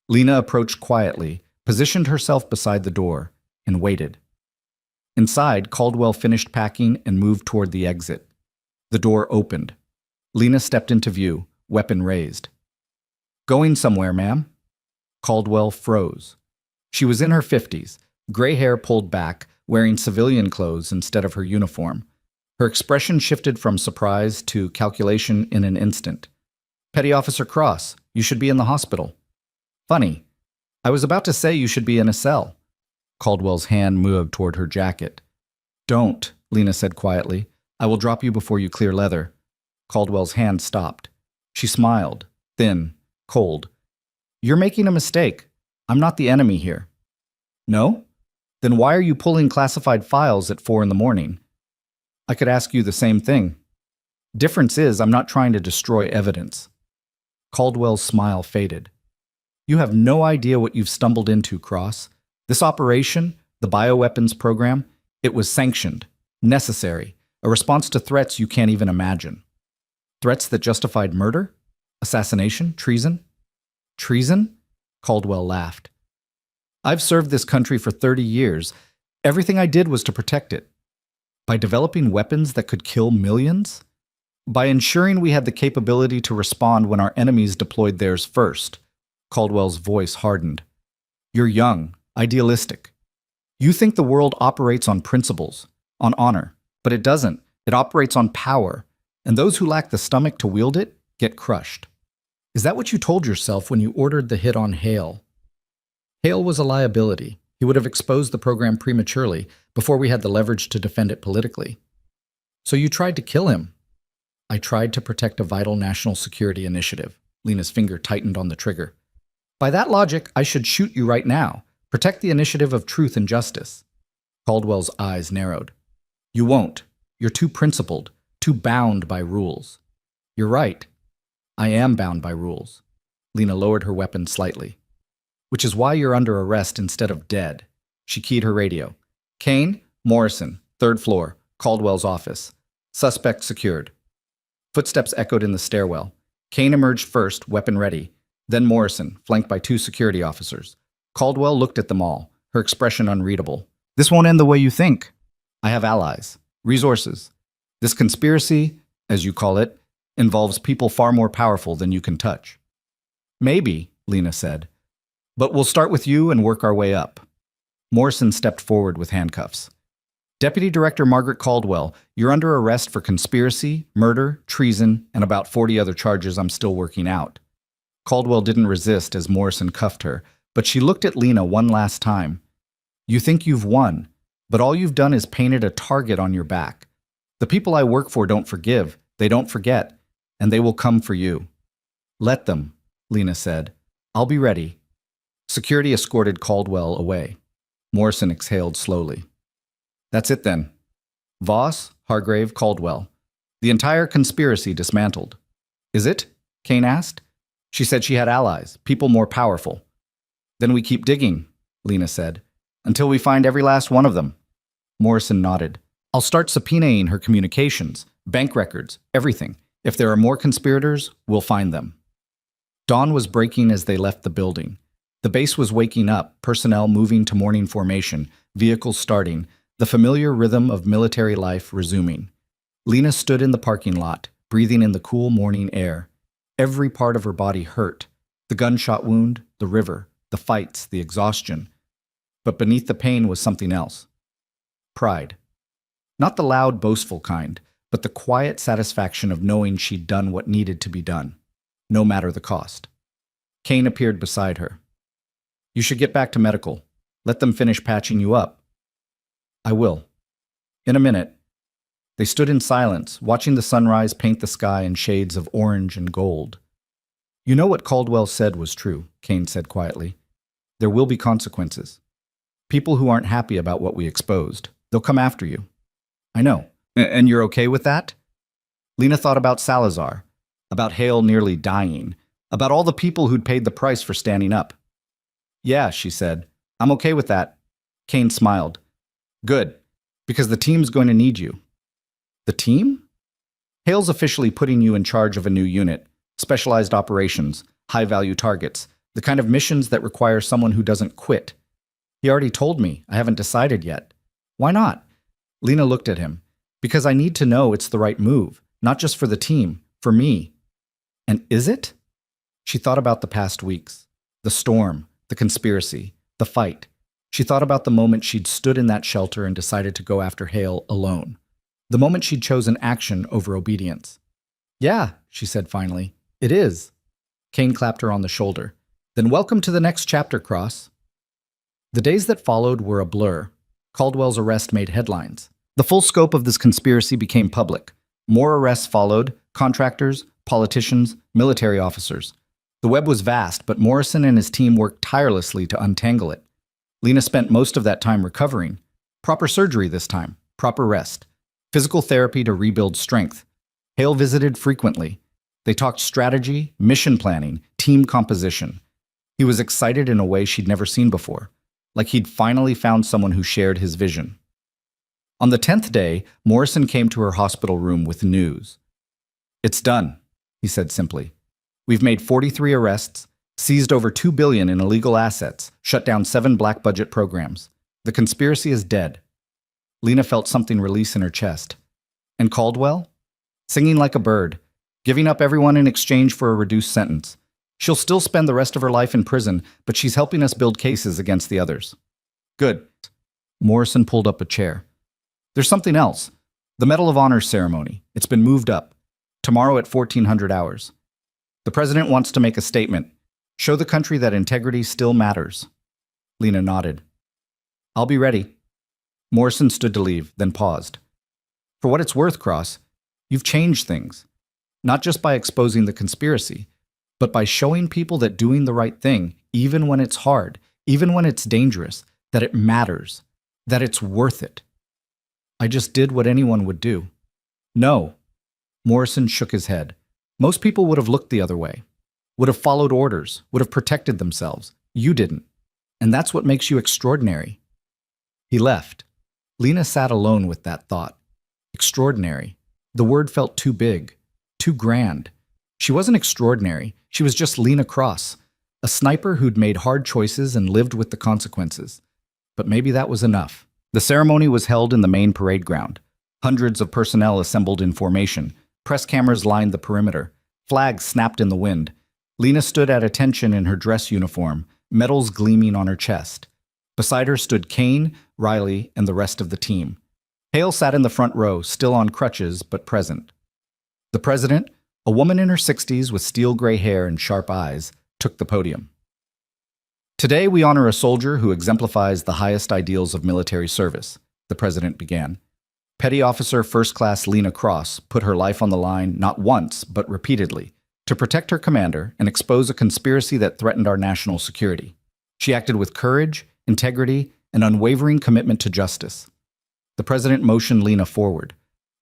Lena approached quietly, positioned herself beside the door, and waited. Inside, Caldwell finished packing and moved toward the exit. The door opened. Lena stepped into view, weapon raised. Going somewhere, ma'am? Caldwell froze. She was in her 50s, gray hair pulled back, wearing civilian clothes instead of her uniform. Her expression shifted from surprise to calculation in an instant. Petty Officer Cross, you should be in the hospital. Funny. I was about to say you should be in a cell. Caldwell's hand moved toward her jacket. Don't, Lena said quietly. I will drop you before you clear leather. Caldwell's hand stopped. She smiled, thin, cold. You're making a mistake. I'm not the enemy here. No? Then why are you pulling classified files at 4 a.m? I could ask you the same thing. Difference is I'm not trying to destroy evidence. Caldwell's smile faded. You have no idea what you've stumbled into, Cross. This operation, the bioweapons program, it was sanctioned, necessary, a response to threats you can't even imagine. Threats that justified murder? Assassination? Treason? Treason? Caldwell laughed. I've served this country for 30 years. Everything I did was to protect it. By developing weapons that could kill millions? By ensuring we had the capability to respond when our enemies deployed theirs first. Caldwell's voice hardened. You're young, idealistic. You think the world operates on principles, on honor, but it doesn't. It operates on power, and those who lack the stomach to wield it get crushed. Is that what you told yourself when you ordered the hit on Hale? Hale was a liability. He would have exposed the program prematurely before we had the leverage to defend it politically. So you tried to kill him. I tried to protect a vital national security initiative. Lena's finger tightened on the trigger. By that logic, I should shoot you right now. Protect the initiative of truth and justice. Caldwell's eyes narrowed. You won't. You're too principled, too bound by rules. You're right. I am bound by rules. Lena lowered her weapon slightly. Which is why you're under arrest instead of dead. She keyed her radio. Kane, Morrison, 3rd floor, Caldwell's office. Suspect secured. Footsteps echoed in the stairwell. Kane emerged first, weapon ready. Then Morrison, flanked by 2 security officers. Caldwell looked at them all, her expression unreadable. This won't end the way you think. I have allies. Resources. This conspiracy, as you call it, involves people far more powerful than you can touch. Maybe, Lena said. But we'll start with you and work our way up. Morrison stepped forward with handcuffs. Deputy Director Margaret Caldwell, you're under arrest for conspiracy, murder, treason, and about 40 other charges I'm still working out. Caldwell didn't resist as Morrison cuffed her, but she looked at Lena one last time. You think you've won, but all you've done is painted a target on your back. The people I work for don't forgive, they don't forget, and they will come for you. Let them, Lena said. I'll be ready. Security escorted Caldwell away. Morrison exhaled slowly. That's it then. Voss, Hargrave, Caldwell. The entire conspiracy dismantled. Is it? Kane asked. She said she had allies, people more powerful. Then we keep digging, Lena said, until we find every last one of them. Morrison nodded. I'll start subpoenaing her communications, bank records, everything. If there are more conspirators, we'll find them. Dawn was breaking as they left the building. The base was waking up, personnel moving to morning formation, vehicles starting, the familiar rhythm of military life resuming. Lena stood in the parking lot, breathing in the cool morning air. Every part of her body hurt. The gunshot wound, the river, the fights, the exhaustion. But beneath the pain was something else. Pride. Not the loud, boastful kind, but the quiet satisfaction of knowing she'd done what needed to be done, no matter the cost. Kane appeared beside her. You should get back to medical. Let them finish patching you up. I will. In a minute. They stood in silence, watching the sunrise paint the sky in shades of orange and gold. You know what Caldwell said was true, Kane said quietly. There will be consequences. People who aren't happy about what we exposed. They'll come after you. I know. And you're okay with that? Lena thought about Salazar, about Hale nearly dying, about all the people who'd paid the price for standing up. Yeah, she said. I'm okay with that. Kane smiled. Good, because the team's going to need you. The team? Hale's officially putting you in charge of a new unit, specialized operations, high-value targets, the kind of missions that require someone who doesn't quit. He already told me. I haven't decided yet. Why not? Lena looked at him. Because I need to know it's the right move, not just for the team, for me. And is it? She thought about the past weeks, the storm, the conspiracy, the fight. She thought about the moment she'd stood in that shelter and decided to go after Hale alone. The moment she'd chosen action over obedience. Yeah, she said finally, it is. Kane clapped her on the shoulder. Then welcome to the next chapter, Cross. The days that followed were a blur. Caldwell's arrest made headlines. The full scope of this conspiracy became public. More arrests followed, contractors, politicians, military officers. The web was vast, but Morrison and his team worked tirelessly to untangle it. Lena spent most of that time recovering. Proper surgery this time, proper rest. Physical therapy to rebuild strength. Hale visited frequently. They talked strategy, mission planning, team composition. He was excited in a way she'd never seen before, like he'd finally found someone who shared his vision. On the 10th day, Morrison came to her hospital room with news. It's done, he said simply. We've made 43 arrests, seized over $2 billion in illegal assets, shut down 7 black budget programs. The conspiracy is dead. Lena felt something release in her chest. And Caldwell? Singing like a bird, giving up everyone in exchange for a reduced sentence. She'll still spend the rest of her life in prison, but she's helping us build cases against the others. Good. Morrison pulled up a chair. There's something else. The Medal of Honor ceremony. It's been moved up. Tomorrow at 1400 hours. The president wants to make a statement. Show the country that integrity still matters. Lena nodded. I'll be ready. Morrison stood to leave, then paused. For what it's worth, Cross, you've changed things. Not just by exposing the conspiracy, but by showing people that doing the right thing, even when it's hard, even when it's dangerous, that it matters, that it's worth it. I just did what anyone would do. No. Morrison shook his head. Most people would have looked the other way. would have followed orders, would have protected themselves. You didn't. And that's what makes you extraordinary. He left. Lena sat alone with that thought. Extraordinary. The word felt too big, too grand. She wasn't extraordinary. She was just Lena Cross, a sniper who'd made hard choices and lived with the consequences. But maybe that was enough. The ceremony was held in the main parade ground. Hundreds of personnel assembled in formation. Press cameras lined the perimeter. Flags snapped in the wind. Lena stood at attention in her dress uniform, medals gleaming on her chest. Beside her stood Kane, Riley, and the rest of the team. Hale sat in the front row, still on crutches, but present. The president, a woman in her 60s with steel gray hair and sharp eyes, took the podium. Today we honor a soldier who exemplifies the highest ideals of military service, the president began. Petty Officer First Class Lena Cross put her life on the line not once, but repeatedly, to protect her commander and expose a conspiracy that threatened our national security. She acted with courage, integrity, and unwavering commitment to justice. The president motioned Lena forward.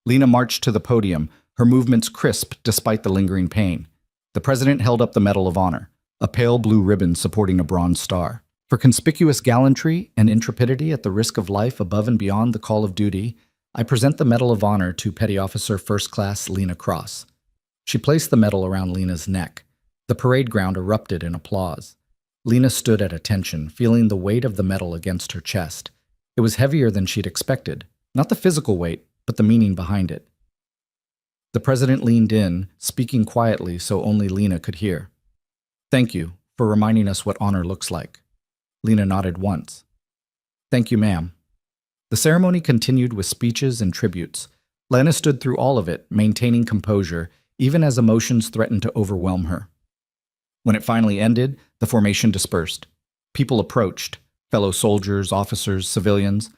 Lena marched to the podium, her movements crisp despite the lingering pain. The president held up the Medal of Honor, a pale blue ribbon supporting a bronze star. For conspicuous gallantry and intrepidity at the risk of life above and beyond the call of duty, I present the Medal of Honor to Petty Officer First Class Lena Cross. She placed the medal around Lena's neck. The parade ground erupted in applause. Lena stood at attention, feeling the weight of the medal against her chest. It was heavier than she'd expected, not the physical weight, but the meaning behind it. The president leaned in, speaking quietly so only Lena could hear. Thank you for reminding us what honor looks like. Lena nodded once. Thank you, ma'am. The ceremony continued with speeches and tributes. Lena stood through all of it, maintaining composure, even as emotions threatened to overwhelm her. When it finally ended, the formation dispersed. People approached, fellow soldiers, officers, civilians,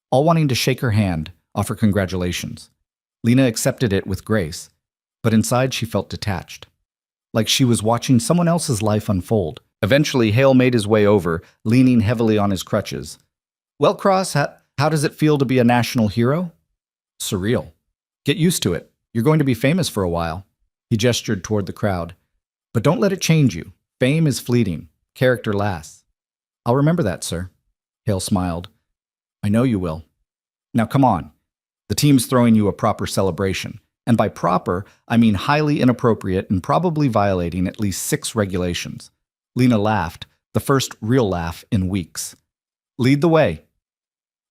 all wanting to shake her hand, offer congratulations. Lena accepted it with grace, but inside she felt detached, like she was watching someone else's life unfold. Eventually, Hale made his way over, leaning heavily on his crutches. Well, Cross, how does it feel to be a national hero? Surreal. Get used to it. You're going to be famous for a while. He gestured toward the crowd. But don't let it change you. Fame is fleeting. Character lasts. I'll remember that, sir. Hale smiled. I know you will. Now come on. The team's throwing you a proper celebration. And by proper, I mean highly inappropriate and probably violating at least 6 regulations. Lena laughed, the first real laugh in weeks. Lead the way.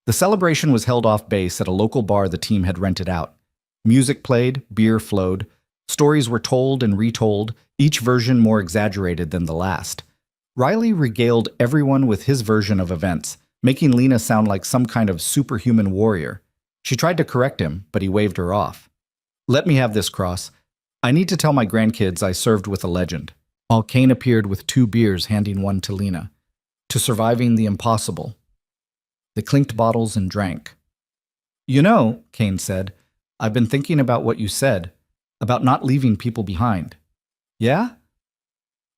The celebration was held off base at a local bar the team had rented out. Music played, beer flowed. Stories were told and retold, each version more exaggerated than the last. Riley regaled everyone with his version of events, making Lena sound like some kind of superhuman warrior. She tried to correct him, but he waved her off. Let me have this, Cross. I need to tell my grandkids I served with a legend. While Kane appeared with 2 beers, handing one to Lena. To surviving the impossible. They clinked bottles and drank. You know, Kane said, I've been thinking about what you said, about not leaving people behind. Yeah?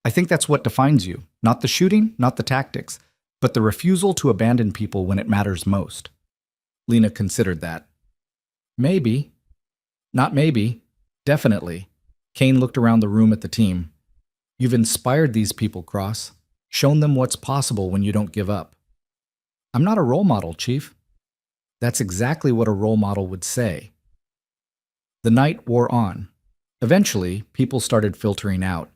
I think that's what defines you. Not the shooting, not the tactics, but the refusal to abandon people when it matters most. Lena considered that. Maybe. Not maybe. Definitely. Kane looked around the room at the team. You've inspired these people, Cross. Shown them what's possible when you don't give up. I'm not a role model, Chief. That's exactly what a role model would say. The night wore on. Eventually, people started filtering out.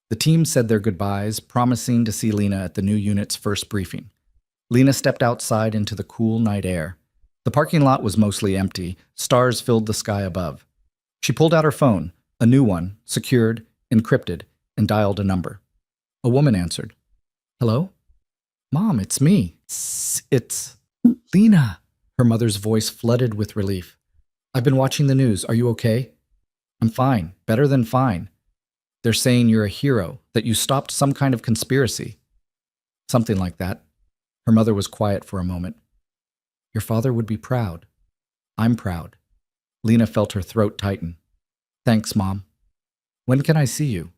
The team said their goodbyes, promising to see Lena at the new unit's first briefing. Lena stepped outside into the cool night air. The parking lot was mostly empty. Stars filled the sky above. She pulled out her phone, a new one, secured, encrypted, and dialed a number. A woman answered. Hello? Mom, it's me. It's Lena. Her mother's voice flooded with relief. I've been watching the news. Are you okay? I'm fine. Better than fine. They're saying you're a hero, that you stopped some kind of conspiracy. Something like that. Her mother was quiet for a moment. Your father would be proud. I'm proud. Lena felt her throat tighten. Thanks, Mom. When can I see you?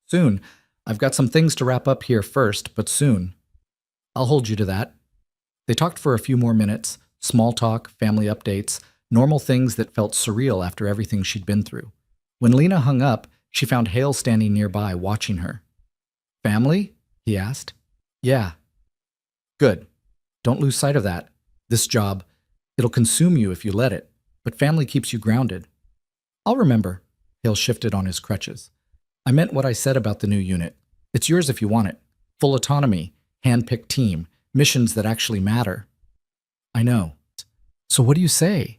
Soon. I've got some things to wrap up here first, but soon. I'll hold you to that. They talked for a few more minutes, small talk, family updates, normal things that felt surreal after everything she'd been through. When Lena hung up, She found Hale standing nearby, watching her. "Family?" he asked. "Yeah." "Good. Don't lose sight of that. This job, it'll consume you if you let it, but family keeps you grounded." "I'll remember." Hale shifted on his crutches. "I meant what I said about the new unit. It's yours if you want it. Full autonomy, hand-picked team, missions that actually matter." "I know. So what do you say?"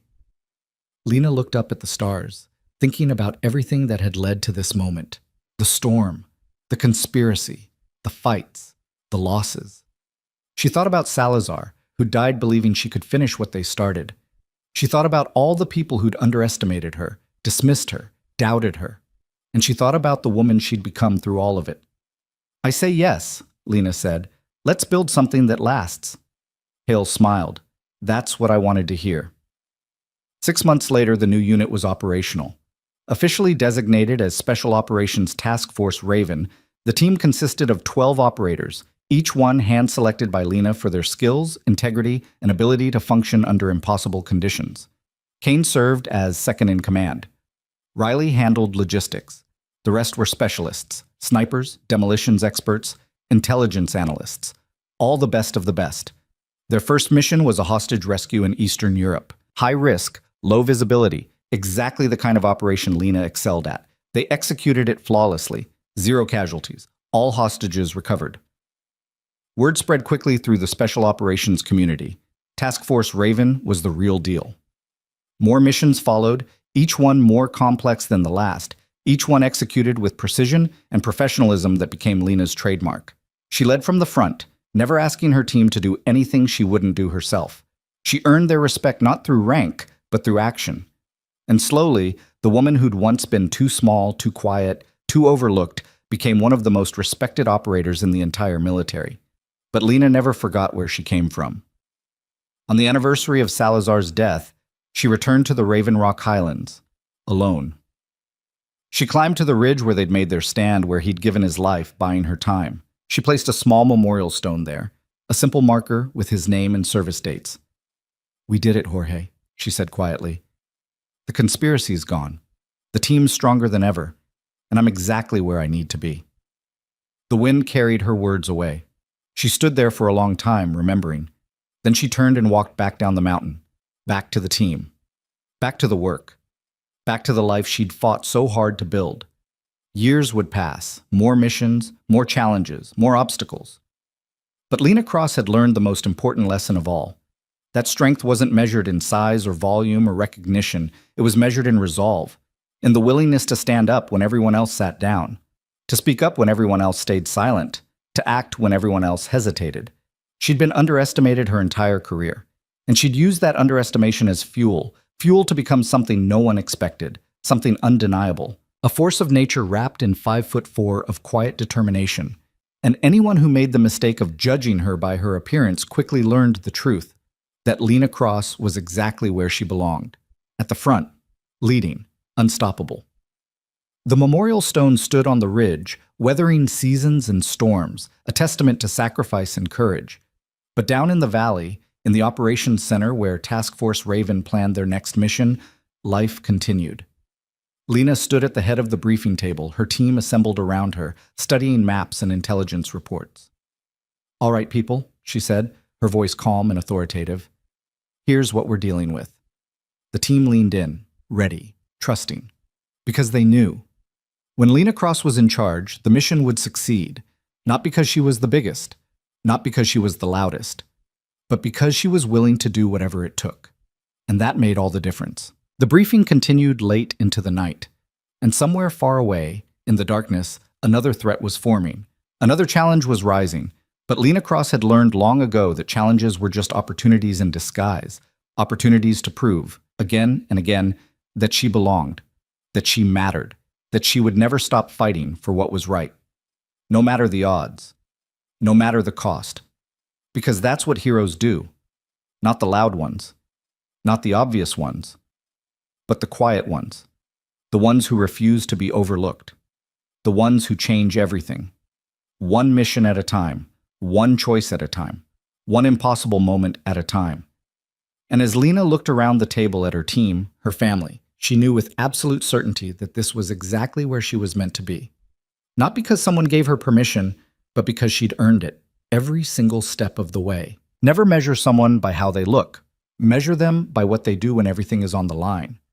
Lena looked up at the stars, thinking about everything that had led to this moment. The storm, the conspiracy, the fights, the losses. She thought about Salazar, who died believing she could finish what they started. She thought about all the people who'd underestimated her, dismissed her, doubted her. And she thought about the woman she'd become through all of it. "I say yes," Lena said. "Let's build something that lasts." Hale smiled. "That's what I wanted to hear." 6 months later, the new unit was operational. Officially designated as Special Operations Task Force Raven, the team consisted of 12 operators, each one hand-selected by Lena for their skills, integrity, and ability to function under impossible conditions. Kane served as second-in-command. Riley handled logistics. The rest were specialists, snipers, demolitions experts, intelligence analysts, all the best of the best. Their first mission was a hostage rescue in Eastern Europe. High risk, low visibility, exactly the kind of operation Lena excelled at. They executed it flawlessly. 0 casualties. All hostages recovered. Word spread quickly through the special operations community. Task Force Raven was the real deal. More missions followed, each one more complex than the last, each one executed with precision and professionalism that became Lena's trademark. She led from the front, never asking her team to do anything she wouldn't do herself. She earned their respect not through rank, but through action. And slowly, the woman who'd once been too small, too quiet, too overlooked, became one of the most respected operators in the entire military. But Lena never forgot where she came from. On the anniversary of Salazar's death, she returned to the Raven Rock Highlands, alone. She climbed to the ridge where they'd made their stand, where he'd given his life, buying her time. She placed a small memorial stone there, a simple marker with his name and service dates. "We did it, Jorge," she said quietly. "The conspiracy's gone. The team's stronger than ever, and I'm exactly where I need to be." The wind carried her words away. She stood there for a long time, remembering. Then she turned and walked back down the mountain, back to the team, back to the work, back to the life she'd fought so hard to build. Years would pass, more missions, more challenges, more obstacles. But Lena Cross had learned the most important lesson of all. That strength wasn't measured in size or volume or recognition. It was measured in resolve, in the willingness to stand up when everyone else sat down, to speak up when everyone else stayed silent, to act when everyone else hesitated. She'd been underestimated her entire career, and she'd used that underestimation as fuel to become something no one expected, something undeniable, a force of nature wrapped in 5'4" of quiet determination. And anyone who made the mistake of judging her by her appearance quickly learned the truth, that Lena Cross was exactly where she belonged, at the front, leading, unstoppable. The memorial stone stood on the ridge, weathering seasons and storms, a testament to sacrifice and courage. But down in the valley, in the operations center where Task Force Raven planned their next mission, life continued. Lena stood at the head of the briefing table, her team assembled around her, studying maps and intelligence reports. "All right, people," she said, her voice calm and authoritative. "Here's what we're dealing with." The team leaned in, ready, trusting, because they knew. When Lena Cross was in charge, the mission would succeed, not because she was the biggest, not because she was the loudest, but because she was willing to do whatever it took. And that made all the difference. The briefing continued late into the night, and somewhere far away, in the darkness, another threat was forming. Another challenge was rising, but Lena Cross had learned long ago that challenges were just opportunities in disguise, opportunities to prove, again and again, that she belonged, that she mattered, that she would never stop fighting for what was right, no matter the odds, no matter the cost. Because that's what heroes do, not the loud ones, not the obvious ones, but the quiet ones, the ones who refuse to be overlooked, the ones who change everything, one mission at a time, one choice at a time, one impossible moment at a time. And as Lena looked around the table at her team, her family, She knew with absolute certainty that this was exactly where she was meant to be. Not because someone gave her permission, but because she'd earned it every single step of the way. Never measure someone by how they look. Measure them by what they do when everything is on the line.